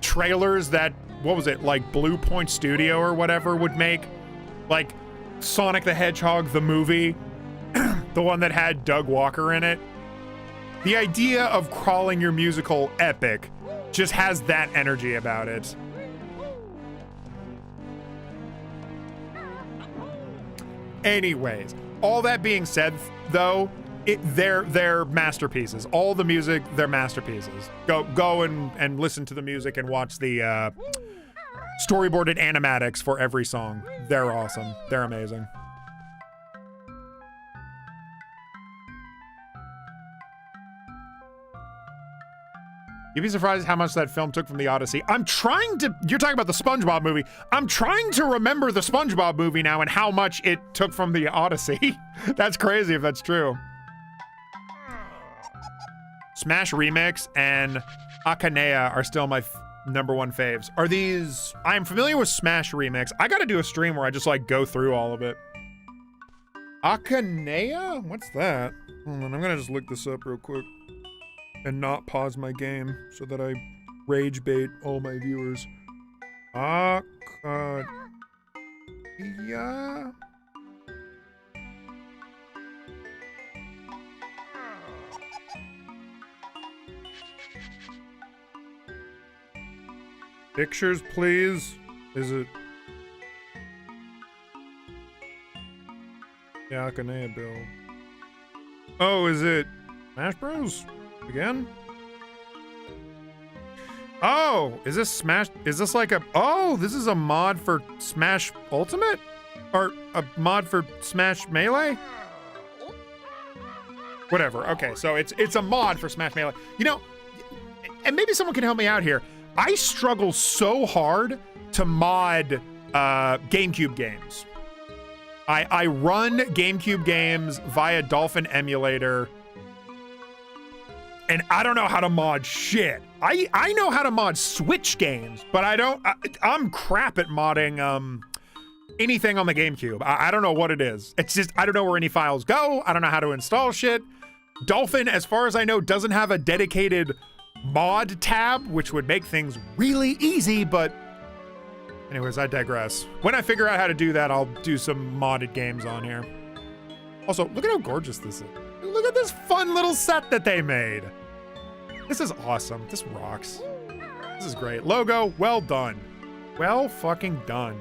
trailers that, what was it, like Blue Point Studio or whatever would make, like Sonic the Hedgehog the movie, the one that had Doug Walker in it. The idea of calling your musical epic just has that energy about it. Anyways, all that being said, though, they're masterpieces. All the music, they're masterpieces. Go and listen to the music and watch the storyboarded animatics for every song. They're awesome. They're amazing. You'd be surprised how much that film took from the Odyssey. You're talking about the SpongeBob movie. I'm trying to remember the SpongeBob movie now and how much it took from the Odyssey. That's crazy if that's true. Smash Remix and Akanea are still my #1 faves. Are these... I'm familiar with Smash Remix. I gotta do a stream where I just like go through all of it. Akanea? What's that? Hold on, I'm gonna just look this up real quick and not pause my game so that I rage bait all my viewers. Akanea? Pictures, please. Is it? Yeah, Akanea Bill. Oh, is it Smash Bros? Again? Oh, is this Smash? Is this like a... Oh, this is a mod for Smash Ultimate? Or a mod for Smash Melee? Whatever. Okay, so it's a mod for Smash Melee. You know, and maybe someone can help me out here. I struggle so hard to mod GameCube games. I run GameCube games via Dolphin emulator, and I don't know how to mod shit. I know how to mod Switch games, but I'm crap at modding anything on the GameCube. I don't know what it is. It's just, I don't know where any files go. I don't know how to install shit. Dolphin, as far as I know, doesn't have a dedicated mod tab, which would make things really easy, but anyways, I digress. When I figure out how to do that, I'll do some modded games on here. Also, look at how gorgeous this is. Look at this fun little set that they made. This is awesome. This rocks. This is great. Logo, well done. Well fucking done.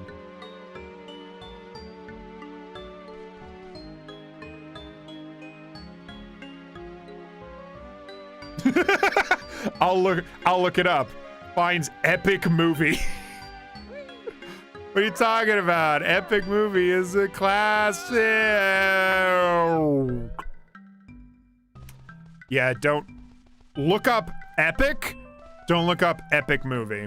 I'll look it up. Finds epic movie. What are you talking about? Epic movie is a classic. Yeah, don't look up epic. Don't look up epic movie.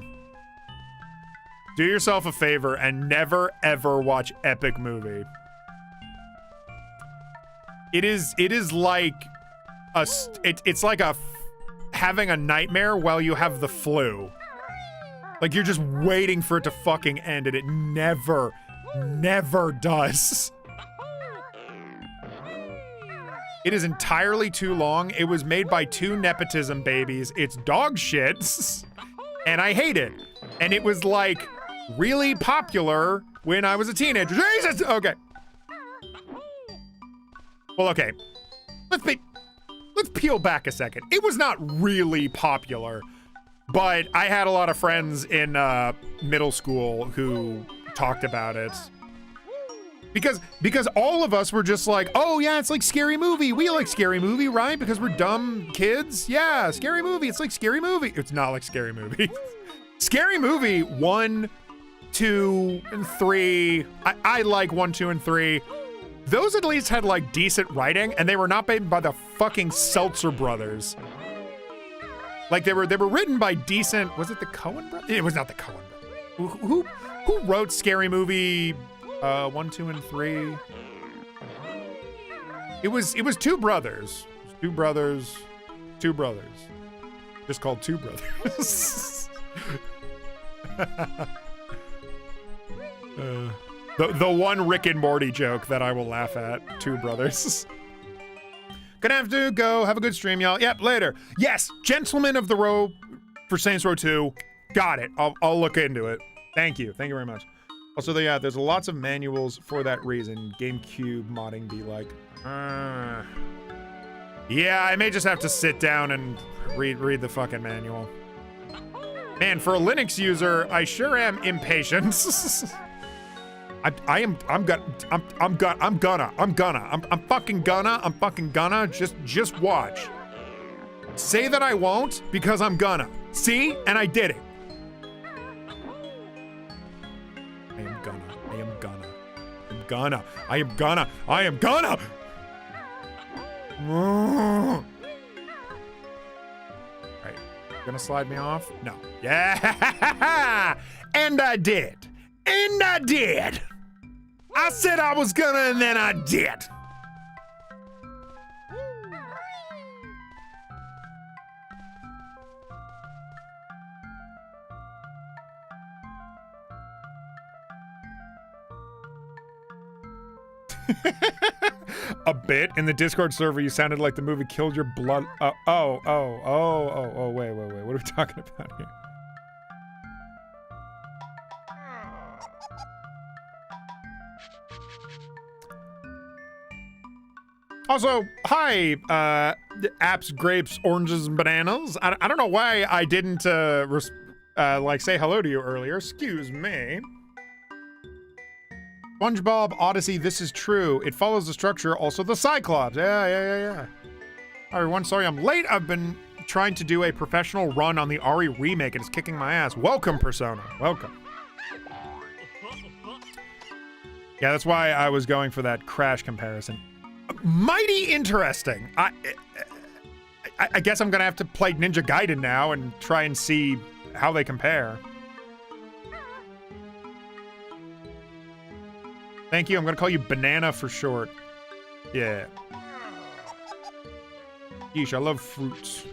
Do yourself a favor and never ever watch epic movie. It is like it's like having a nightmare while you have the flu. Like you're just waiting for it to fucking end, and it never does. It is entirely too long. It was made by 2 nepotism babies. It's dog shit, and I hate it. And it was like really popular when I was a teenager. Jesus! Okay. Well, okay. Let's peel back a second. It was not really popular, but I had a lot of friends in middle school who talked about it. Because all of us were just like, oh yeah, it's like Scary Movie. We like Scary Movie, right? Because we're dumb kids. Yeah, Scary Movie. It's like Scary Movie. It's not like Scary Movie. Scary Movie 1, 2, and 3. I like 1, 2, and 3. Those at least had like decent writing, and they were not made by the fucking Seltzer brothers. Like they were written by decent. Was it the Coen brothers? It was not the Coen brothers. Who wrote Scary Movie 1, 2, and 3? It was 2 brothers. It was 2 brothers. Just called 2 brothers. The one Rick and Morty joke that I will laugh at. 2 brothers. Gonna have to go. Have a good stream, y'all. Yep, later. Yes, Gentlemen of the Row for Saints Row 2. Got it. I'll look into it. Thank you. Thank you very much. Also, there's lots of manuals for that reason. GameCube modding be like, yeah, I may just have to sit down and read the fucking manual. Man, for a Linux user, I sure am impatient. I'm fucking gonna. Just watch. Say that I won't because I'm gonna. See? And I did it. I am gonna. Right. You gonna slide me off? No. Yeah. And I did. I said I was gonna, and then I did. A bit in the Discord server, you sounded like the movie Killed Your Blood. Wait. What are we talking about here? Also, hi, apps, grapes, oranges, and bananas. I don't know why I didn't, say hello to you earlier. Excuse me. SpongeBob Odyssey, this is true. It follows the structure, also the Cyclops. Yeah. Hi, everyone, sorry I'm late. I've been trying to do a professional run on the Ari remake, and it's kicking my ass. Welcome, Persona. Welcome. Yeah, that's why I was going for that Crash comparison. Mighty interesting. I guess I'm gonna have to play Ninja Gaiden now and try and see how they compare. Thank you. I'm gonna call you Banana for short. Yeah. Yeesh, I love fruits.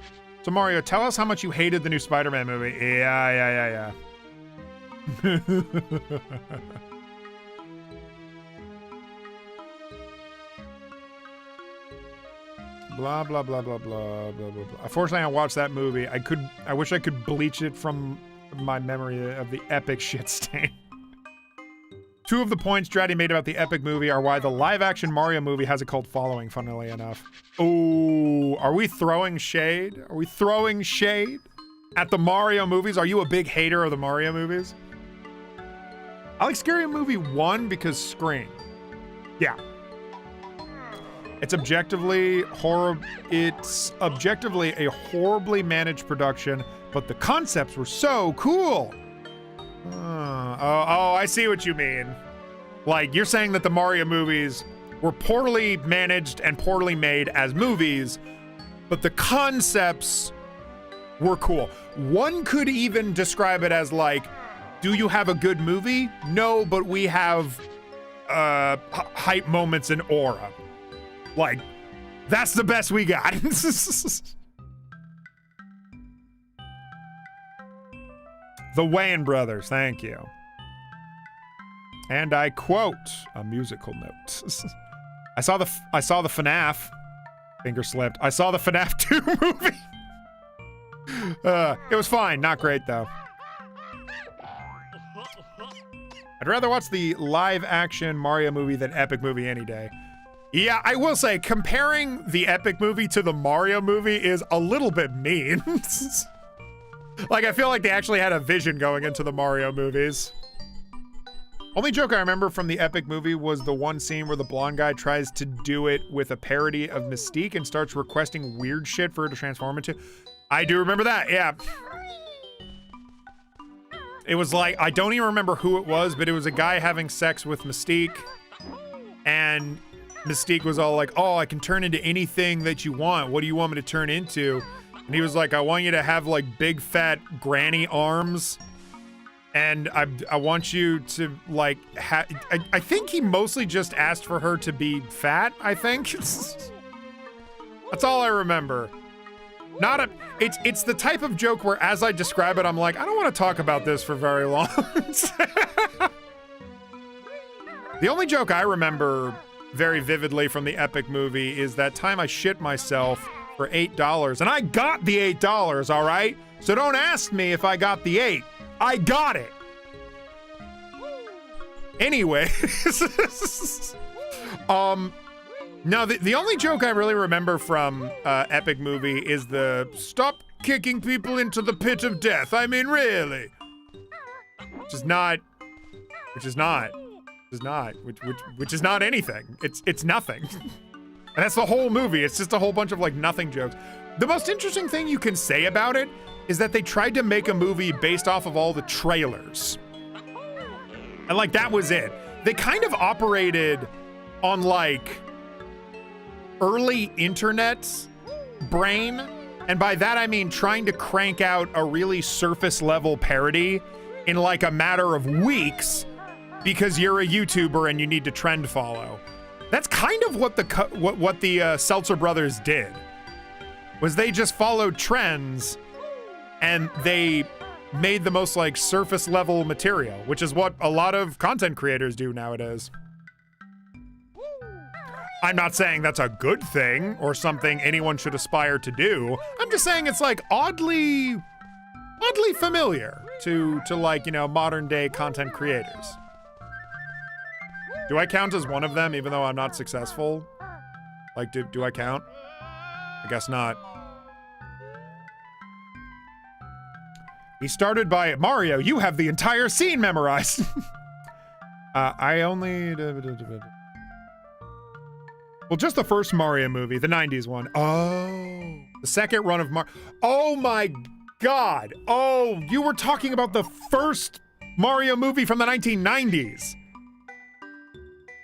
So Mario, tell us how much you hated the new Spider-Man movie. Yeah. Blah, blah, blah, blah, blah, blah, blah, blah. Unfortunately, I watched that movie. I wish I could bleach it from my memory of the epic shit stain. Two of the points Draddy made about the epic movie are why the live-action Mario movie has a cult following, funnily enough. Oh, are we throwing shade? Are we throwing shade at the Mario movies? Are you a big hater of the Mario movies? I like Scary Movie 1 because Scream. Yeah. It's objectively a horribly managed production, but the concepts were so cool. I see what you mean. Like, you're saying that the Mario movies were poorly managed and poorly made as movies, but the concepts were cool. One could even describe it as like, do you have a good movie? No, but we have hype moments and aura. Like, that's the best we got. The Wayans brothers, thank you. And I quote a musical note. I saw the FNAF. Finger slipped. I saw the FNAF 2 movie. It was fine, not great though. I'd rather watch the live-action Mario movie than epic movie any day. Yeah, I will say, comparing the epic movie to the Mario movie is a little bit mean. Like, I feel like they actually had a vision going into the Mario movies. Only joke I remember from the epic movie was the one scene where the blonde guy tries to do it with a parody of Mystique and starts requesting weird shit for her to transform into. I do remember that, yeah. It was like, I don't even remember who it was, but it was a guy having sex with Mystique. And Mystique was all like, oh, I can turn into anything that you want. What do you want me to turn into? And he was like, I want you to have like big fat granny arms. And I want you to like, I think he mostly just asked for her to be fat, I think. That's all I remember. It's the type of joke where as I describe it, I'm like, I don't want to talk about this for very long. The only joke I remember very vividly from the Epic movie is that time I shit myself for $8. And I got the $8, all right? So don't ask me if I got the 8. I got it. Anyway. No, the only joke I really remember from Epic movie is the stop kicking people into the pit of death. I mean, really. Which is not anything. It's nothing. And that's the whole movie. It's just a whole bunch of like nothing jokes. The most interesting thing you can say about it is that they tried to make a movie based off of all the trailers. And like that was it. They kind of operated on like early internet brain. And by that I mean trying to crank out a really surface level parody in like a matter of weeks because you're a YouTuber and you need to trend follow. That's kind of what the Seltzer brothers did. Was they just followed trends and they made the most like surface level material, which is what a lot of content creators do nowadays. I'm not saying that's a good thing or something anyone should aspire to do. I'm just saying it's like oddly familiar to like, you know, modern day content creators. Do I count as one of them even though I'm not successful? Like, do I count? I guess not. He started by Mario, you have the entire scene memorized. I only... Well, just the first Mario movie, the 90s one. Oh, the second run of Mario. Oh my God. Oh, you were talking about the first Mario movie from the 1990s.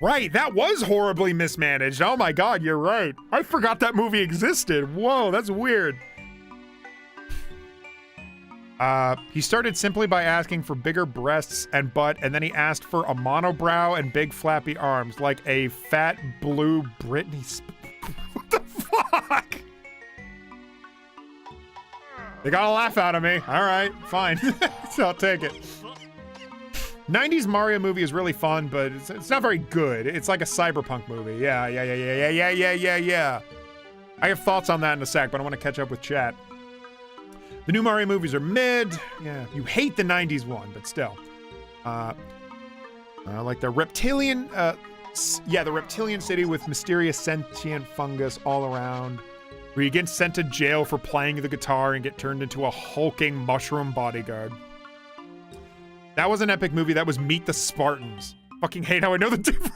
Right, that was horribly mismanaged. Oh my God, you're right. I forgot that movie existed. Whoa, that's weird. He started simply by asking for bigger breasts and butt, and then he asked for a monobrow and big flappy arms, like a fat blue Britney What the fuck? They got a laugh out of me. All right, fine. So I'll take it. 90s Mario movie is really fun, but it's not very good. It's like a cyberpunk movie. Yeah. I have thoughts on that in a sec, but I want to catch up with chat. The new Mario movies are mid. Yeah, you hate the 90s one, but still. Like the reptilian, the reptilian city with mysterious sentient fungus all around, where you get sent to jail for playing the guitar and get turned into a hulking mushroom bodyguard. That was an epic movie. That was Meet the Spartans. Fucking hate how I know the difference.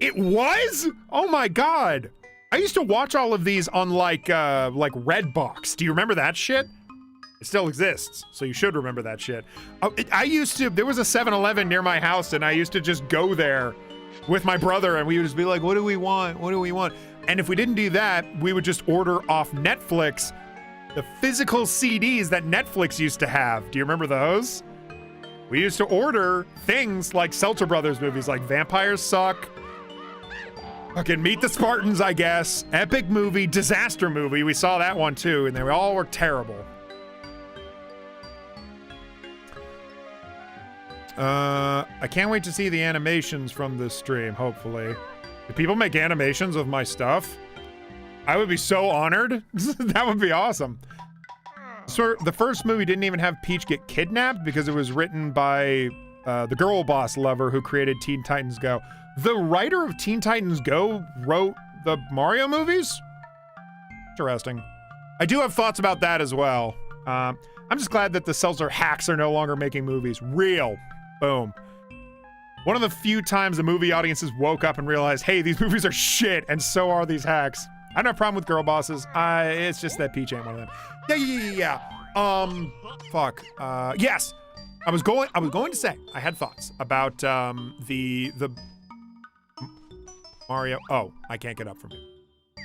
It was? Oh my God. I used to watch all of these on like Redbox. Do you remember that shit? It still exists, so you should remember that shit. There was a 7-Eleven near my house, and I used to just go there with my brother, and we would just be like, what do we want? What do we want? And if we didn't do that, we would just order off Netflix the physical CDs that Netflix used to have. Do you remember those? We used to order things like Seltzer Brothers movies, like Vampires Suck, fucking Meet the Spartans, I guess, epic movie, disaster movie. We saw that one too, and they all were terrible. I can't wait to see the animations from this stream, hopefully. Do people make animations of my stuff? I would be so honored. That would be awesome. So the first movie didn't even have Peach get kidnapped because it was written by the girl boss lover who created Teen Titans Go. The writer of Teen Titans Go wrote the Mario movies? Interesting. I do have thoughts about that as well. I'm just glad that the Seltzer hacks are no longer making movies. Real. Boom. One of the few times the movie audiences woke up and realized, hey, these movies are shit, and so are these hacks. I don't have a problem with girl bosses. It's just that Peach ain't one of them. Yeah. Fuck. Yes. I was going to say I had thoughts about the Mario. Oh, I can't get up from here.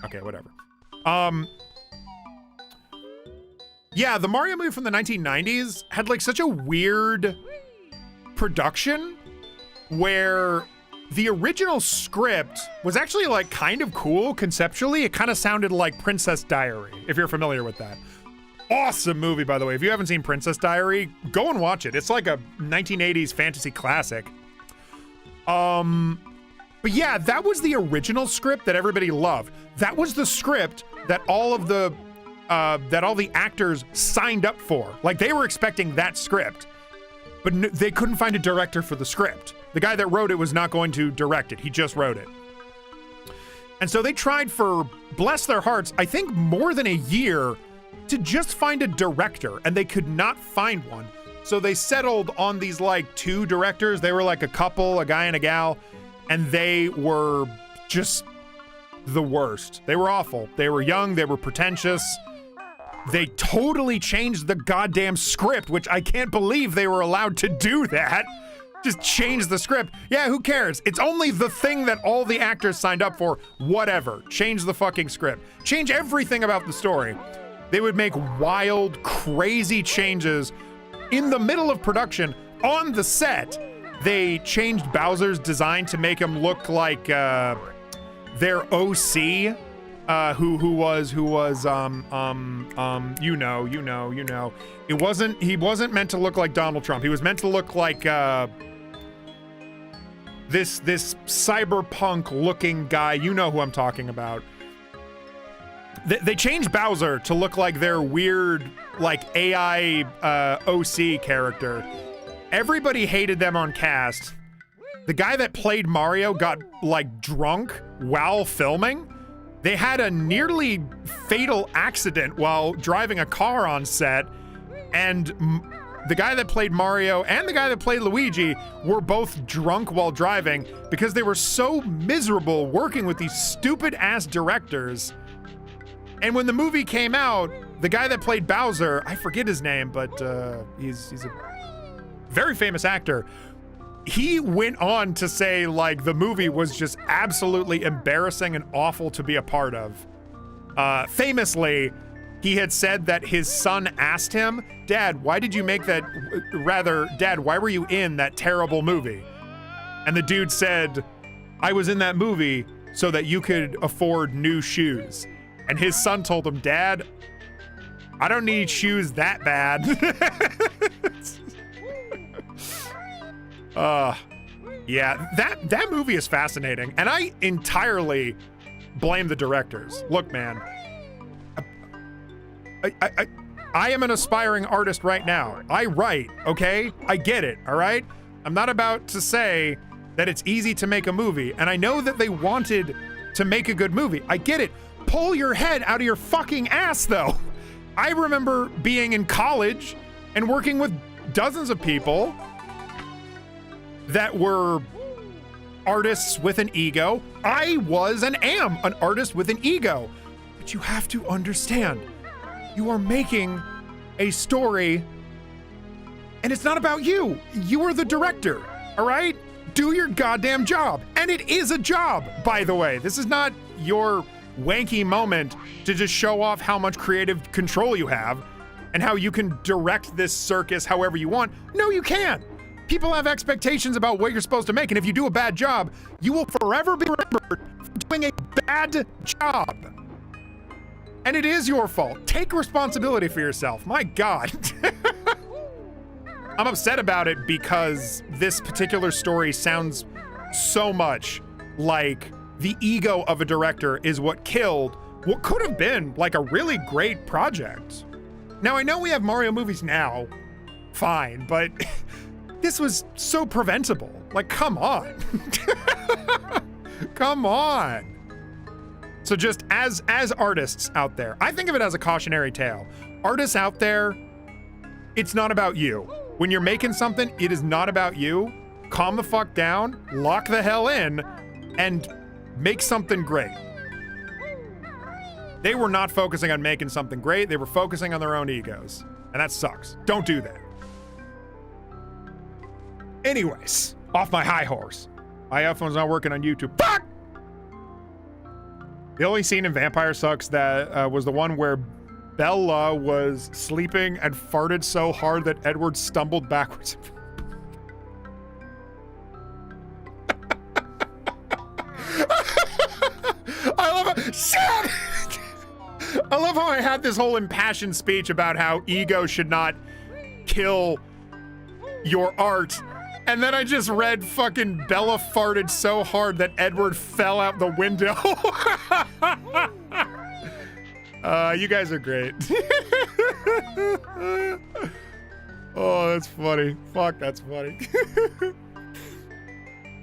Okay, whatever. Yeah, the Mario movie from the 1990s had like such a weird production where the original script was actually like kind of cool conceptually. It kind of sounded like Princess Diary, if you're familiar with that. Awesome movie, by the way. If you haven't seen Princess Diary, go and watch it. It's like a 1980s fantasy classic. But But yeah, that was the original script that everybody loved. That was the script that all the actors signed up for. Like, they were expecting that script, but they couldn't find a director for the script. The guy that wrote it was not going to direct it. He just wrote it. And so they tried for, bless their hearts, I think more than a year to just find a director, and they could not find one. So they settled on these like 2 directors. They were like a couple, a guy and a gal, and they were just the worst. They were awful. They were young, they were pretentious. They totally changed the goddamn script, which I can't believe they were allowed to do that. Just change the script. Yeah, who cares? It's only the thing that all the actors signed up for. Whatever. Change the fucking script. Change everything about the story. They would make wild, crazy changes in the middle of production on the set. They changed Bowser's design to make him look like their OC, who was he wasn't meant to look like Donald Trump. He was meant to look like this cyberpunk looking guy. You know who I'm talking about. They changed Bowser to look like their weird like AI OC character. Everybody hated them on cast. The guy that played Mario got like drunk while filming. They had a nearly fatal accident while driving a car on set, and the guy that played Mario and the guy that played Luigi were both drunk while driving because they were so miserable working with these stupid ass directors. And when the movie came out, the guy that played Bowser, I forget his name, but he's a very famous actor. He went on to say like the movie was just absolutely embarrassing and awful to be a part of. Famously, he had said that his son asked him, "Dad, why did you make that, Dad, why were you in that terrible movie?" And the dude said, "I was in that movie so that you could afford new shoes." And his son told him, "Dad, I don't need shoes that bad." Yeah, that movie is fascinating, and I entirely blame the directors. Look, man, I am an aspiring artist right now. I write, okay? I get it, all right? I'm not about to say that it's easy to make a movie, and I know that they wanted to make a good movie. I get it. Pull your head out of your fucking ass, though. I remember being in college and working with dozens of people that were artists with an ego. I was and am an artist with an ego. But you have to understand, you are making a story and it's not about you. You are the director, all right? Do your goddamn job. And it is a job, by the way. This is not your wanky moment to just show off how much creative control you have and how you can direct this circus however you want. No, you can't. People have expectations about what you're supposed to make, and if you do a bad job, you will forever be remembered for doing a bad job. And it is your fault. Take responsibility for yourself. My God. I'm upset about it because this particular story sounds so much like the ego of a director is what killed what could have been like a really great project. Now, I know we have Mario movies now, fine, but this was so preventable. Like, come on. Come on. So just as artists out there, I think of it as a cautionary tale. Artists out there, it's not about you. When you're making something, it is not about you. Calm the fuck down, lock the hell in, and make something great. They were not focusing on making something great. They were focusing on their own egos. And that sucks. Don't do that. Anyways, off my high horse. My iPhone's not working on YouTube. Fuck! The only scene in Vampire Sucks that was the one where Bella was sleeping and farted so hard that Edward stumbled backwards. I love it. Shit! I love how I had this whole impassioned speech about how ego should not kill your art. And then I just read fucking Bella farted so hard that Edward fell out the window. You guys are great. Oh, that's funny. Fuck, that's funny.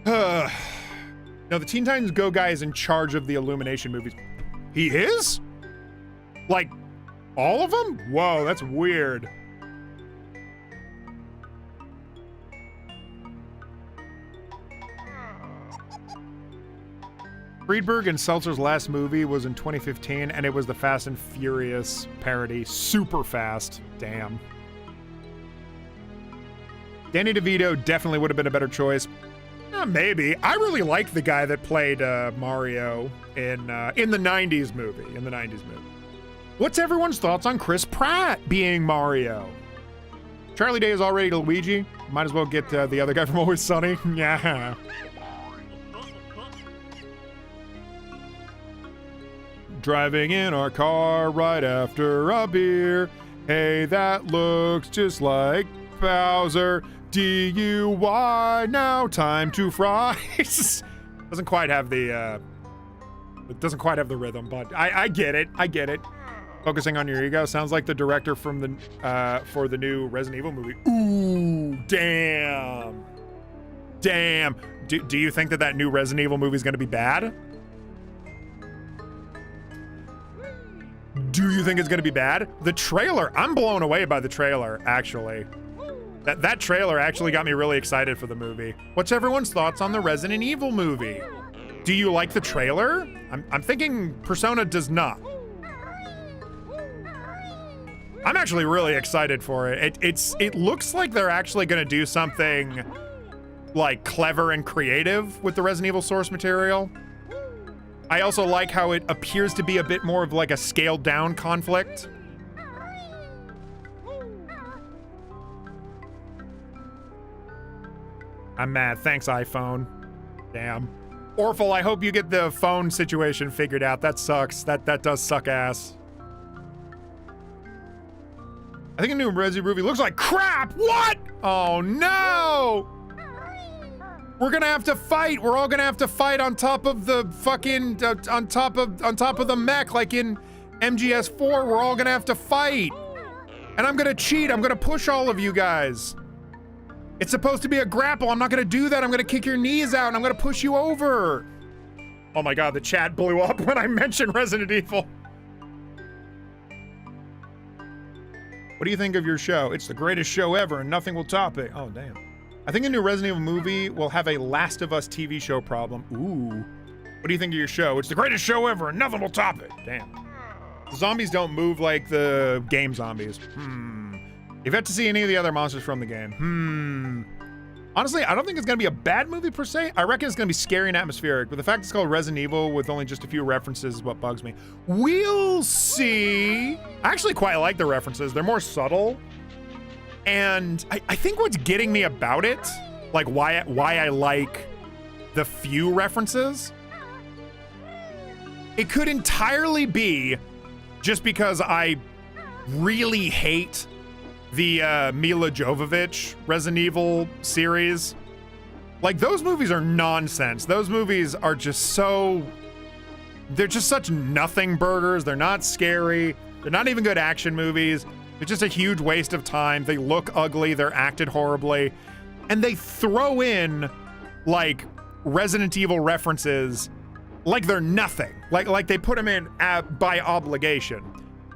No, the Teen Titans Go guy is in charge of the Illumination movies. He is? Like, all of them? Whoa, that's weird. Friedberg and Seltzer's last movie was in 2015, and it was the Fast and Furious parody. Super fast. Damn. Danny DeVito definitely would have been a better choice. Maybe. I really liked the guy that played Mario in the 90s movie. What's everyone's thoughts on Chris Pratt being Mario? Charlie Day is already Luigi. Might as well get the other guy from Always Sunny. Yeah. Driving in our car right after a beer. Hey, that looks just like Bowser. DUI, now time to fries. Doesn't quite have the rhythm, but I get it. Focusing on your ego sounds like the director from the for the new Resident Evil movie. Ooh, damn. Do you think that new Resident Evil movie is going to be bad? Do you think it's going to be bad? The trailer, I'm blown away by the trailer, actually. That trailer actually got me really excited for the movie. What's everyone's thoughts on the Resident Evil movie? Do you like the trailer? I'm thinking Persona does not. I'm actually really excited for it. It looks like they're actually gonna do something like clever and creative with the Resident Evil source material. I also like how it appears to be a bit more of like a scaled down conflict. I'm mad. Thanks, iPhone. Damn. Orphle, I hope you get the phone situation figured out. That sucks. That does suck ass. I think a new Resident movie looks like crap. What? Oh no! We're gonna have to fight. We're all gonna have to fight on top of the fucking on top of the mech, like in MGS4. We're all gonna have to fight. And I'm gonna cheat. I'm gonna push all of you guys. It's supposed to be a grapple. I'm not gonna do that. I'm gonna kick your knees out and I'm gonna push you over. Oh my god, the chat blew up when I mentioned Resident Evil. What do you think of your show? It's the greatest show ever and nothing will top it. Oh, damn. I think a new Resident Evil movie will have a Last of Us TV show problem. Ooh. What do you think of your show? It's the greatest show ever and nothing will top it. Damn. The zombies don't move like the game zombies. You've yet to see any of the other monsters from the game. Honestly, I don't think it's gonna be a bad movie per se. I reckon it's gonna be scary and atmospheric, but the fact it's called Resident Evil with only just a few references is what bugs me. We'll see. I actually quite like the references. They're more subtle. And I think what's getting me about it, like why I like the few references, it could entirely be just because I really hate the Mila Jovovich Resident Evil series. Like, those movies are nonsense. Those movies are just they're just such nothing burgers. They're not scary. They're not even good action movies. They're just a huge waste of time. They look ugly. They're acted horribly. And they throw in, like, Resident Evil references like they're nothing. Like they put them in by obligation.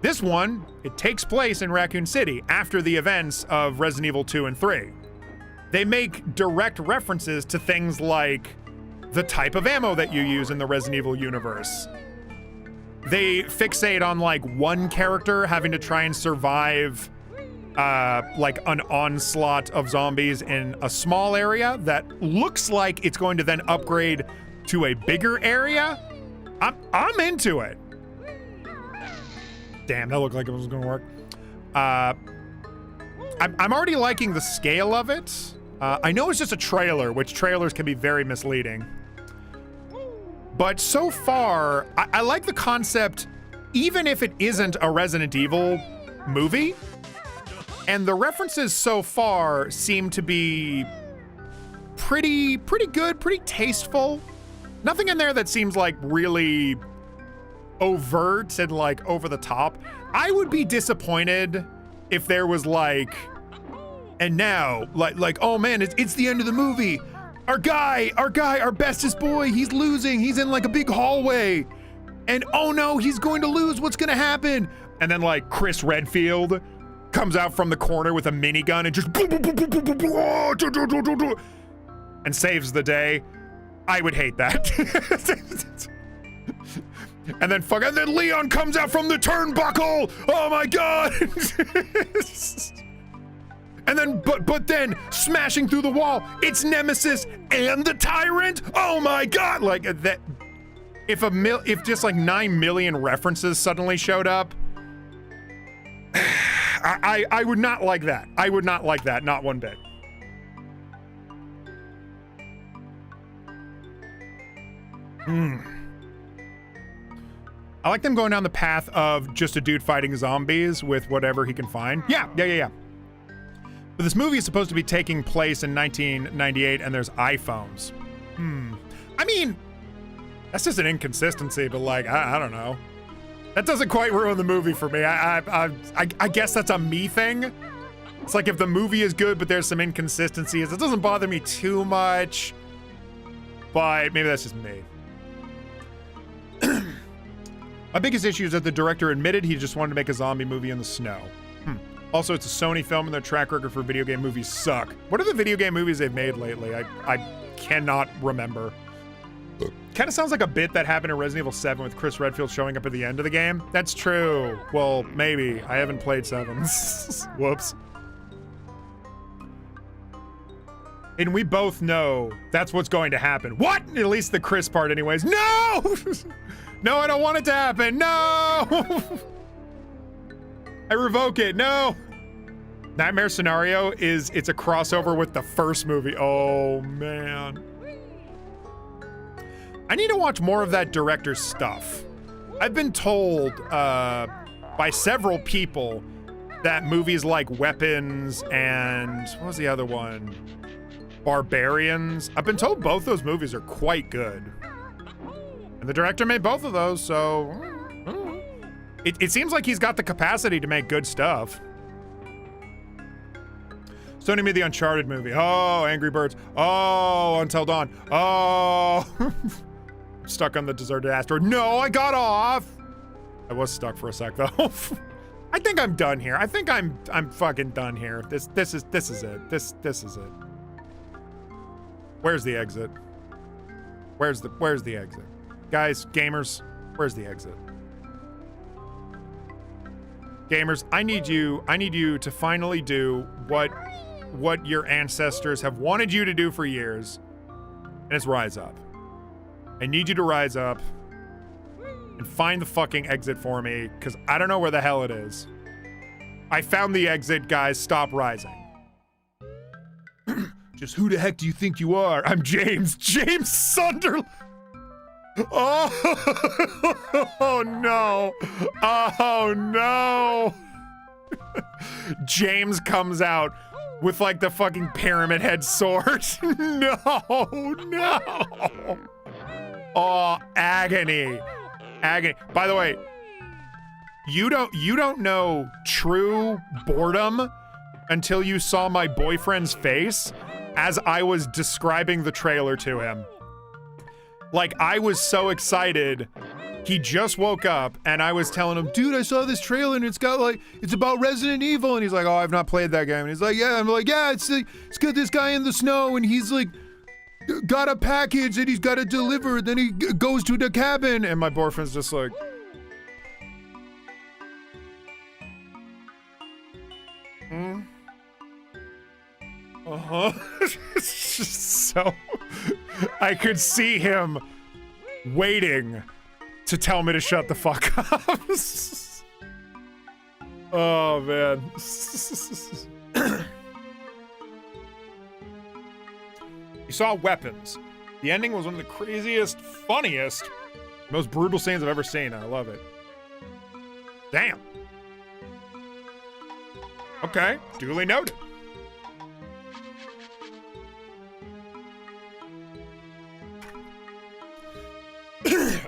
This one, it takes place in Raccoon City after the events of Resident Evil 2 and 3. They make direct references to things like the type of ammo that you use in the Resident Evil universe. They fixate on, like, one character having to try and survive like an onslaught of zombies in a small area that looks like it's going to then upgrade to a bigger area. I'm into it. Damn, that looked like it was gonna work. I'm already liking the scale of it. I know it's just a trailer, which trailers can be very misleading. But so far, I like the concept, even if it isn't a Resident Evil movie. And the references so far seem to be pretty good, pretty tasteful. Nothing in there that seems like really overt and like over the top. I would be disappointed if there was like, and now, like, oh man, it's the end of the movie. Our guy, our bestest boy, he's losing. He's in like a big hallway. And oh no, he's going to lose. What's gonna happen? And then like Chris Redfield comes out from the corner with a minigun and just and saves the day. I would hate that. And then Leon comes out from the turnbuckle. Oh my god. And then, but then smashing through the wall, it's Nemesis and the Tyrant. Oh my god! Like that. If just like 9 million references suddenly showed up, I would not like that. I would not like that, not one bit. I like them going down the path of just a dude fighting zombies with whatever he can find. Yeah. But this movie is supposed to be taking place in 1998 and there's iPhones. I mean, that's just an inconsistency, but like, I don't know. That doesn't quite ruin the movie for me. I guess that's a me thing. It's like if the movie is good, but there's some inconsistencies, it doesn't bother me too much, but maybe that's just me. My biggest issue is that the director admitted he just wanted to make a zombie movie in the snow. Also, it's a Sony film and their track record for video game movies suck. What are the video game movies they've made lately? I cannot remember. Kind of sounds like a bit that happened in Resident Evil 7 with Chris Redfield showing up at the end of the game. That's true. Well, maybe. I haven't played 7. Whoops. And we both know that's what's going to happen. What? At least the Chris part anyways. No! No, I don't want it to happen. No! I revoke it. No. Nightmare Scenario it's a crossover with the first movie. Oh man. I need to watch more of that director's stuff. I've been told by several people that movies like Weapons and what was the other one? Barbarians. I've been told both those movies are quite good. And the director made both of those, so it seems like he's got the capacity to make good stuff. Sony made the Uncharted movie. Oh, Angry Birds. Oh, Until Dawn. Oh, stuck on the deserted asteroid. No, I got off. I was stuck for a sec though. I think I'm done here. I think I'm fucking done here. This is it. This is it. Where's the exit? Where's the exit? Guys, gamers, where's the exit? Gamers, I need you to finally do what your ancestors have wanted you to do for years, and it's rise up. I need you to rise up and find the fucking exit for me, because I don't know where the hell it is. I found the exit, guys. Stop rising. Just who the heck do you think you are? I'm James Sunderland. Oh no. Oh no. James comes out with like the fucking pyramid head sword. No. Oh, agony. By the way, you don't know true boredom until you saw my boyfriend's face as I was describing the trailer to him. Like, I was so excited. He just woke up and I was telling him, dude, I saw this trailer and it's about Resident Evil. And he's like, oh, I've not played that game. And he's like, yeah. I'm like, yeah, it's got this guy in the snow and he's like, got a package that he's got to deliver. Then he goes to the cabin. And my boyfriend's just like, It's just so, I could see him waiting to tell me to shut the fuck up. Oh man. You saw Weapons. The ending was one of the craziest, funniest, most brutal scenes I've ever seen. I love it. Damn. Okay, duly noted.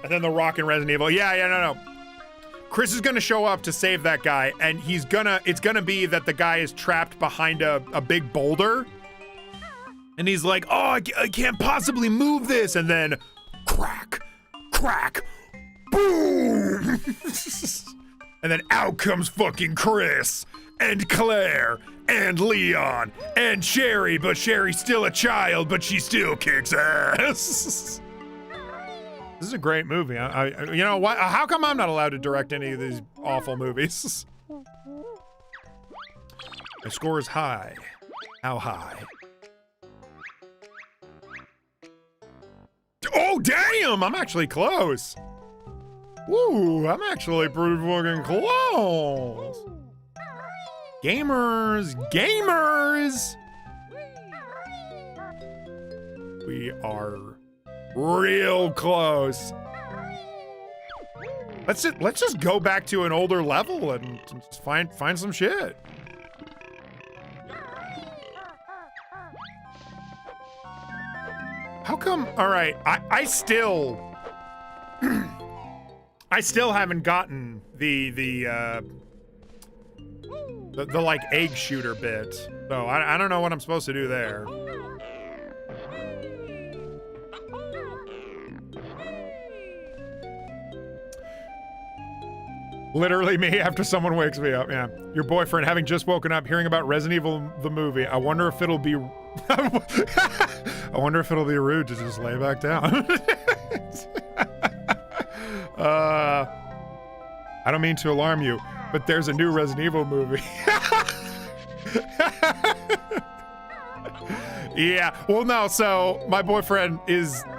And then The Rock and Resident Evil. Yeah, no. Chris is gonna show up to save that guy, and it's gonna be that the guy is trapped behind a big boulder. And he's like, oh, I can't possibly move this. And then crack, boom. And then out comes fucking Chris and Claire and Leon and Sherry, but Sherry's still a child, but she still kicks ass. This is a great movie. You know what? How come I'm not allowed to direct any of these awful movies? My score is high. How high? Oh, damn! I'm actually close. Woo, I'm actually pretty fucking close. Gamers. We are real close. Let's just go back to an older level and just find some shit. How come? All right, I still haven't gotten the like egg shooter bit, so I don't know what I'm supposed to do there. Literally me after someone wakes me up, yeah. Your boyfriend having just woken up, hearing about Resident Evil the movie. I wonder if it'll be I wonder if it'll be rude to just lay back down. I don't mean to alarm you, but there's a new Resident Evil movie. Yeah, well, no, so my boyfriend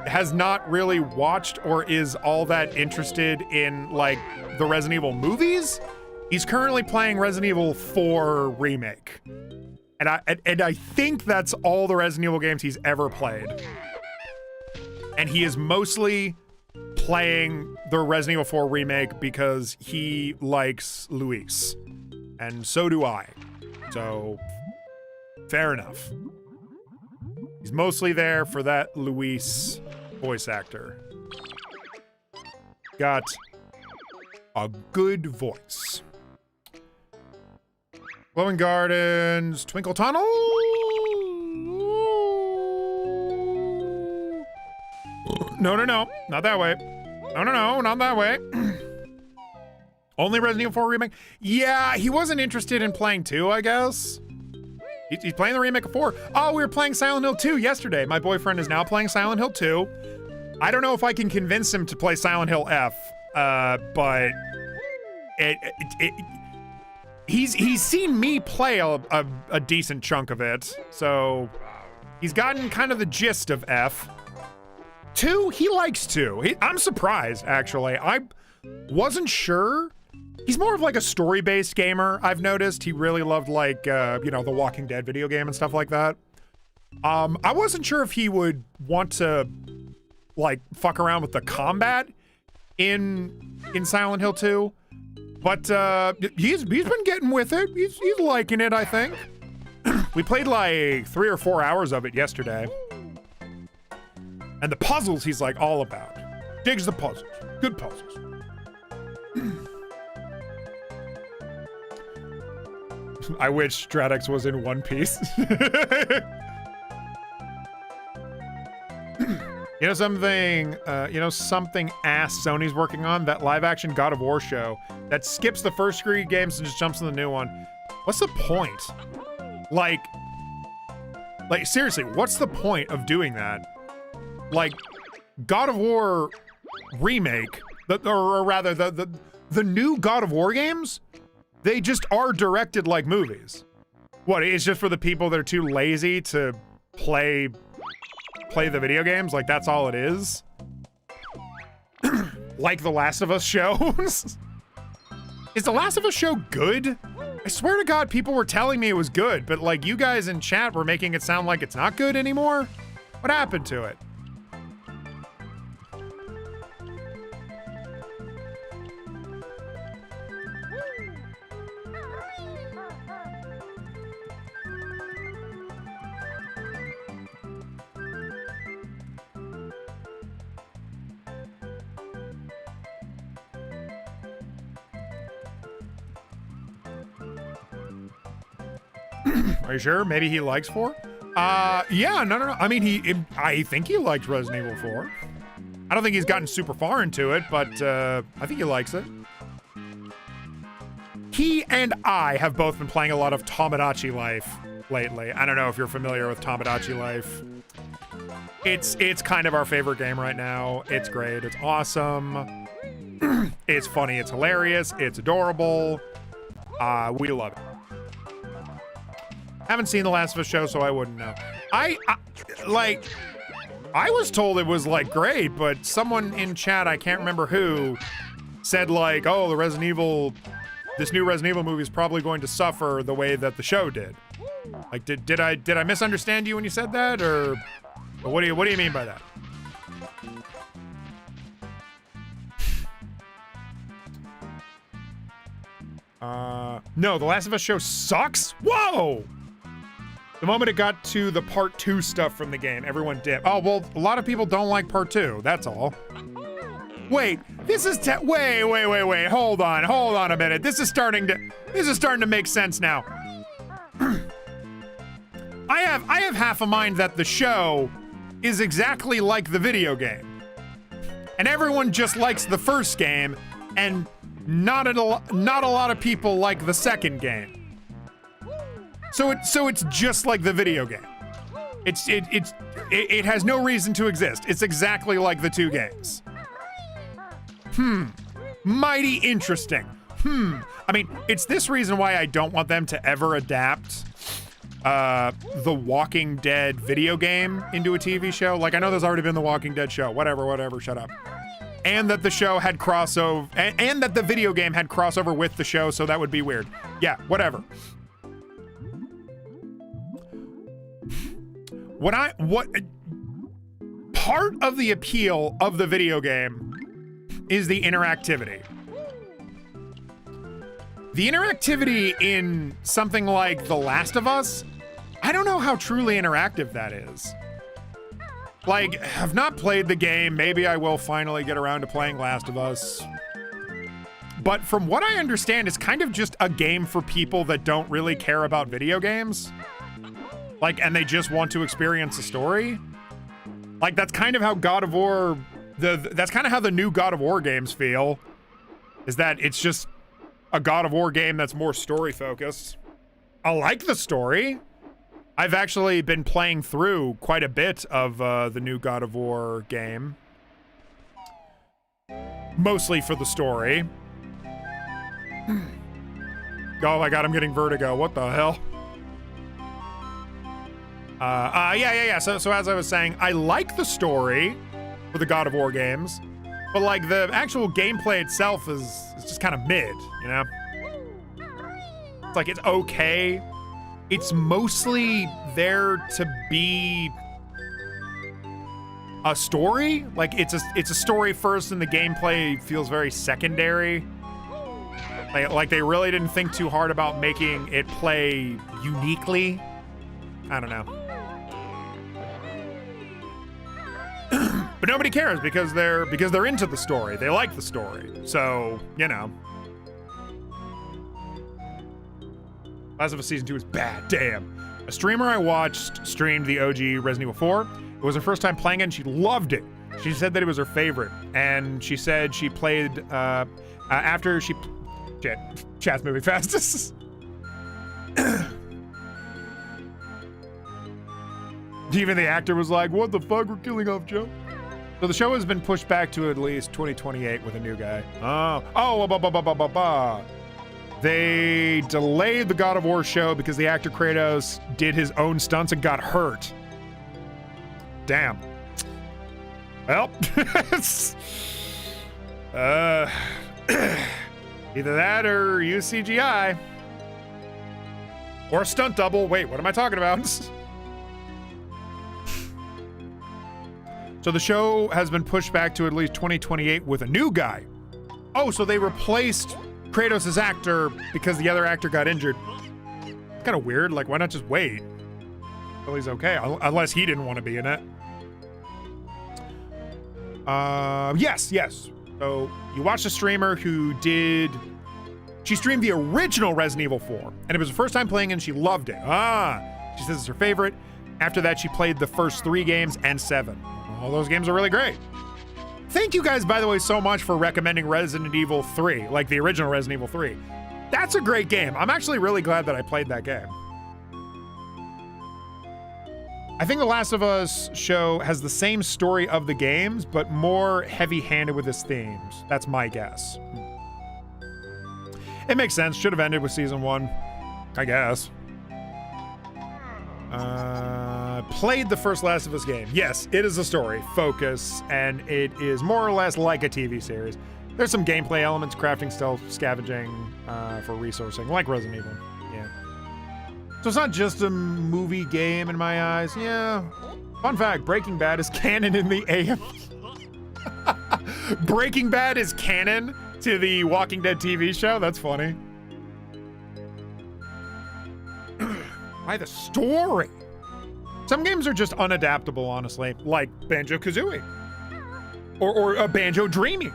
has not really watched or is all that interested in, like, the Resident Evil movies. He's currently playing Resident Evil 4 Remake. And I think that's all the Resident Evil games he's ever played. And he is mostly playing the Resident Evil 4 Remake because he likes Luis. And so do I. So, fair enough. He's mostly there for that Luis voice actor. Got a good voice. Glowing Gardens, Twinkle Tunnel. No, not that way. No, not that way. Only Resident Evil 4 Remake? Yeah, he wasn't interested in playing 2, I guess. He's playing the remake of 4. Oh, we were playing Silent Hill 2 yesterday. My boyfriend is now playing Silent Hill 2. I don't know if I can convince him to play Silent Hill F, but he's seen me play a decent chunk of it, so he's gotten kind of the gist of F. 2, he likes 2. I'm surprised, actually. I wasn't sure. He's more of like a story-based gamer, I've noticed. He really loved, like, you know, the Walking Dead video game and stuff like that. I wasn't sure if he would want to, like, fuck around with the combat in Silent Hill 2. But, he's been getting with it. He's liking it, I think. We played, like, 3 or 4 hours of it yesterday. And the puzzles he's, like, all about. Digs the puzzles. Good puzzles. I wish Stradex was in One Piece. You know something ass Sony's working on? That live-action God of War show that skips the first 3 games and just jumps in the new one. What's the point? Like, seriously, what's the point of doing that? Like, God of War Remake, or rather, the new God of War games, they just are directed like movies. What, it's just for the people that are too lazy to play the video games? Like, that's all it is? Like The Last of Us shows? Is The Last of Us show good? I swear to God, people were telling me it was good, but, like, you guys in chat were making it sound like it's not good anymore? What happened to it? Are you sure? Maybe he likes 4? Yeah, no. I mean, I think he liked Resident Evil 4. I don't think he's gotten super far into it, but I think he likes it. He and I have both been playing a lot of Tomodachi Life lately. I don't know if you're familiar with Tomodachi Life. It's kind of our favorite game right now. It's great. It's awesome. It's funny. It's hilarious. It's adorable. We love it. Haven't seen The Last of Us show, so I wouldn't know. I was told it was like great, but someone in chat, I can't remember who, said like, oh, this new Resident Evil movie is probably going to suffer the way that the show did. Like, did I misunderstand you when you said that, or what do you mean by that? No, The Last of Us show sucks? Whoa! The moment it got to the part 2 stuff from the game, everyone dipped. Oh, well, a lot of people don't like part 2, that's all. Wait, this is wait, hold on a minute. This is starting to make sense now. I have half a mind that the show is exactly like the video game. And everyone just likes the first game, and not a lot of people like the second game. So it's just like the video game. It has no reason to exist. It's exactly like the 2 games. Mighty interesting. I mean, it's this reason why I don't want them to ever adapt the Walking Dead video game into a TV show. Like, I know there's already been the Walking Dead show. Whatever, shut up. And that the show had crossover, and that the video game had crossover with the show, so that would be weird. Yeah, whatever. Part of the appeal of the video game is the interactivity. The interactivity in something like The Last of Us, I don't know how truly interactive that is. Like, I've not played the game. Maybe I will finally get around to playing Last of Us. But from what I understand, it's kind of just a game for people that don't really care about video games. Like, and they just want to experience the story. Like, that's kind of how God of War, that's kind of how the new God of War games feel. Is that it's just a God of War game that's more story focused. I like the story. I've actually been playing through quite a bit of the new God of War game. Mostly for the story. Oh my god, I'm getting vertigo. What the hell? Yeah. So as I was saying, I like the story for the God of War games, but like the actual gameplay itself is just kind of mid, you know? It's like, it's okay. It's mostly there to be a story. Like, it's a story first, and the gameplay feels very secondary. Like they really didn't think too hard about making it play uniquely. I don't know. But nobody cares because they're into the story. They like the story. So, you know. Last of Us Season 2 is bad. Damn. A streamer I watched streamed the OG Resident Evil 4. It was her first time playing it, and she loved it. She said that it was her favorite. And she said she played, after she... Shit. Chat's moving fast. Even the actor was like, what the fuck? We're killing off Joe. So the show has been pushed back to at least 2028 with a new guy. They delayed the God of War show because the actor Kratos did his own stunts and got hurt. Damn. Well, either that or use CGI. Or a stunt double. Wait, what am I talking about? So the show has been pushed back to at least 2028 with a new guy. Oh, so they replaced Kratos' actor because the other actor got injured. It's kind of weird. Like, why not just wait until he's okay? Unless he didn't want to be in it. Yes. So you watched a streamer who did She streamed the original Resident Evil 4, and it was her first time playing and she loved it. She says it's her favorite. After that, she played the first 3 games and 7. All those games are really great. Thank you guys, by the way, so much for recommending Resident Evil 3, like the original Resident Evil 3. That's a great game. I'm actually really glad that I played that game. I think The Last of Us show has the same story of the games, but more heavy-handed with its themes. That's my guess. It makes sense. Should have ended with season 1, I guess. Played the first Last of Us game. Yes, it is a story, focus, and it is more or less like a TV series. There's some gameplay elements, crafting, stealth, scavenging for resourcing, like Resident Evil. Yeah. So it's not just a movie game in my eyes. Yeah. Fun fact, Breaking Bad is canon in the AM. Breaking Bad is canon to the Walking Dead TV show? That's funny. Why the story? Some games are just unadaptable, honestly, like Banjo-Kazooie. Or a Banjo-Dreamie.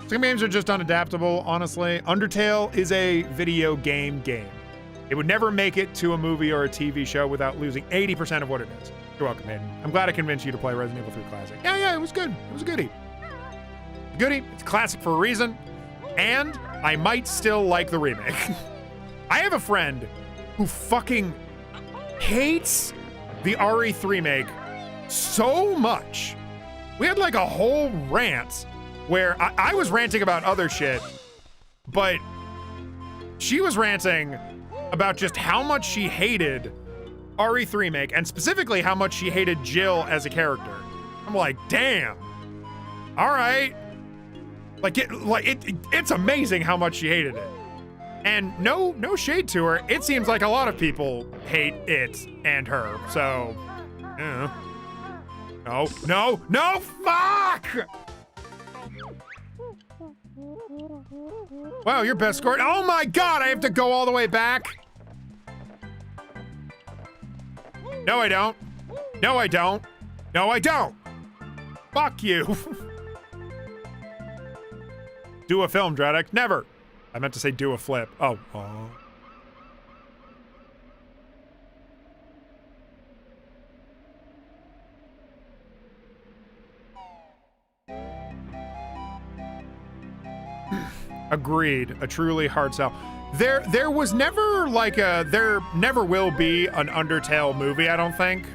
Some games are just unadaptable, honestly. Undertale is a video game. It would never make it to a movie or a TV show without losing 80% of what it is. You're welcome, Hayden. I'm glad I convinced you to play Resident Evil 3 Classic. Yeah, it was good. It was a goodie. It's a classic for a reason, and I might still like the remake. I have a friend who fucking hates the RE3 remake so much. We had like a whole rant where I was ranting about other shit, but she was ranting about just how much she hated RE3 remake, and specifically how much she hated Jill as a character. I'm like, damn. All right. It's amazing how much she hated it. And no shade to her. It seems like a lot of people hate it and her. So, no, fuck! Wow, your best score. Oh my God, I have to go all the way back. No, I don't. No, I don't. No, I don't. Fuck you. Do a film, Dradek. Never. I meant to say do a flip. Oh. Agreed. A truly hard sell. There was never like there never will be an Undertale movie, I don't think.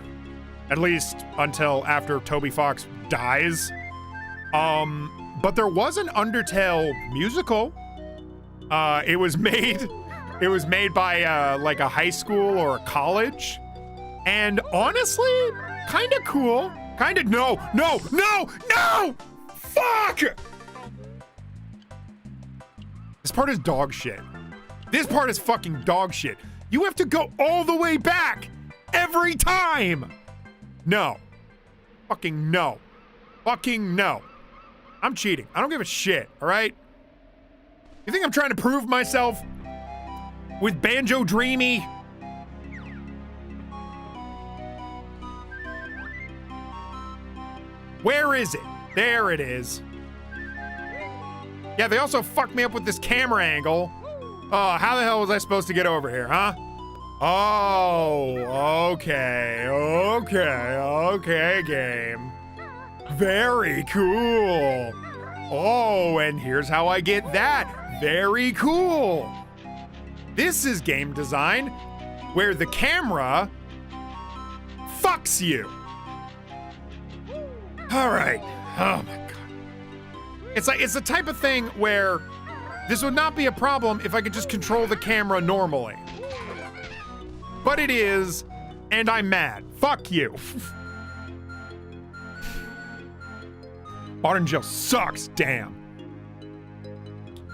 At least until after Toby Fox dies. But there was an Undertale musical. It was made by like a high school or a college. And honestly, kind of cool. No! Fuck! This part is dog shit. This part is fucking dog shit. You have to go all the way back every time. No. Fucking no. Fucking no. I'm cheating. I don't give a shit, all right? You think I'm trying to prove myself with Banjo-Dreamie? Where is it? There it is. Yeah, they also fucked me up with this camera angle. Oh, how the hell was I supposed to get over here, huh? Oh, okay, game. Very cool. Oh, and here's how I get that. Very cool. This is game design where the camera fucks you. All right. Oh my God. It's the type of thing where this would not be a problem if I could just control the camera normally. But it is, and I'm mad. Fuck you. Modern Jill sucks, damn.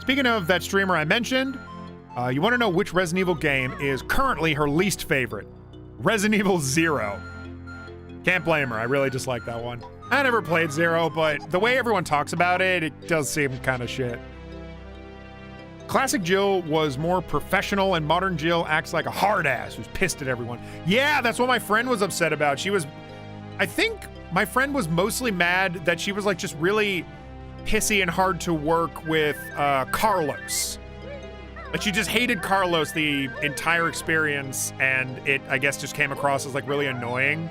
Speaking of that streamer I mentioned, you want to know which Resident Evil game is currently her least favorite? Resident Evil 0. Can't blame her, I really dislike that one. I never played 0, but the way everyone talks about it, it does seem kind of shit. Classic Jill was more professional, and modern Jill acts like a hard ass who's pissed at everyone. Yeah, that's what my friend was upset about. I think my friend was mostly mad that she was like just really pissy and hard to work with Carlos. Like, she just hated Carlos the entire experience, and it, I guess, just came across as, like, really annoying.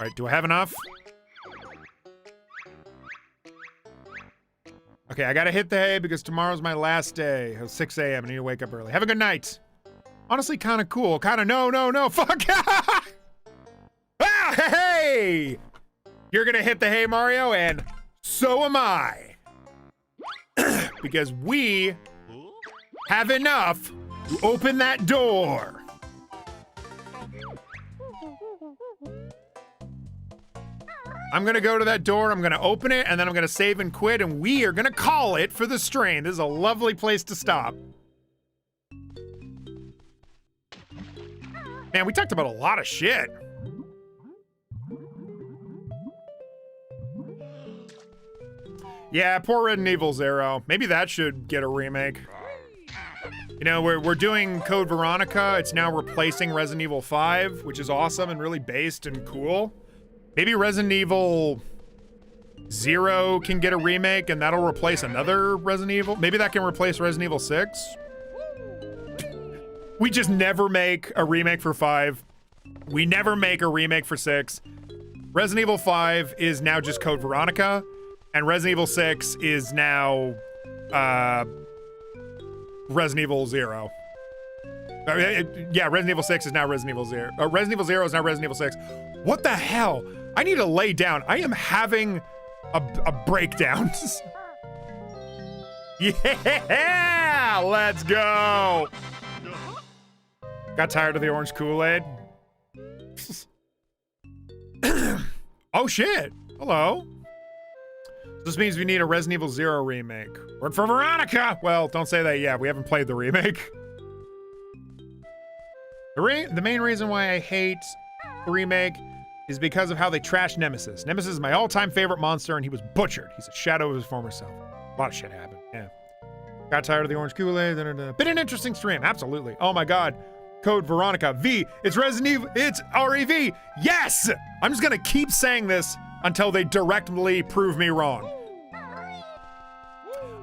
All right, do I have enough? Okay, I gotta hit the hay because tomorrow's my last day. It's 6 a.m. I need to wake up early. Have a good night. Honestly, kind of cool. Kind of no, fuck. Ah, hey! You're gonna hit the hay, Mario, and so am I. Because we have enough to open that door. I'm gonna go to that door, I'm gonna open it, and then I'm gonna save and quit, and we are gonna call it for the strain. This is a lovely place to stop. Man, we talked about a lot of shit. Yeah, poor Resident Evil 0. Maybe that should get a remake. You know, we're doing Code Veronica. It's now replacing Resident Evil 5, which is awesome and really based and cool. Maybe Resident Evil 0 can get a remake and that'll replace another Resident Evil. Maybe that can replace Resident Evil 6. We just never make a remake for 5. We never make a remake for 6. Resident Evil 5 is now just Code Veronica. And Resident Evil 6 is now, Resident Evil 0. Yeah, Resident Evil 6 is now Resident Evil 0. Resident Evil 0 is now Resident Evil 6. What the hell? I need to lay down. I am having a breakdown. Yeah! Let's go! Got tired of the orange Kool-Aid. Oh, shit. Hello. This means we need a Resident Evil 0 remake. Work for Veronica! Well, don't say that yet. We haven't played the remake. The main reason why I hate the remake is because of how they trashed Nemesis. Nemesis is my all-time favorite monster, and he was butchered. He's a shadow of his former self. A lot of shit happened, yeah. Got tired of the orange Kool-Aid. Been an interesting stream, absolutely. Oh my god. Code Veronica. V. It's Resident Evil. It's REV. Yes! I'm just gonna keep saying this until they directly prove me wrong.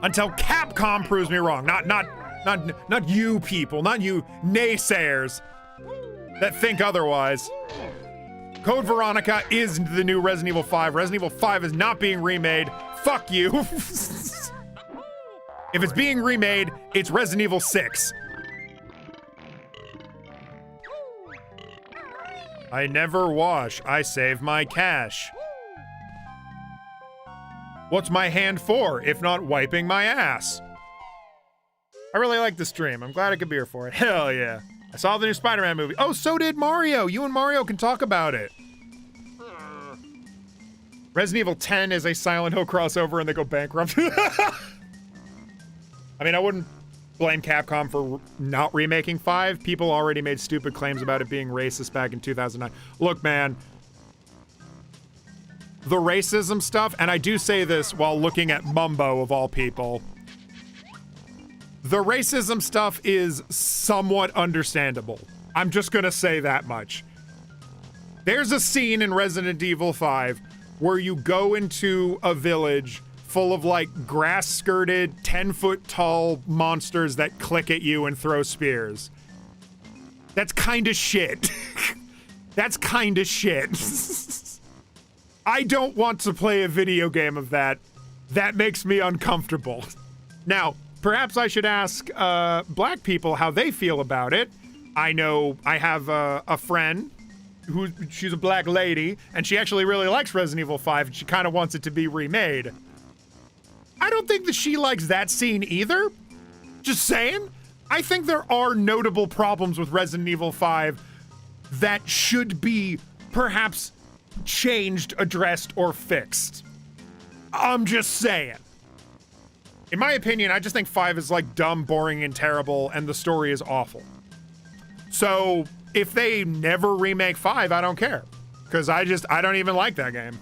Until Capcom proves me wrong. Not you people, not you naysayers that think otherwise. Code Veronica is the new Resident Evil 5. Resident Evil 5 is not being remade. Fuck you. If it's being remade, it's Resident Evil 6. I never wash. I save my cash. What's my hand for, if not wiping my ass? I really like the stream. I'm glad I could be here for it. Hell yeah. I saw the new Spider-Man movie. Oh, so did Mario. You and Mario can talk about it. Resident Evil 10 is a Silent Hill crossover and they go bankrupt. I mean, I wouldn't blame Capcom for not remaking 5. People already made stupid claims about it being racist back in 2009. Look, man. The racism stuff, and I do say this while looking at Mumbo of all people. The racism stuff is somewhat understandable. I'm just gonna say that much. There's a scene in Resident Evil 5 where you go into a village full of like grass-skirted, 10-foot-tall monsters that click at you and throw spears. That's kinda shit. That's kinda shit. I don't want to play a video game of that. That makes me uncomfortable. Now, perhaps I should ask black people how they feel about it. I know I have a friend she's a black lady, and she actually really likes Resident Evil 5, and she kind of wants it to be remade. I don't think that she likes that scene either. Just saying. I think there are notable problems with Resident Evil 5 that should be perhaps changed, addressed, or fixed. I'm just saying. In my opinion, I just think 5 is like dumb, boring, and terrible, and the story is awful. So if they never remake 5, I don't care. Because I don't even like that game.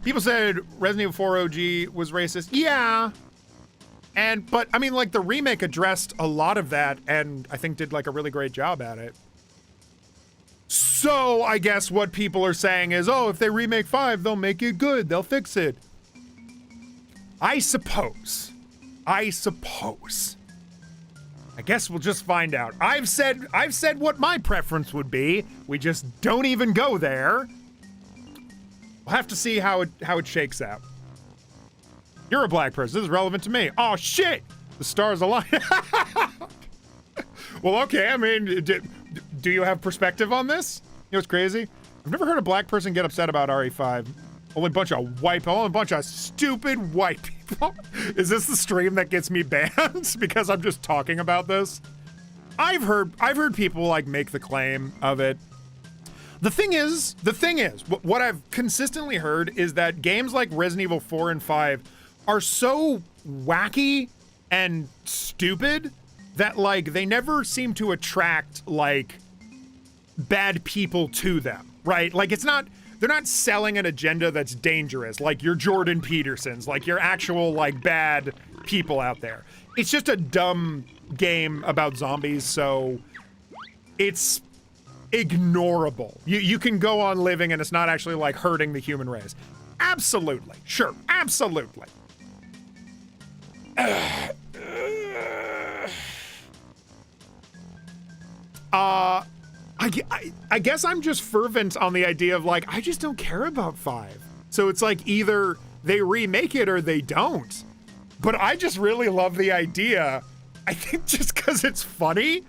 People said Resident Evil 4 OG was racist. Yeah. But I mean, like, the remake addressed a lot of that, and I think did like a really great job at it. So I guess what people are saying is, oh, if they remake 5, they'll make it good. They'll fix it. I suppose. I guess we'll just find out. I've said what my preference would be. We just don't even go there. We'll have to see how it shakes out. You're a black person. This is relevant to me. Oh shit! The stars align. Well, okay. I mean, do you have perspective on this? You know what's crazy? I've never heard a black person get upset about RE5. Only a bunch of stupid white people. Is this the stream that gets me banned because I'm just talking about this? I've heard people like make the claim of it. The thing is, what I've consistently heard is that games like Resident Evil 4 and 5 are so wacky and stupid that like they never seem to attract like bad people to them, right? Like they're not selling an agenda that's dangerous, like your Jordan Petersons, like your actual like bad people out there. It's just a dumb game about zombies, so it's ignorable. You can go on living and it's not actually like hurting the human race. Absolutely, sure, absolutely. I guess I'm just fervent on the idea of like, I just don't care about 5. So it's like either they remake it or they don't. But I just really love the idea. I think just because it's funny,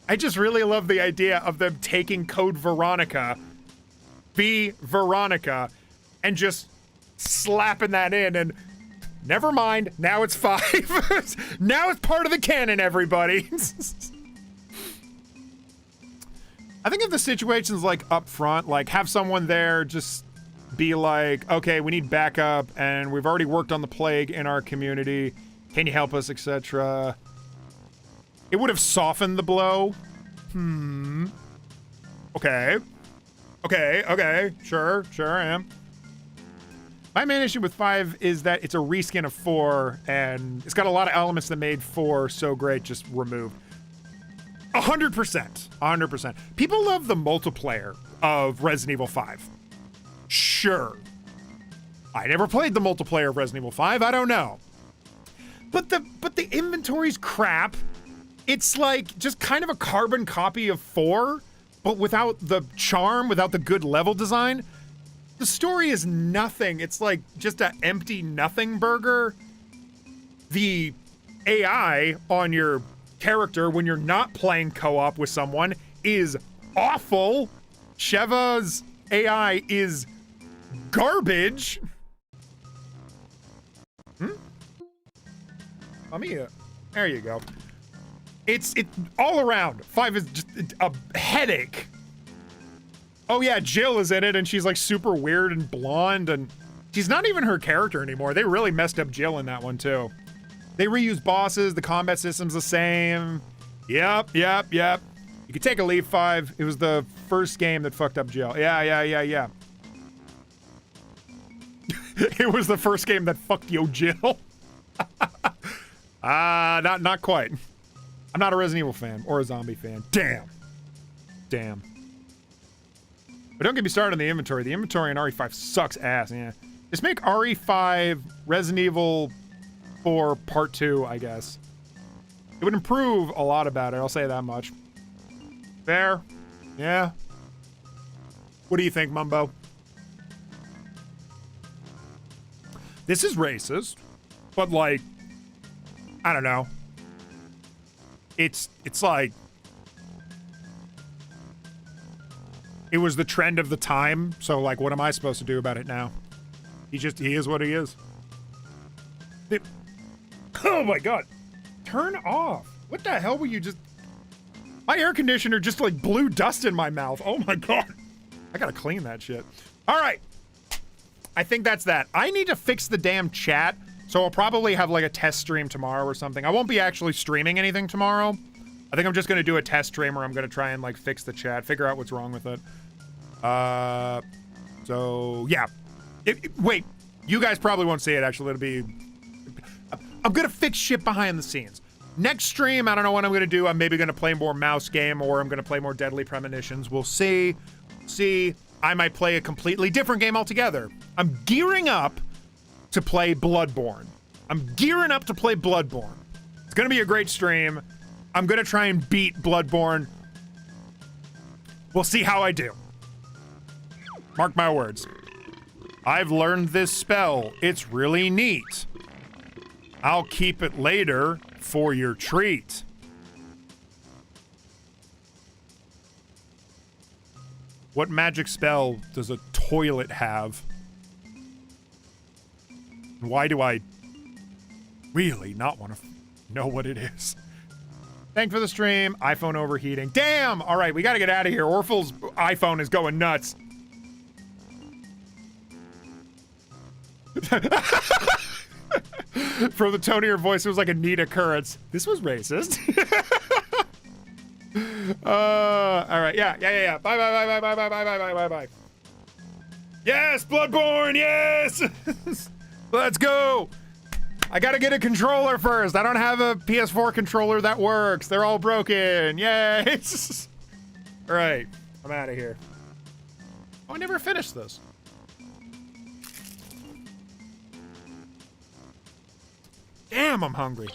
I just really love the idea of them taking Code Veronica, Veronica, and just slapping that in and never mind, now it's 5. Now it's part of the canon, everybody. I think if the situation's like up front, like have someone there just be like, okay, we need backup and we've already worked on the plague in our community. Can you help us, etc. It would have softened the blow. Okay. Sure, I am. My main issue with 5 is that it's a reskin of 4 and it's got a lot of elements that made 4 so great just removed. 100%. People love the multiplayer of Resident Evil 5. Sure. I never played the multiplayer of Resident Evil 5. I don't know. But the inventory's crap. It's like just kind of a carbon copy of 4, but without the charm, without the good level design. The story is nothing. It's like just an empty nothing burger. The AI on your character when you're not playing co-op with someone is awful. Sheva's AI is garbage. Mamiya. There you go. It's all around. 5 is just a headache. Oh yeah, Jill is in it and she's like super weird and blonde and she's not even her character anymore. They really messed up Jill in that one too. They reuse bosses, the combat system's the same. Yep. You could take a leave 5. It was the first game that fucked up Jill. Yeah. It was the first game that fucked yo Jill. Not quite. I'm not a Resident Evil fan or a zombie fan. Damn. But don't get me started on the inventory. The inventory in RE5 sucks ass, yeah. Just make RE5 Resident Evil 4 Part 2, I guess. It would improve a lot about it, I'll say that much. Fair? Yeah? What do you think, Mumbo? This is racist, but like, I don't know. It's like, it was the trend of the time, so like, what am I supposed to do about it now? He is what he is. Oh my god. Turn off. What the hell were you just... My air conditioner just like blew dust in my mouth. Oh my god. I gotta clean that shit. All right. I think that's that. I need to fix the damn chat, so I'll probably have like a test stream tomorrow or something. I won't be actually streaming anything tomorrow. I think I'm just gonna do a test stream where I'm gonna try and like fix the chat, figure out what's wrong with it. So yeah. Wait, you guys probably won't see it actually. It'll be... I'm gonna fix shit behind the scenes. Next stream, I don't know what I'm gonna do. I'm maybe gonna play more mouse game or I'm gonna play more Deadly Premonitions. We'll see. I might play a completely different game altogether. I'm gearing up to play Bloodborne. I'm gearing up to play Bloodborne. It's gonna be a great stream. I'm gonna try and beat Bloodborne. We'll see how I do. Mark my words. I've learned this spell. It's really neat. I'll keep it later for your treat. What magic spell does a toilet have? Why do I really not want to know what it is? Thanks for the stream. iPhone overheating. Damn! All right, we got to get out of here. Orphal's iPhone is going nuts. From the tone of your voice, it was like a neat occurrence. This was racist. All right, yeah. Bye. Yes, Bloodborne, yes! Let's go! I gotta get a controller first. I don't have a PS4 controller that works. They're all broken. Yay! All right, I'm out of here. Oh, I never finished this. Damn, I'm hungry.